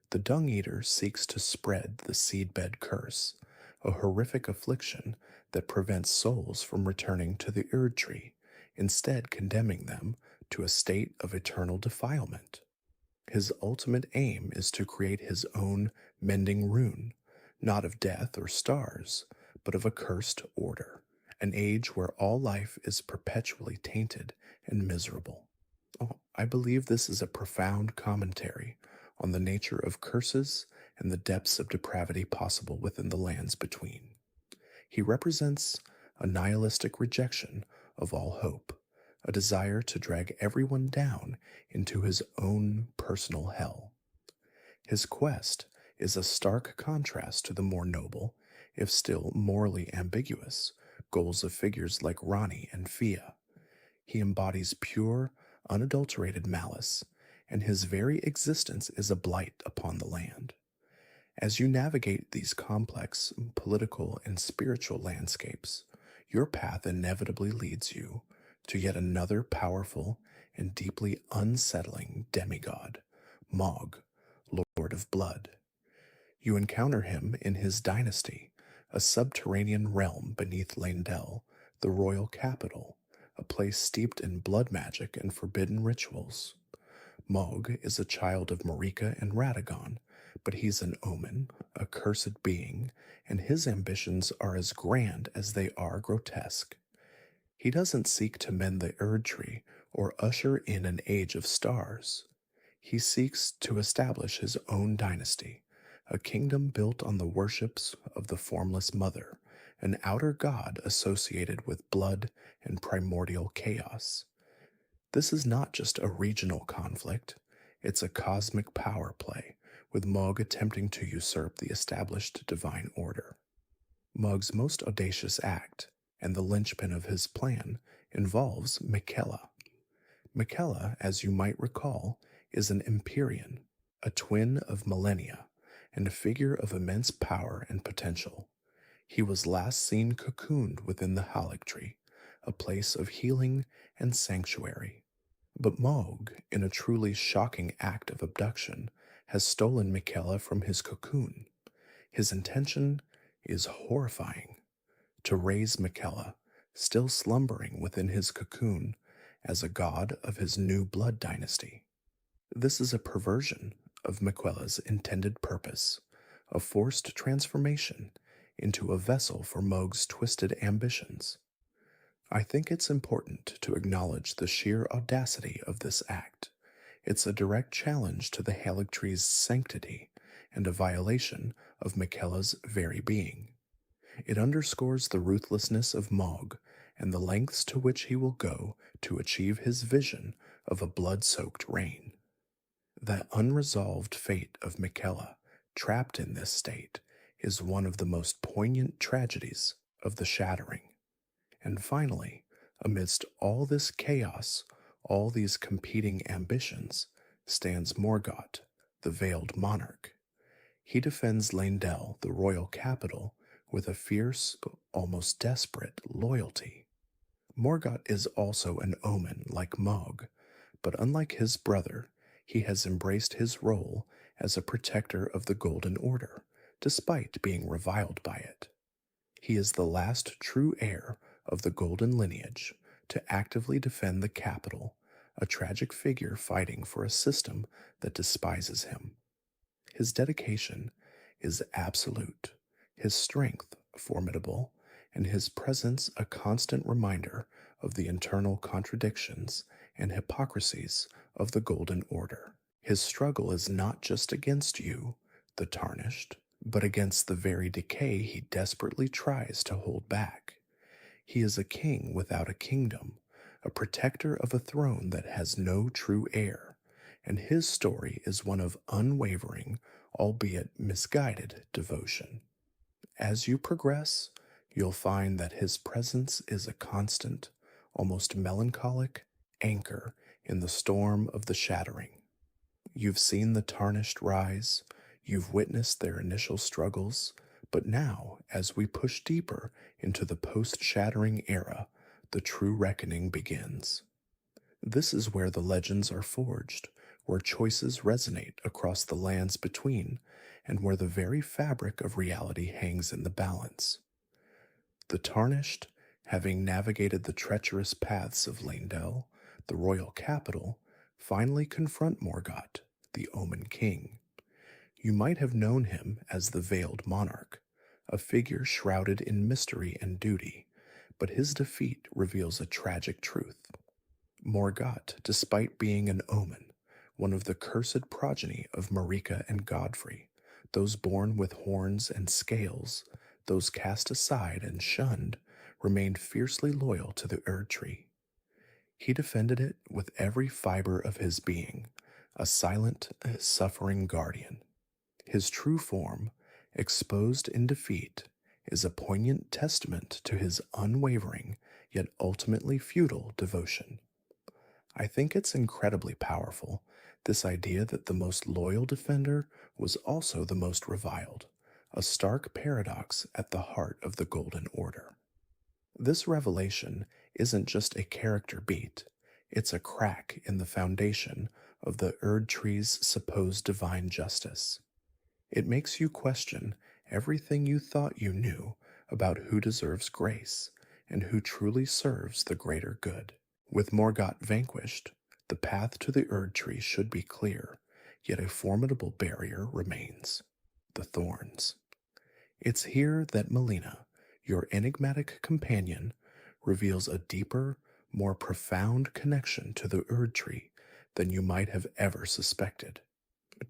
The Dung Eater seeks to spread the seedbed curse, a horrific affliction that prevents souls from returning to the Erd Tree, instead condemning them to a state of eternal defilement. His ultimate aim is to create his own mending rune, not of death or stars, but of a cursed order, an age where all life is perpetually tainted and miserable. I believe this is a profound commentary on the nature of curses and the depths of depravity possible within the lands between. He represents a nihilistic rejection of all hope, a desire to drag everyone down into his own personal hell. His quest is a stark contrast to the more noble, if still morally ambiguous, goals of figures like Rani and Fia. He embodies pure, unadulterated malice, and his very existence is a blight upon the land. As you navigate these complex political and spiritual landscapes, your path inevitably leads you to yet another powerful and deeply unsettling demigod, Mog, Lord of Blood. You encounter him in his dynasty, a subterranean realm beneath Leyndell, the royal capital, a place steeped in blood magic and forbidden rituals. Mog is a child of Marika and Radagon, but he's an omen, a cursed being, and his ambitions are as grand as they are grotesque. He doesn't seek to mend the Erd Tree or usher in an age of stars. He seeks to establish his own dynasty, a kingdom built on the worships of the formless mother, an outer god associated with blood and primordial chaos. This is not just a regional conflict, it's a cosmic power play, with Mog attempting to usurp the established divine order. Mog's most audacious act, and the linchpin of his plan, involves Miquella. Miquella, as you might recall, is an Empyrean, a twin of Millennia, and a figure of immense power and potential. He was last seen cocooned within the Haligtree, a place of healing and sanctuary. But Mog, in a truly shocking act of abduction, has stolen Miquella from his cocoon. His intention is horrifying: to raise Miquella, still slumbering within his cocoon, as a god of his new blood dynasty. This is a perversion of Miquella's intended purpose, a forced transformation into a vessel for Mog's twisted ambitions. I think it's important to acknowledge the sheer audacity of this act. It's a direct challenge to the Haligtree's sanctity and a violation of Miquella's very being. It underscores the ruthlessness of Mog and the lengths to which he will go to achieve his vision of a blood-soaked reign. That unresolved fate of Miquella, trapped in this state, is one of the most poignant tragedies of the Shattering. And finally, amidst all this chaos, all these competing ambitions, stands Morgott, the Veiled Monarch. He defends Leyndell, the royal capital, with a fierce, almost desperate loyalty. Morgott is also an omen like Mog, but unlike his brother, he has embraced his role as a protector of the Golden Order, despite being reviled by it. He is the last true heir of the Golden lineage to actively defend the capital, a tragic figure fighting for a system that despises him. His dedication is absolute, his strength formidable, and his presence a constant reminder of the internal contradictions and hypocrisies of the Golden Order. His struggle is not just against you, the Tarnished, but against the very decay he desperately tries to hold back. He is a king without a kingdom, a protector of a throne that has no true heir, and his story is one of unwavering, albeit misguided, devotion. As you progress, you'll find that his presence is a constant, almost melancholic anchor in the storm of the Shattering. You've seen the Tarnished rise, you've witnessed their initial struggles, but now, as we push deeper into the post-Shattering era, the true reckoning begins. This is where the legends are forged, where choices resonate across the lands between, and where the very fabric of reality hangs in the balance. The Tarnished, having navigated the treacherous paths of Leyndell, the royal capital, finally confront Morgott, the Omen King. You might have known him as the Veiled Monarch, a figure shrouded in mystery and duty, but his defeat reveals a tragic truth. Morgott, despite being an omen, one of the cursed progeny of Marika and Godfrey, those born with horns and scales, those cast aside and shunned, remained fiercely loyal to the Erd Tree. He defended it with every fiber of his being, a silent, suffering guardian. His true form, exposed in defeat, is a poignant testament to his unwavering, yet ultimately futile devotion. I think it's incredibly powerful This idea that the most loyal defender was also the most reviled, a stark paradox at the heart of the Golden Order. This revelation isn't just a character beat, it's a crack in the foundation of the Erd Tree's supposed divine justice. It makes you question everything you thought you knew about who deserves grace and who truly serves the greater good. With Morgott vanquished, the path to the Erd Tree should be clear, yet a formidable barrier remains: the thorns. It's here that Melina, your enigmatic companion, reveals a deeper, more profound connection to the Erd Tree than you might have ever suspected.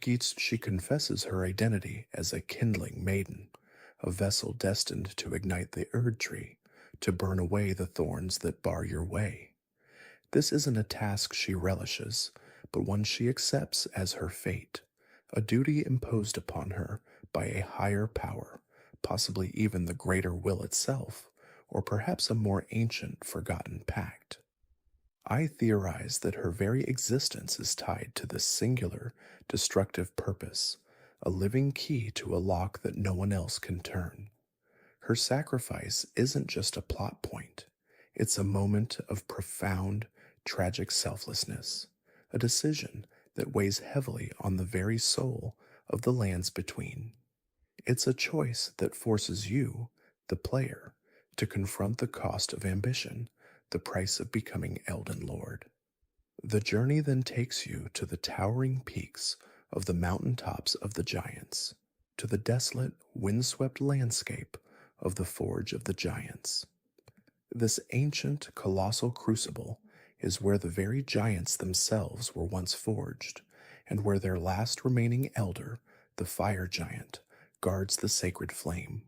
She confesses her identity as a kindling maiden, a vessel destined to ignite the Erd Tree, to burn away the thorns that bar your way. This isn't a task she relishes, but one she accepts as her fate, a duty imposed upon her by a higher power, possibly even the greater will itself, or perhaps a more ancient, forgotten pact. I theorize that her very existence is tied to this singular, destructive purpose, a living key to a lock that no one else can turn. Her sacrifice isn't just a plot point, it's a moment of profound, tragic selflessness, a decision that weighs heavily on the very soul of the lands between. It's a choice that forces you, the player, to confront the cost of ambition, the price of becoming Elden Lord. The journey then takes you to the towering peaks of the mountaintops of the giants, to the desolate, windswept landscape of the Forge of the Giants. This ancient, colossal crucible is where the very giants themselves were once forged, and where their last remaining elder, the fire giant, guards the sacred flame.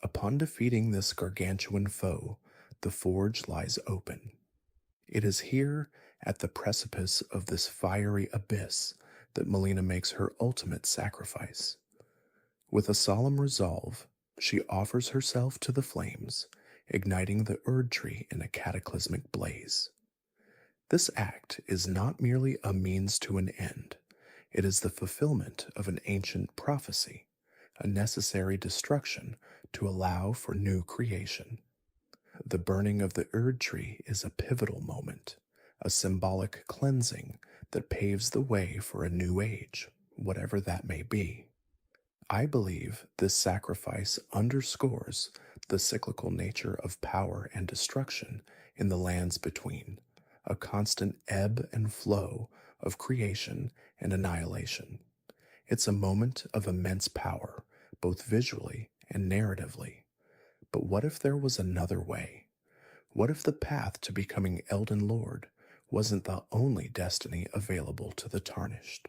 Upon defeating this gargantuan foe, the forge lies open. It is here, at the precipice of this fiery abyss, that Melina makes her ultimate sacrifice. With a solemn resolve, she offers herself to the flames, igniting the Erd Tree in a cataclysmic blaze. This act is not merely a means to an end, it is the fulfillment of an ancient prophecy, a necessary destruction to allow for new creation. The burning of the Erd Tree is a pivotal moment, a symbolic cleansing that paves the way for a new age, whatever that may be. I believe this sacrifice underscores the cyclical nature of power and destruction in the lands between, a constant ebb and flow of creation and annihilation. It's a moment of immense power, both visually and narratively. But what if there was another way? What if the path to becoming Elden Lord wasn't the only destiny available to the Tarnished?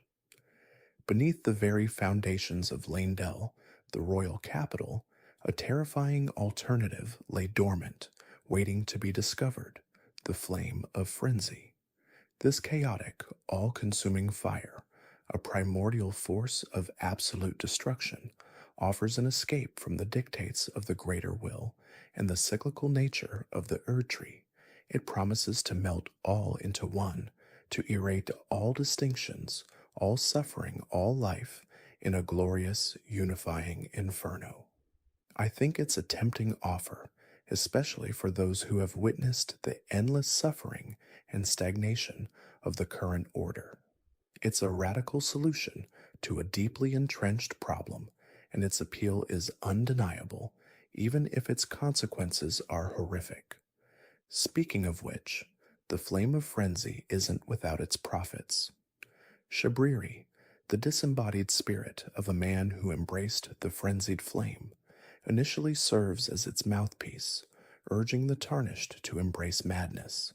Beneath the very foundations of Leyndell, the royal capital, a terrifying alternative lay dormant, waiting to be discovered: the flame of frenzy. This chaotic, all-consuming fire, a primordial force of absolute destruction, offers an escape from the dictates of the greater will and the cyclical nature of the Erd Tree. It promises to melt all into one, to erase all distinctions, all suffering, all life, in a glorious, unifying inferno. I think it's a tempting offer, especially for those who have witnessed the endless suffering and stagnation of the current order. It's a radical solution to a deeply entrenched problem, and its appeal is undeniable, even if its consequences are horrific. Speaking of which, the flame of frenzy isn't without its prophets. Shabriri, the disembodied spirit of a man who embraced the frenzied flame, initially serves as its mouthpiece, urging the Tarnished to embrace madness.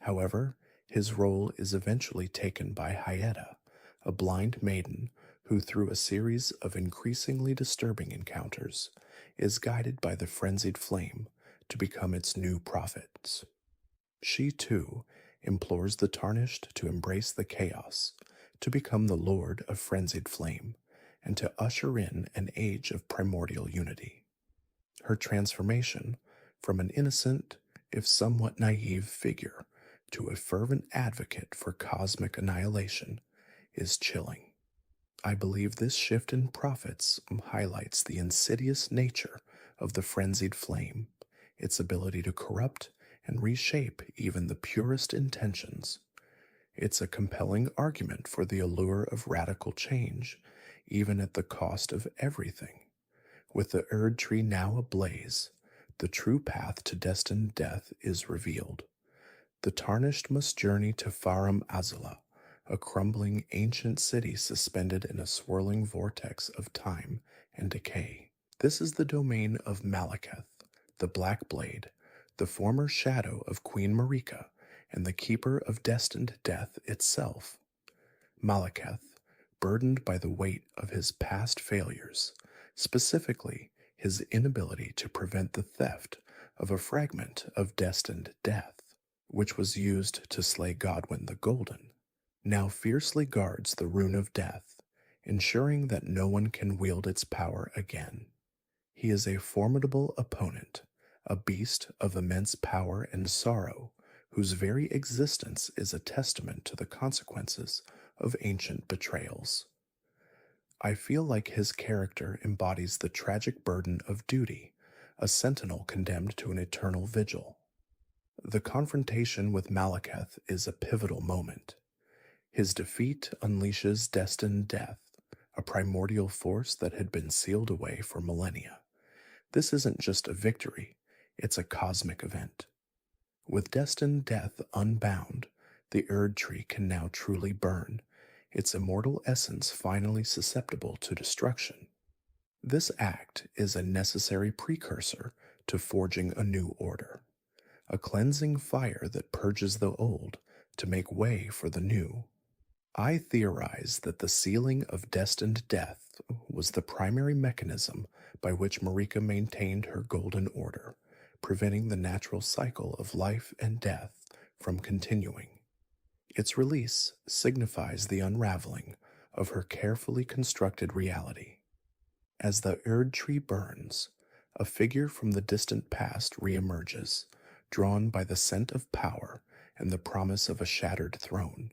However, his role is eventually taken by Hyetta, a blind maiden who, through a series of increasingly disturbing encounters, is guided by the frenzied flame to become its new prophets. She, too, implores the Tarnished to embrace the chaos, to become the lord of frenzied flame, and to usher in an age of primordial unity. Her transformation from an innocent, if somewhat naive figure to a fervent advocate for cosmic annihilation is chilling. I believe this shift in prophets highlights the insidious nature of the frenzied flame, its ability to corrupt and reshape even the purest intentions. It's a compelling argument for the allure of radical change, even at the cost of everything. With the Erd tree now ablaze, the true path to destined death is revealed. The tarnished must journey to Farum Azula, a crumbling ancient city suspended in a swirling vortex of time and decay. This is the domain of Malekith, the Black Blade, the former shadow of Queen Marika, and the keeper of destined death itself. Malekith, burdened by the weight of his past failures, specifically his inability to prevent the theft of a fragment of destined death, which was used to slay Godwyn the Golden, now fiercely guards the rune of death, ensuring that no one can wield its power again. He is a formidable opponent, a beast of immense power and sorrow, whose very existence is a testament to the consequences of ancient betrayals. I feel like his character embodies the tragic burden of duty, a sentinel condemned to an eternal vigil. The confrontation with Malekith is a pivotal moment. His defeat unleashes destined death, a primordial force that had been sealed away for millennia. This isn't just a victory, it's a cosmic event. With destined death unbound, the Erd tree can now truly burn, its immortal essence finally susceptible to destruction. This act is a necessary precursor to forging a new order, a cleansing fire that purges the old to make way for the new. I theorize that the sealing of destined death was the primary mechanism by which Marika maintained her golden order, preventing the natural cycle of life and death from continuing. Its release signifies the unraveling of her carefully constructed reality. As the Erd tree burns, a figure from the distant past reemerges, drawn by the scent of power and the promise of a shattered throne.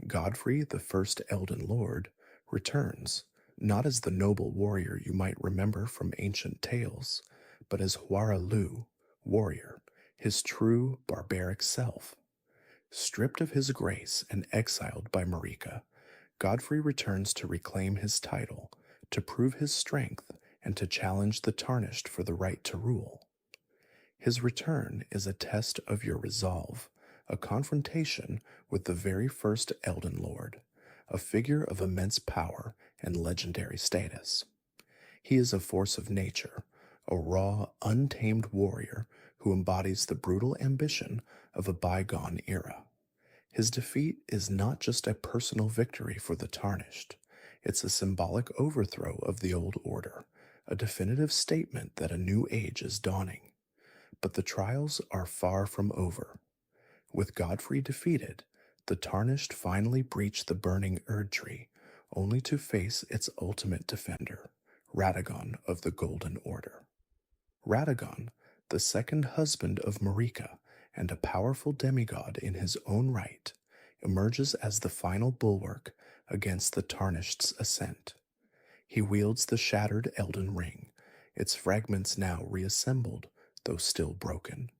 Godfrey, the first Elden Lord, returns, not as the noble warrior you might remember from ancient tales, but as Huara Lu, warrior, his true barbaric self. Stripped of his grace and exiled by Marika, Godfrey returns to reclaim his title, to prove his strength, and to challenge the tarnished for the right to rule. His return is a test of your resolve, a confrontation with the very first Elden Lord, a figure of immense power and legendary status. He is a force of nature, a raw, untamed warrior who embodies the brutal ambition of a bygone era. His defeat is not just a personal victory for the tarnished, it's a symbolic overthrow of the old order, a definitive statement that a new age is dawning. But the trials are far from over. With Godfrey defeated, the tarnished finally breach the burning Erd tree, only to face its ultimate defender, Radagon of the Golden Order. Radagon, the second husband of Marika and a powerful demigod in his own right, emerges as the final bulwark against the tarnished's ascent. He wields the shattered Elden Ring, its fragments now reassembled, though still broken.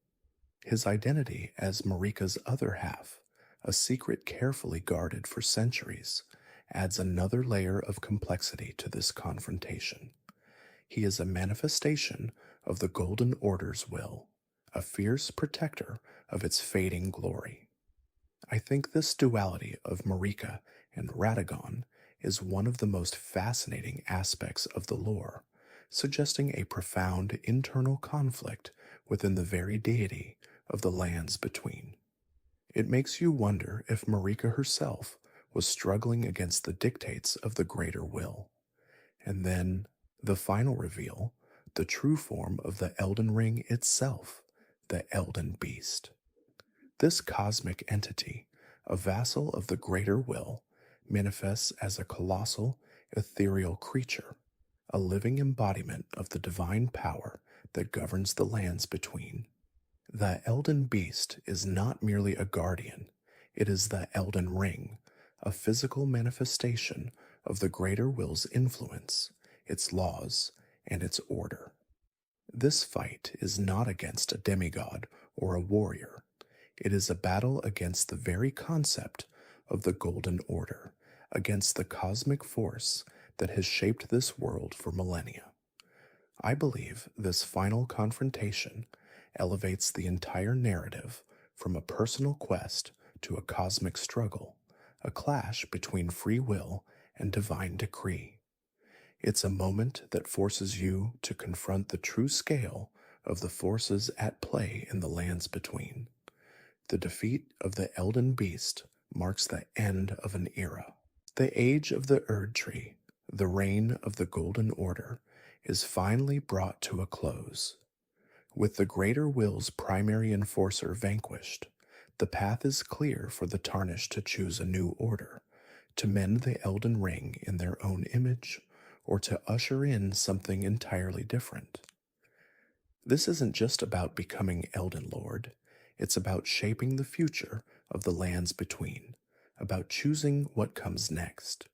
His identity as Marika's other half, a secret carefully guarded for centuries, adds another layer of complexity to this confrontation. He is a manifestation of the Golden Order's will, a fierce protector of its fading glory. I think this duality of Marika and Radagon is one of the most fascinating aspects of the lore, suggesting a profound internal conflict within the very deity of the lands between. It makes you wonder if Marika herself was struggling against the dictates of the greater will. And then, the final reveal, the true form of the Elden Ring itself, the Elden Beast. This cosmic entity, a vassal of the greater will, manifests as a colossal, ethereal creature, a living embodiment of the divine power that governs the lands between. The Elden Beast is not merely a guardian, it is the Elden Ring, a physical manifestation of the greater will's influence, its laws, and its order. This fight is not against a demigod or a warrior. It is a battle against the very concept of the Golden Order, against the cosmic force that has shaped this world for millennia. I believe this final confrontation elevates the entire narrative from a personal quest to a cosmic struggle, a clash between free will and divine decree. It's a moment that forces you to confront the true scale of the forces at play in the lands between. The defeat of the Elden Beast marks the end of an era. The age of the Erd Tree, the reign of the Golden Order, is finally brought to a close. With the greater will's primary enforcer vanquished, the path is clear for the Tarnished to choose a new order, to mend the Elden Ring in their own image, or to usher in something entirely different. This isn't just about becoming Elden Lord, it's about shaping the future of the lands between, about choosing what comes next.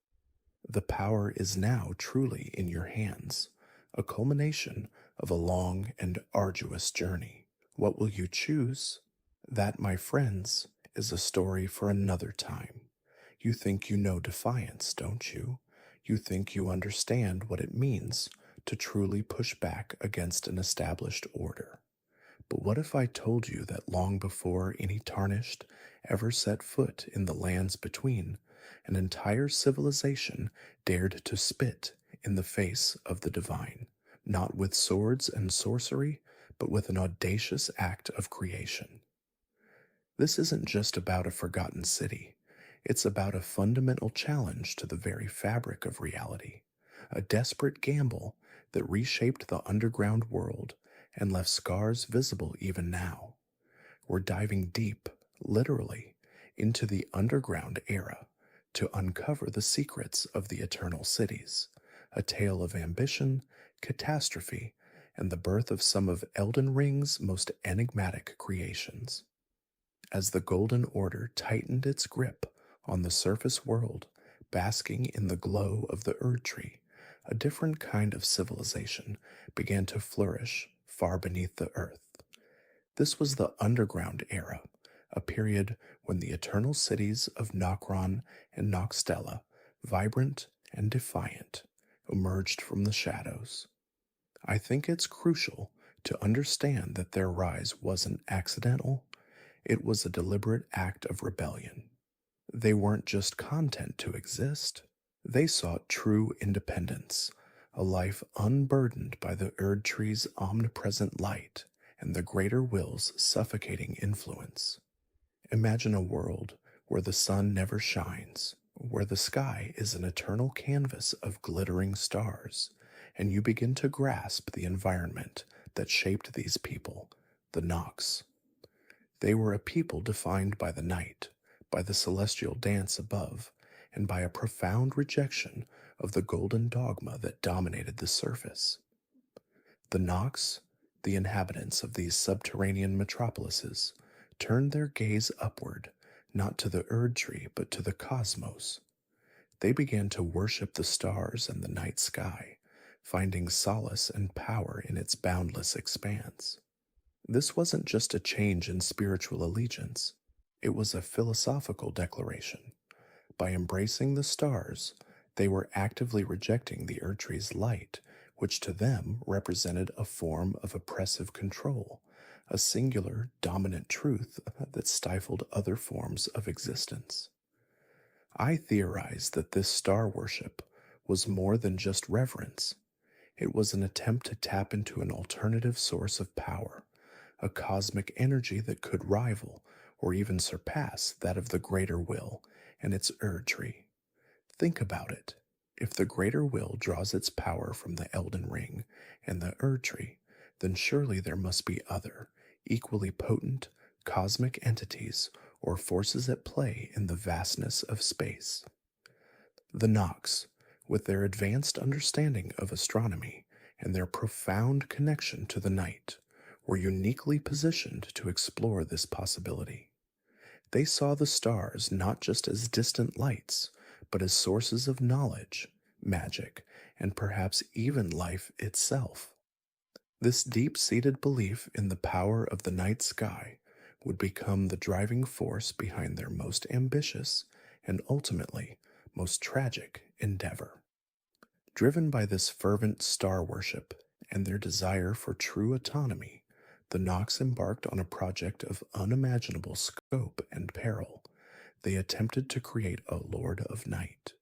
The power is now truly in your hands, a culmination of a long and arduous journey. What will you choose? That, my friends, is a story for another time. You think you know defiance, don't you? You think you understand what it means to truly push back against an established order. But what if I told you that long before any Tarnished ever set foot in the lands between, an entire civilization dared to spit in the face of the divine, not with swords and sorcery, but with an audacious act of creation? This isn't just about a forgotten city. It's about a fundamental challenge to the very fabric of reality, a desperate gamble that reshaped the underground world and left scars visible even now. We're diving deep, literally, into the underground era to uncover the secrets of the eternal cities, a tale of ambition, catastrophe, and the birth of some of Elden Ring's most enigmatic creations. As the Golden Order tightened its grip on the surface world, basking in the glow of the Erd Tree, a different kind of civilization began to flourish far beneath the earth. This was the Underground Era, a period when the eternal cities of Nokron and Nokstella, vibrant and defiant, emerged from the shadows. I think it's crucial to understand that their rise wasn't accidental. It was a deliberate act of rebellion. They weren't just content to exist. They sought true independence, a life unburdened by the Erd Tree's omnipresent light and the greater will's suffocating influence. Imagine a world where the sun never shines, where the sky is an eternal canvas of glittering stars, and you begin to grasp the environment that shaped these people, the Nox. They were a people defined by the night, by the celestial dance above, and by a profound rejection of the golden dogma that dominated the surface. The Nox, the inhabitants of these subterranean metropolises, turned their gaze upward, not to the Erd Tree, but to the cosmos. They began to worship the stars and the night sky, finding solace and power in its boundless expanse. This wasn't just a change in spiritual allegiance, it was a philosophical declaration. By embracing the stars, they were actively rejecting the Erd Tree's light, which to them represented a form of oppressive control, a singular, dominant truth that stifled other forms of existence. I theorize that this star worship was more than just reverence. It was an attempt to tap into an alternative source of power, a cosmic energy that could rival or even surpass that of the greater will and its Erd Tree. Think about it. If the greater will draws its power from the Elden Ring and the Erd Tree, then surely there must be other, equally potent, cosmic entities or forces at play in the vastness of space. The Nox, with their advanced understanding of astronomy and their profound connection to the night, were uniquely positioned to explore this possibility. They saw the stars not just as distant lights, but as sources of knowledge, magic, and perhaps even life itself. This deep seated belief in the power of the night sky would become the driving force behind their most ambitious and ultimately most tragic endeavor. Driven by this fervent star worship and their desire for true autonomy, the Nox embarked on a project of unimaginable scope and peril. They attempted to create a Lord of Night.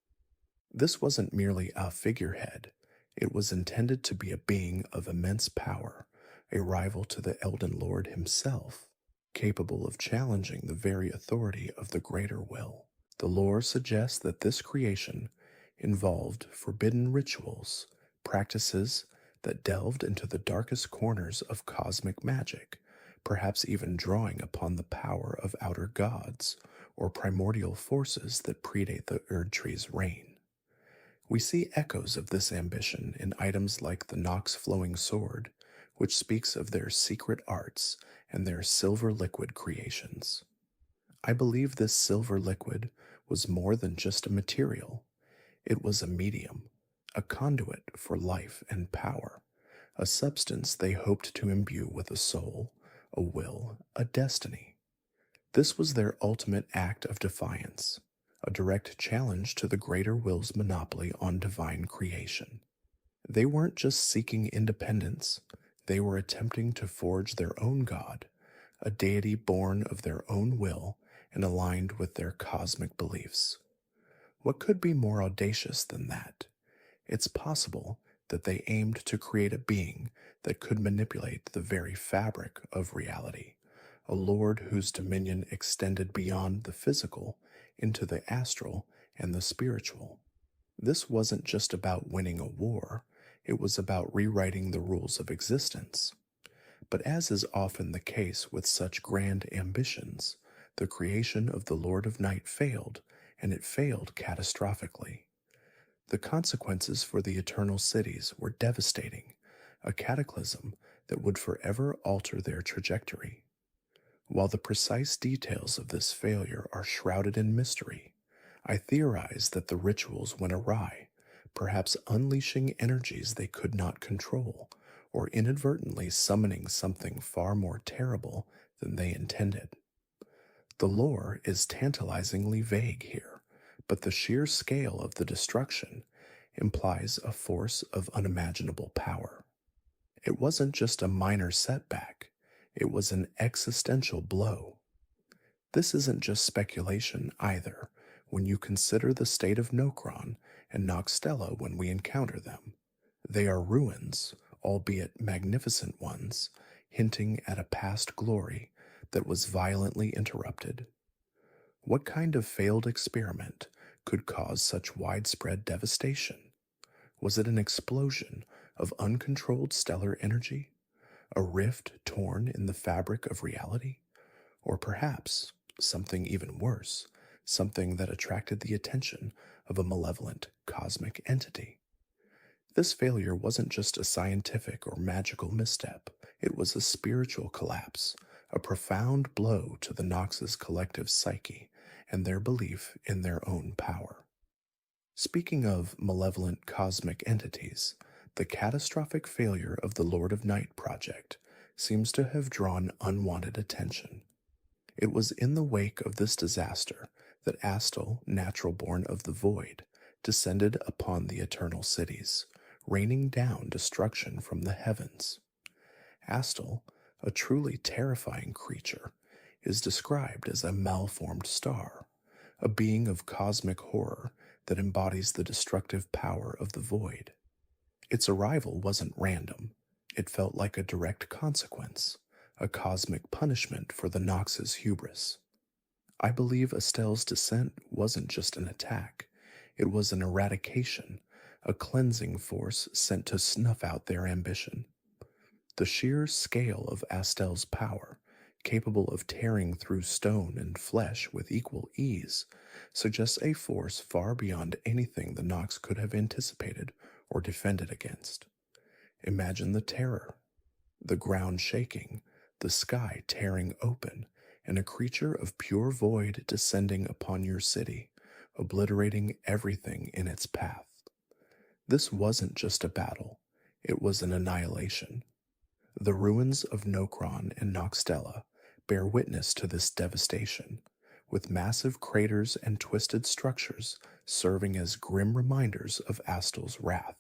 This wasn't merely a figurehead, it was intended to be a being of immense power, a rival to the Elden Lord himself, capable of challenging the very authority of the greater will. The lore suggests that this creation involved forbidden rituals, practices that delved into the darkest corners of cosmic magic, perhaps even drawing upon the power of outer gods or primordial forces that predate the Erd Tree's reign. We see echoes of this ambition in items like the Nox flowing sword, which speaks of their secret arts and their silver liquid creations. I believe this silver liquid was more than just a material. It was a medium, a conduit for life and power, a substance they hoped to imbue with a soul, a will, a destiny. This was their ultimate act of defiance, a direct challenge to the greater will's monopoly on divine creation. They weren't just seeking independence, they were attempting to forge their own god, a deity born of their own will and aligned with their cosmic beliefs. What could be more audacious than that? It's possible that they aimed to create a being that could manipulate the very fabric of reality, a lord whose dominion extended beyond the physical into the astral and the spiritual. This wasn't just about winning a war, it was about rewriting the rules of existence. But as is often the case with such grand ambitions, the creation of the Lord of Night failed, and it failed catastrophically. The consequences for the eternal cities were devastating, a cataclysm that would forever alter their trajectory. While the precise details of this failure are shrouded in mystery, I theorize that the rituals went awry, perhaps unleashing energies they could not control, or inadvertently summoning something far more terrible than they intended. The lore is tantalizingly vague here, but the sheer scale of the destruction implies a force of unimaginable power. It wasn't just a minor setback, it was an existential blow. This isn't just speculation either, when you consider the state of Nokron and Noxtella when we encounter them. They are ruins, albeit magnificent ones, hinting at a past glory that was violently interrupted. What kind of failed experiment could cause such widespread devastation? Was it an explosion of uncontrolled stellar energy? A rift torn in the fabric of reality? Or perhaps something even worse, something that attracted the attention of a malevolent cosmic entity? This failure wasn't just a scientific or magical misstep, it was a spiritual collapse, a profound blow to the Nox's collective psyche and their belief in their own power. Speaking of malevolent cosmic entities, the catastrophic failure of the Lord of Night project seems to have drawn unwanted attention. It was in the wake of this disaster that Astal, natural born of the void, descended upon the eternal cities, raining down destruction from the heavens. Astal, a truly terrifying creature, is described as a malformed star, a being of cosmic horror that embodies the destructive power of the void. Its arrival wasn't random. It felt like a direct consequence, a cosmic punishment for the Nox's hubris. I believe Astel's descent wasn't just an attack, it was an eradication, a cleansing force sent to snuff out their ambition. The sheer scale of Astel's power, capable of tearing through stone and flesh with equal ease, suggests a force far beyond anything the Nox could have anticipated or defended against. Imagine the terror, the ground shaking, the sky tearing open, and a creature of pure void descending upon your city, obliterating everything in its path. This wasn't just a battle, it was an annihilation. The ruins of Nokron and Noxtella bear witness to this devastation, with massive craters and twisted structures serving as grim reminders of Astel's wrath.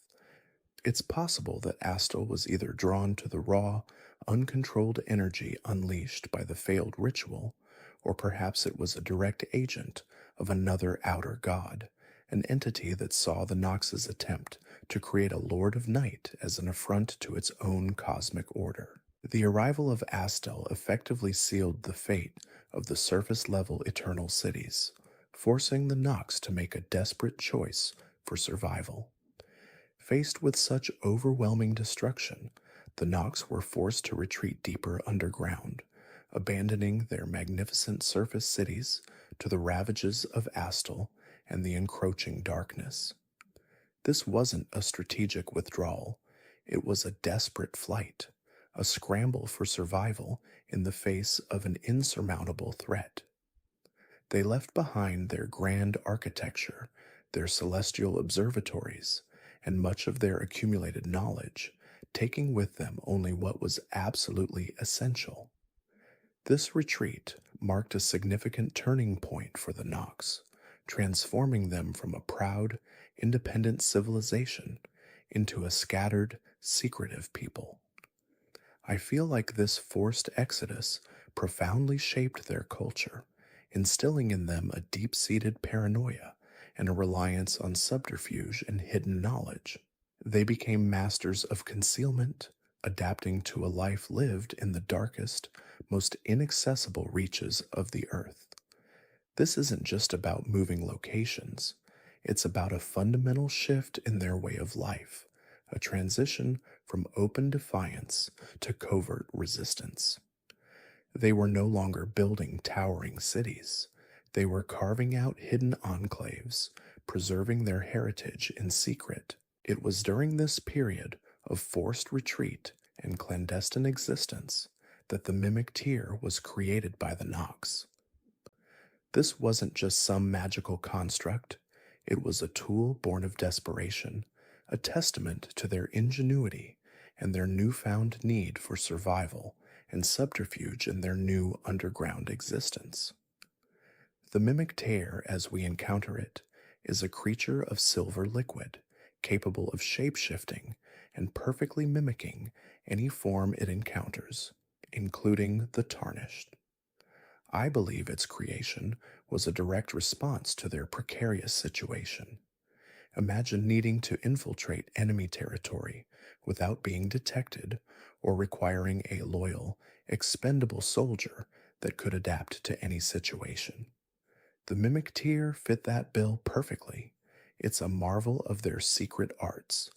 It's possible that Astel was either drawn to the raw, uncontrolled energy unleashed by the failed ritual, or perhaps it was a direct agent of another outer god, an entity that saw the Nox's attempt to create a Lord of Night as an affront to its own cosmic order. The arrival of Astel effectively sealed the fate of the surface-level Eternal Cities, forcing the Nox to make a desperate choice for survival. Faced with such overwhelming destruction, the Nox were forced to retreat deeper underground, abandoning their magnificent surface cities to the ravages of Astel and the encroaching darkness. This wasn't a strategic withdrawal, it was a desperate flight, a scramble for survival in the face of an insurmountable threat. They left behind their grand architecture, their celestial observatories, and much of their accumulated knowledge, taking with them only what was absolutely essential. This retreat marked a significant turning point for the Nox, transforming them from a proud, independent civilization into a scattered, secretive people. I feel like this forced exodus profoundly shaped their culture, instilling in them a deep-seated paranoia and a reliance on subterfuge and hidden knowledge. They became masters of concealment, adapting to a life lived in the darkest, most inaccessible reaches of the earth. This isn't just about moving locations, it's about a fundamental shift in their way of life, a transition from open defiance to covert resistance. They were no longer building towering cities. They were carving out hidden enclaves, preserving their heritage in secret. It was during this period of forced retreat and clandestine existence that the Mimic Tier was created by the Nox. This wasn't just some magical construct, it was a tool born of desperation, a testament to their ingenuity and their newfound need for survival and subterfuge in their new underground existence. The Mimic Tear, as we encounter it, is a creature of silver liquid, capable of shape-shifting and perfectly mimicking any form it encounters, including the Tarnished. I believe its creation was a direct response to their precarious situation. Imagine needing to infiltrate enemy territory without being detected or requiring a loyal, expendable soldier that could adapt to any situation. The Mimic Tier fit that bill perfectly. It's a marvel of their secret arts,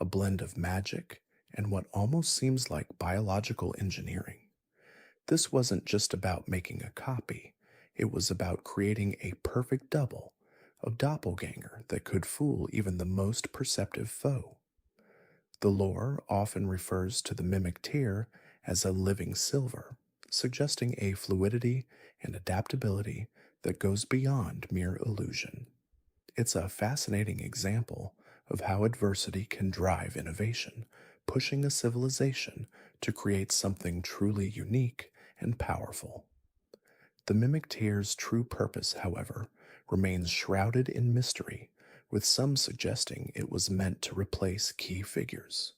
a blend of magic and what almost seems like biological engineering. This wasn't just about making a copy, it was about creating a perfect double, a doppelganger that could fool even the most perceptive foe. The lore often refers to the Mimic Tier as a living silver, suggesting a fluidity and adaptability that goes beyond mere illusion. It's a fascinating example of how adversity can drive innovation, pushing a civilization to create something truly unique and powerful. The Mimic Tier's true purpose, however, remains shrouded in mystery, with some suggesting it was meant to replace key figures.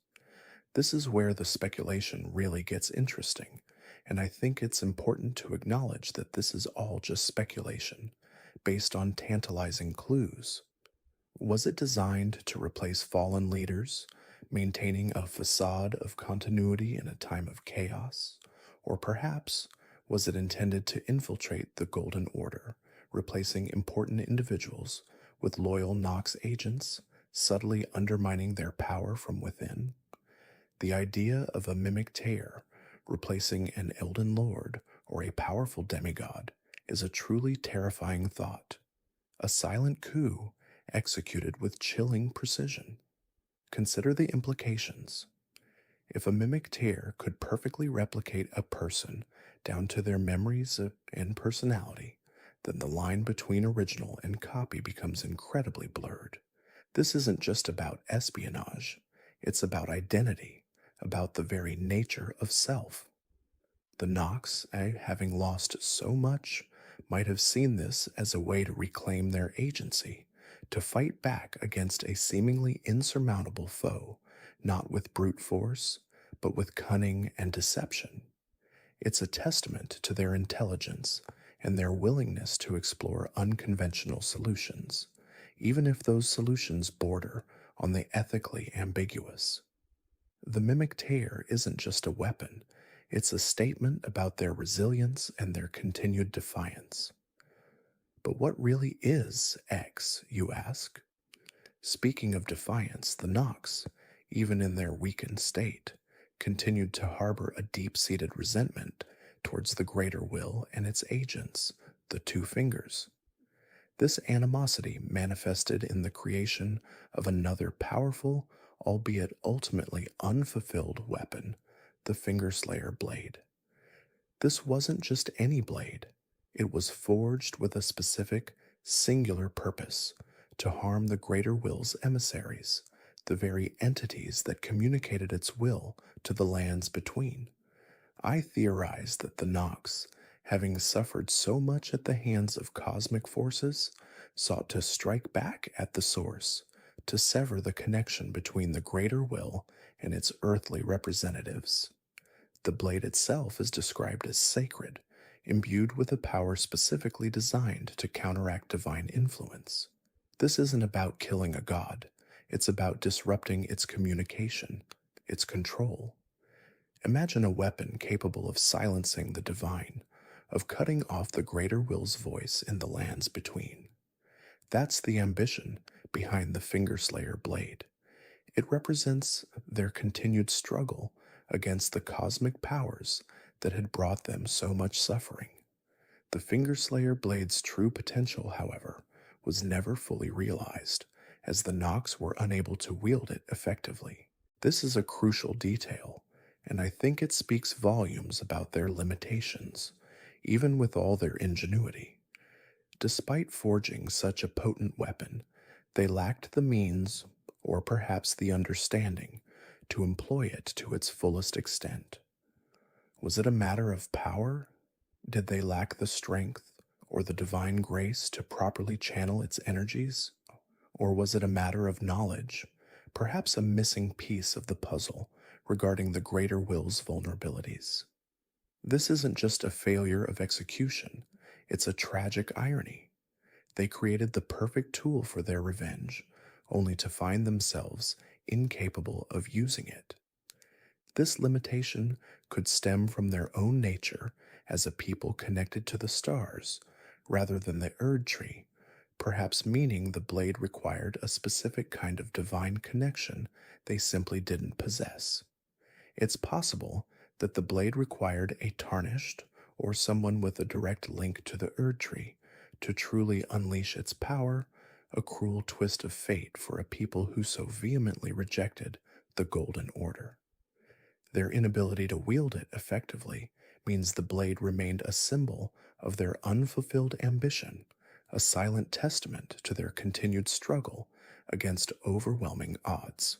This is where the speculation really gets interesting, and I think it's important to acknowledge that this is all just speculation, based on tantalizing clues. Was it designed to replace fallen leaders, maintaining a facade of continuity in a time of chaos? Or perhaps, was it intended to infiltrate the Golden Order, replacing important individuals with loyal Nox agents, subtly undermining their power from within? The idea of a Mimic Tear replacing an Elden Lord or a powerful demigod is a truly terrifying thought, a silent coup executed with chilling precision. Consider the implications. If a Mimic Tear could perfectly replicate a person down to their memories and personality, then the line between original and copy becomes incredibly blurred. This isn't just about espionage, it's about identity, about the very nature of self. The Nox, having lost so much, might have seen this as a way to reclaim their agency, to fight back against a seemingly insurmountable foe, not with brute force, but with cunning and deception. It's a testament to their intelligence and their willingness to explore unconventional solutions, even if those solutions border on the ethically ambiguous. The Mimic Tear isn't just a weapon, it's a statement about their resilience and their continued defiance. But what really is X, you ask? Speaking of defiance, the Nox, even in their weakened state, continued to harbor a deep seated resentment towards the greater will and its agents, the Two Fingers. This animosity manifested in the creation of another powerful, albeit ultimately unfulfilled weapon, the Fingerslayer blade. This wasn't just any blade, it was forged with a specific, singular purpose to harm the greater will's emissaries, the very entities that communicated its will to the lands between. I theorize that the Nox, having suffered so much at the hands of cosmic forces, sought to strike back at the source, to sever the connection between the greater will and its earthly representatives. The blade itself is described as sacred, imbued with a power specifically designed to counteract divine influence. This isn't about killing a god, it's about disrupting its communication, its control. Imagine a weapon capable of silencing the divine, of cutting off the greater will's voice in the lands between. That's the ambition behind the Fingerslayer blade. It represents their continued struggle against the cosmic powers that had brought them so much suffering. The Fingerslayer blade's true potential, however, was never fully realized, as the Nox were unable to wield it effectively. This is a crucial detail, and I think it speaks volumes about their limitations, even with all their ingenuity. Despite forging such a potent weapon, they lacked the means, or perhaps the understanding, to employ it to its fullest extent. Was it a matter of power? Did they lack the strength or the divine grace to properly channel its energies? Or was it a matter of knowledge, perhaps a missing piece of the puzzle regarding the greater will's vulnerabilities? This isn't just a failure of execution, it's a tragic irony. They created the perfect tool for their revenge, only to find themselves incapable of using it. This limitation could stem from their own nature as a people connected to the stars, rather than the Erd tree, perhaps meaning the blade required a specific kind of divine connection they simply didn't possess. It's possible that the blade required a tarnished, or someone with a direct link to the Erd tree, to truly unleash its power, a cruel twist of fate for a people who so vehemently rejected the Golden Order. Their inability to wield it effectively means the blade remained a symbol of their unfulfilled ambition, a silent testament to their continued struggle against overwhelming odds.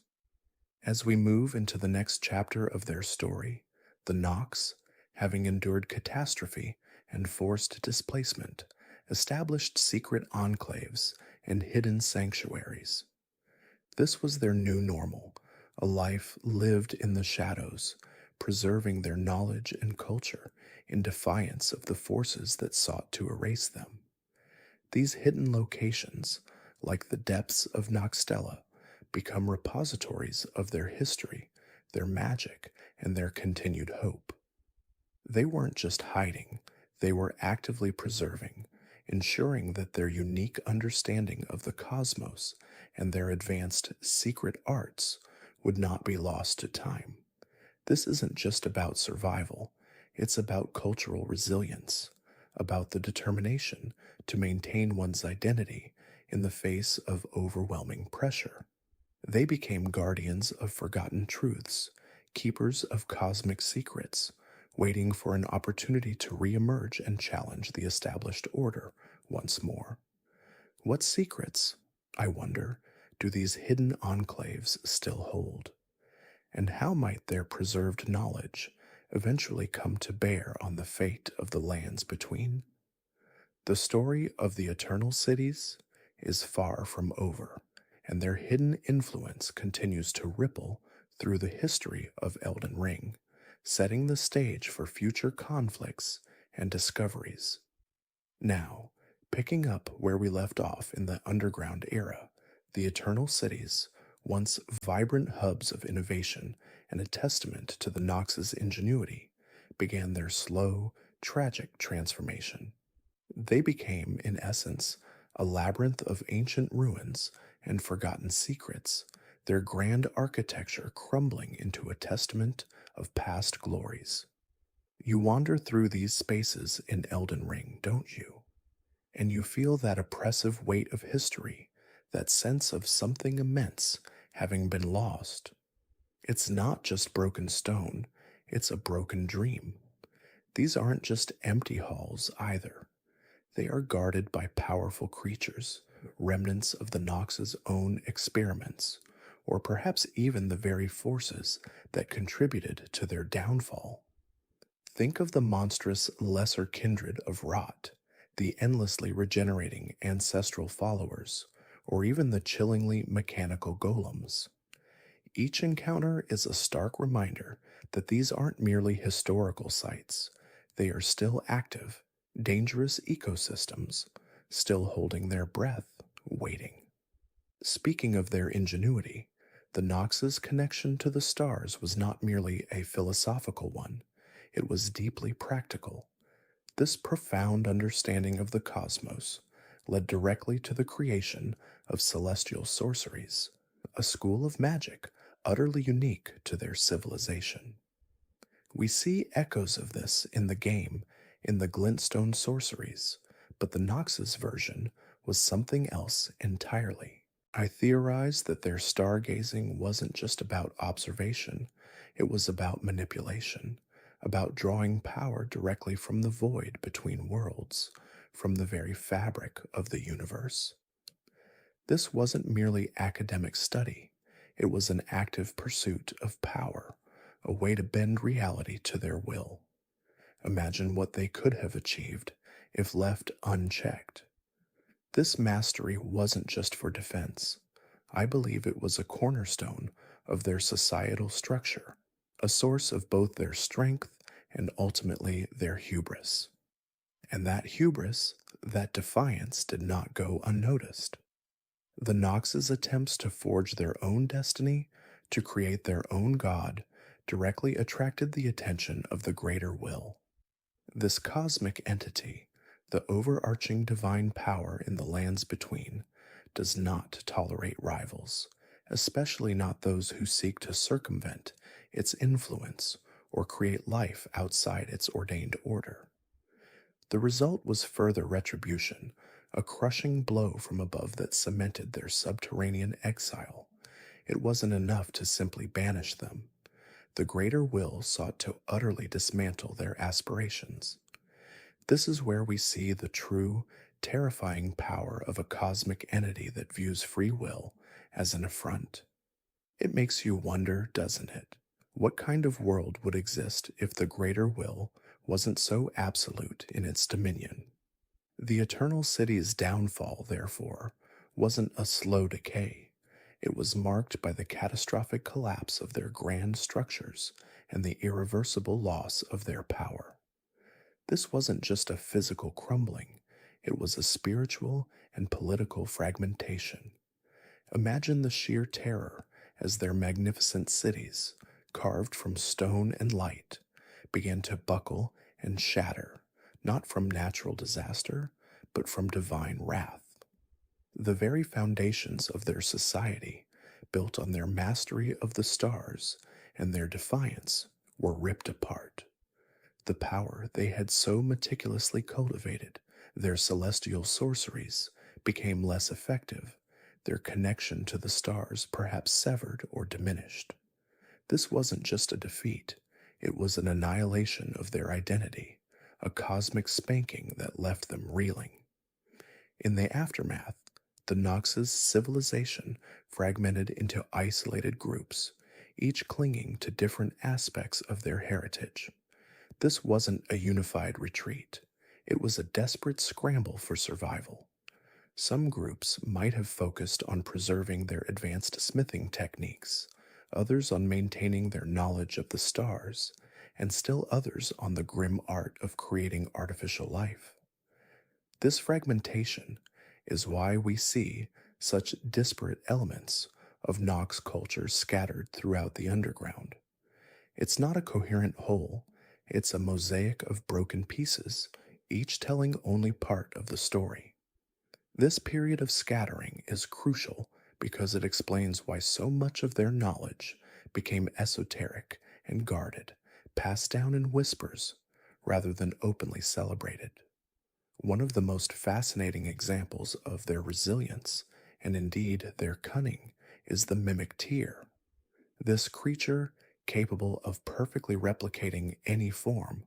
As we move into the next chapter of their story, the Nox, having endured catastrophe and forced displacement, established secret enclaves and hidden sanctuaries. This was their new normal, a life lived in the shadows, preserving their knowledge and culture in defiance of the forces that sought to erase them. These hidden locations, like the depths of Noxtella, become repositories of their history, their magic, and their continued hope. They weren't just hiding, they were actively preserving, ensuring that their unique understanding of the cosmos and their advanced secret arts would not be lost to time. This isn't just about survival, it's about cultural resilience, about the determination to maintain one's identity in the face of overwhelming pressure. They became guardians of forgotten truths, keepers of cosmic secrets, waiting for an opportunity to re-emerge and challenge the established order once more. What secrets, I wonder, do these hidden enclaves still hold? And how might their preserved knowledge eventually come to bear on the fate of the lands between? The story of the eternal cities is far from over, and their hidden influence continues to ripple through the history of Elden Ring, setting the stage for future conflicts and discoveries. Now, picking up where we left off in the underground era, the Eternal Cities, once vibrant hubs of innovation and a testament to the Nox's ingenuity, began their slow, tragic transformation. They became, in essence, a labyrinth of ancient ruins and forgotten secrets, their grand architecture crumbling into a testament of past glories. You wander through these spaces in Elden Ring, don't you? And you feel that oppressive weight of history, that sense of something immense having been lost. It's not just broken stone, it's a broken dream. These aren't just empty halls either. They are guarded by powerful creatures, remnants of the Nox's own experiments, or perhaps even the very forces that contributed to their downfall. Think of the monstrous lesser kindred of Rot, the endlessly regenerating ancestral followers, or even the chillingly mechanical golems. Each encounter is a stark reminder that these aren't merely historical sites. They are still active, dangerous ecosystems, still holding their breath, waiting. Speaking of their ingenuity, the Nox's connection to the stars was not merely a philosophical one, it was deeply practical. This profound understanding of the cosmos led directly to the creation of celestial sorceries, a school of magic utterly unique to their civilization. We see echoes of this in the game, in the glintstone sorceries, but the Nox's version was something else entirely. I theorize that their stargazing wasn't just about observation, it was about manipulation, about drawing power directly from the void between worlds, from the very fabric of the universe. This wasn't merely academic study, it was an active pursuit of power, a way to bend reality to their will. Imagine what they could have achieved if left unchecked. This mastery wasn't just for defense. I believe it was a cornerstone of their societal structure, a source of both their strength and ultimately their hubris. And that hubris, that defiance, did not go unnoticed. The Nox's attempts to forge their own destiny, to create their own god, directly attracted the attention of the greater will. This cosmic entity, the overarching divine power in the lands between, does not tolerate rivals, especially not those who seek to circumvent its influence or create life outside its ordained order. The result was further retribution, a crushing blow from above that cemented their subterranean exile. It wasn't enough to simply banish them. The greater will sought to utterly dismantle their aspirations. This is where we see the true, terrifying power of a cosmic entity that views free will as an affront. It makes you wonder, doesn't it? What kind of world would exist if the greater will wasn't so absolute in its dominion? The Eternal City's downfall, therefore, wasn't a slow decay. It was marked by the catastrophic collapse of their grand structures and the irreversible loss of their power. This wasn't just a physical crumbling, it was a spiritual and political fragmentation. Imagine the sheer terror as their magnificent cities, carved from stone and light, began to buckle and shatter, not from natural disaster, but from divine wrath. The very foundations of their society, built on their mastery of the stars and their defiance, were ripped apart. The power they had so meticulously cultivated, their celestial sorceries, became less effective, their connection to the stars perhaps severed or diminished. This wasn't just a defeat, It was an annihilation of their identity, a cosmic spanking that left them reeling. In the aftermath, the Nox's civilization fragmented into isolated groups, each clinging to different aspects of their heritage. This wasn't a unified retreat, it was a desperate scramble for survival. Some groups might have focused on preserving their advanced smithing techniques, others on maintaining their knowledge of the stars, and still others on the grim art of creating artificial life. This fragmentation is why we see such disparate elements of Nox culture scattered throughout the underground. It's not a coherent whole, it's a mosaic of broken pieces, each telling only part of the story. This period of scattering is crucial because it explains why so much of their knowledge became esoteric and guarded, passed down in whispers rather than openly celebrated. One of the most fascinating examples of their resilience, and indeed their cunning, is the mimic tear. This creature, capable of perfectly replicating any form,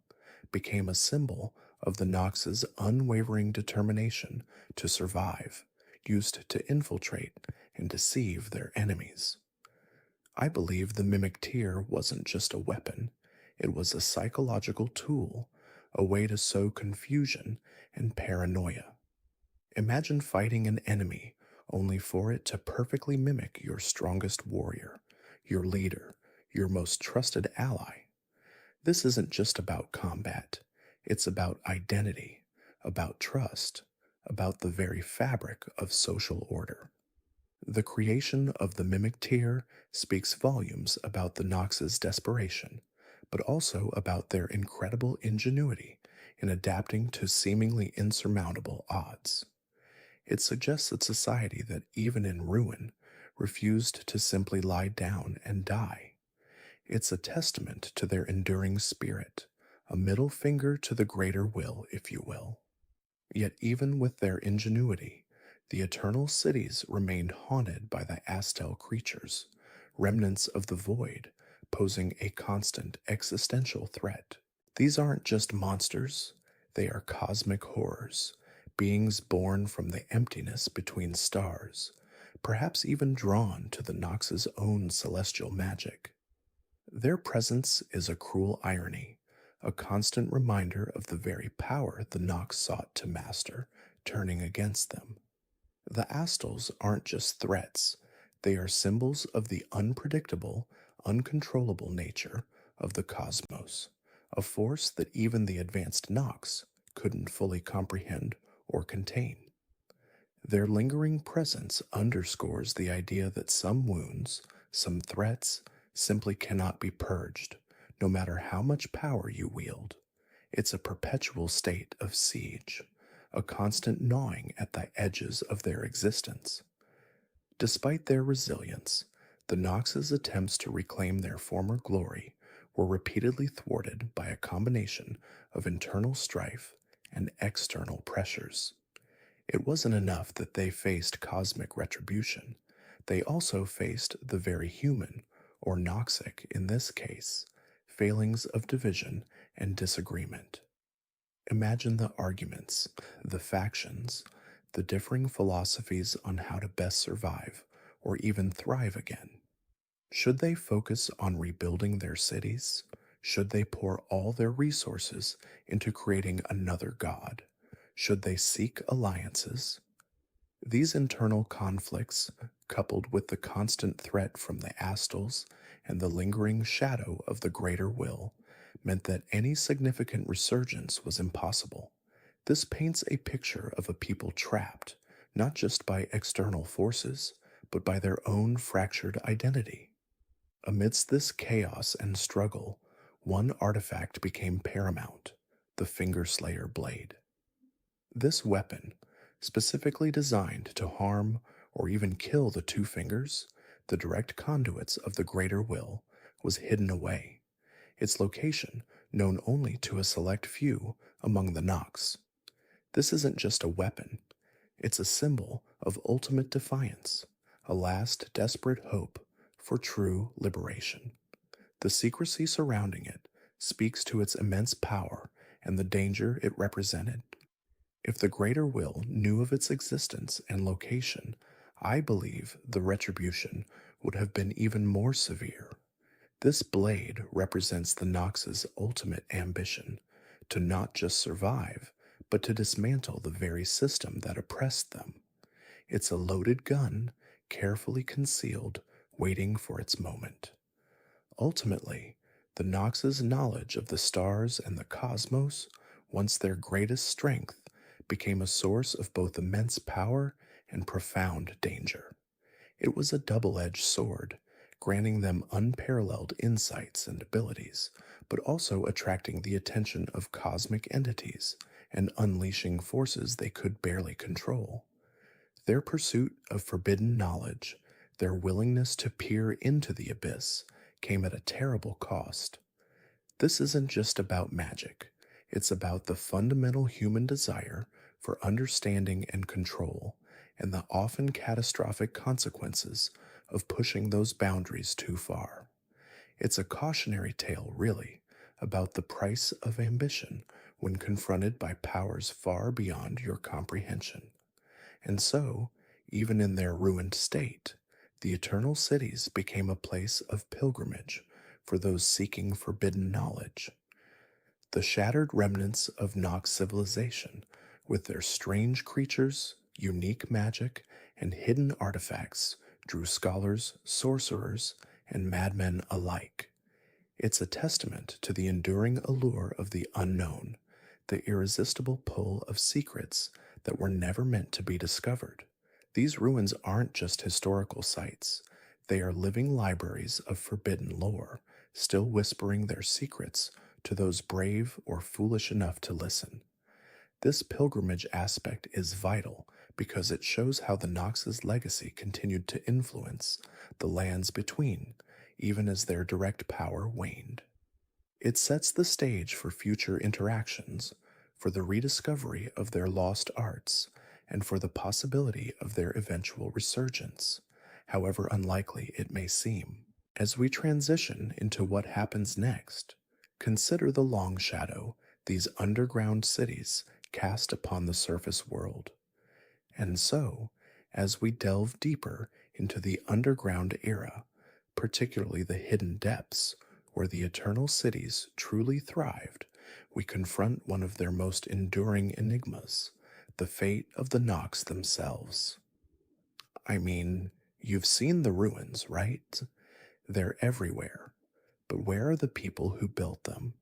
became a symbol of the Nox's unwavering determination to survive, used to infiltrate and deceive their enemies. I believe the mimic tear wasn't just a weapon, it was a psychological tool, a way to sow confusion and paranoia. Imagine fighting an enemy only for it to perfectly mimic your strongest warrior, your leader, your most trusted ally. This isn't just about combat, it's about identity, about trust, about the very fabric of social order. The creation of the mimic tier speaks volumes about the Nox's desperation, but also about their incredible ingenuity in adapting to seemingly insurmountable odds. It suggests a society that, even in ruin, refused to simply lie down and die. It's a testament to their enduring spirit, a middle finger to the greater will, if you will. Yet, even with their ingenuity, the eternal cities remained haunted by the Astel creatures, remnants of the void, posing a constant existential threat. These aren't just monsters, they are cosmic horrors, beings born from the emptiness between stars, perhaps even drawn to the Nox's own celestial magic. Their presence is a cruel irony, a constant reminder of the very power the Nox sought to master, turning against them. The Astals aren't just threats, they are symbols of the unpredictable, uncontrollable nature of the cosmos, a force that even the advanced Nox couldn't fully comprehend or contain. Their lingering presence underscores the idea that some wounds, some threats, simply cannot be purged, no matter how much power you wield. It's a perpetual state of siege, a constant gnawing at the edges of their existence. Despite their resilience, the Nox's attempts to reclaim their former glory were repeatedly thwarted by a combination of internal strife and external pressures. It wasn't enough that they faced cosmic retribution, they also faced the very human, or Noxic in this case, failings of division and disagreement. Imagine the arguments, the factions, the differing philosophies on how to best survive or even thrive again. Should they focus on rebuilding their cities? Should they pour all their resources into creating another god? Should they seek alliances? These internal conflicts, coupled with the constant threat from the Astals and the lingering shadow of the greater will, meant that any significant resurgence was impossible. This paints a picture of a people trapped, not just by external forces, but by their own fractured identity. Amidst this chaos and struggle, one artifact became paramount: the Fingerslayer blade. This weapon, specifically designed to harm or even kill the two fingers, the direct conduits of the greater will, was hidden away, its location known only to a select few among the Nox. This isn't just a weapon, it's a symbol of ultimate defiance, a last desperate hope for true liberation. The secrecy surrounding it speaks to its immense power and the danger it represented. If the Greater Will knew of its existence and location, I believe the retribution would have been even more severe. This blade represents the Nox's ultimate ambition to not just survive, but to dismantle the very system that oppressed them. It's a loaded gun, carefully concealed, waiting for its moment. Ultimately, the Nox's knowledge of the stars and the cosmos, once their greatest strength, became a source of both immense power and profound danger. It was a double-edged sword, granting them unparalleled insights and abilities, but also attracting the attention of cosmic entities and unleashing forces they could barely control. Their pursuit of forbidden knowledge, their willingness to peer into the abyss, came at a terrible cost. This isn't just about magic, it's about the fundamental human desire for understanding and control, and the often catastrophic consequences of pushing those boundaries too far. It's a cautionary tale, really, about the price of ambition when confronted by powers far beyond your comprehension. And so, even in their ruined state, the eternal cities became a place of pilgrimage for those seeking forbidden knowledge. The shattered remnants of Nox civilization, with their strange creatures, unique magic, and hidden artifacts, drew scholars, sorcerers, and madmen alike. It's a testament to the enduring allure of the unknown, the irresistible pull of secrets that were never meant to be discovered. These ruins aren't just historical sites, they are living libraries of forbidden lore, still whispering their secrets to those brave or foolish enough to listen. This pilgrimage aspect is vital because it shows how the Nox's legacy continued to influence the lands between, even as their direct power waned. It sets the stage for future interactions, for the rediscovery of their lost arts, and for the possibility of their eventual resurgence, however unlikely it may seem. As we transition into what happens next, consider the long shadow these underground cities cast upon the surface world. And so, as we delve deeper into the underground era, particularly the hidden depths where the eternal cities truly thrived, we confront one of their most enduring enigmas, the fate of the Nox themselves. I mean, you've seen the ruins, right? They're everywhere. But where are the people who built them?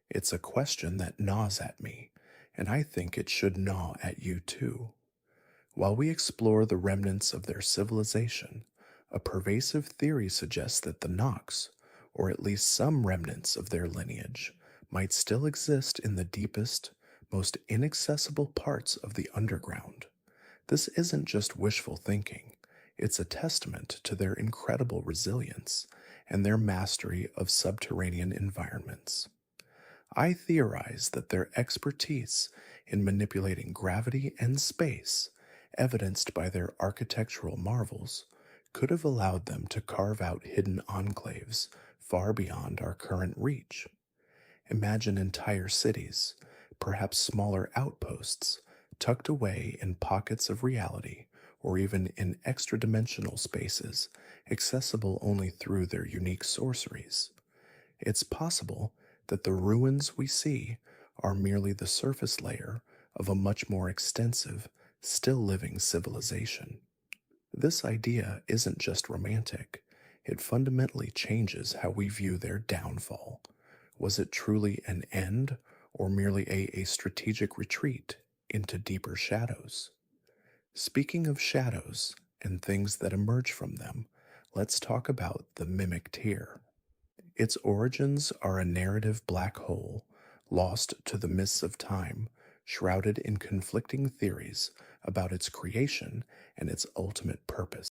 It's a question that gnaws at me, and I think it should gnaw at you too. While we explore the remnants of their civilization, a pervasive theory suggests that the Nox, or at least some remnants of their lineage, might still exist in the deepest, most inaccessible parts of the underground. This isn't just wishful thinking, it's a testament to their incredible resilience and their mastery of subterranean environments. I theorize that their expertise in manipulating gravity and space, evidenced by their architectural marvels, could have allowed them to carve out hidden enclaves far beyond our current reach. Imagine entire cities, perhaps smaller outposts, tucked away in pockets of reality or even in extra-dimensional spaces, accessible only through their unique sorceries. It's possible that the ruins we see are merely the surface layer of a much more extensive, still living civilization. This idea isn't just romantic, it fundamentally changes how we view their downfall. Was it truly an end, or merely a strategic retreat into deeper shadows? Speaking of shadows and things that emerge from them, let's talk about the mimic tier. Its origins are a narrative black hole, lost to the mists of time, shrouded in conflicting theories about its creation and its ultimate purpose.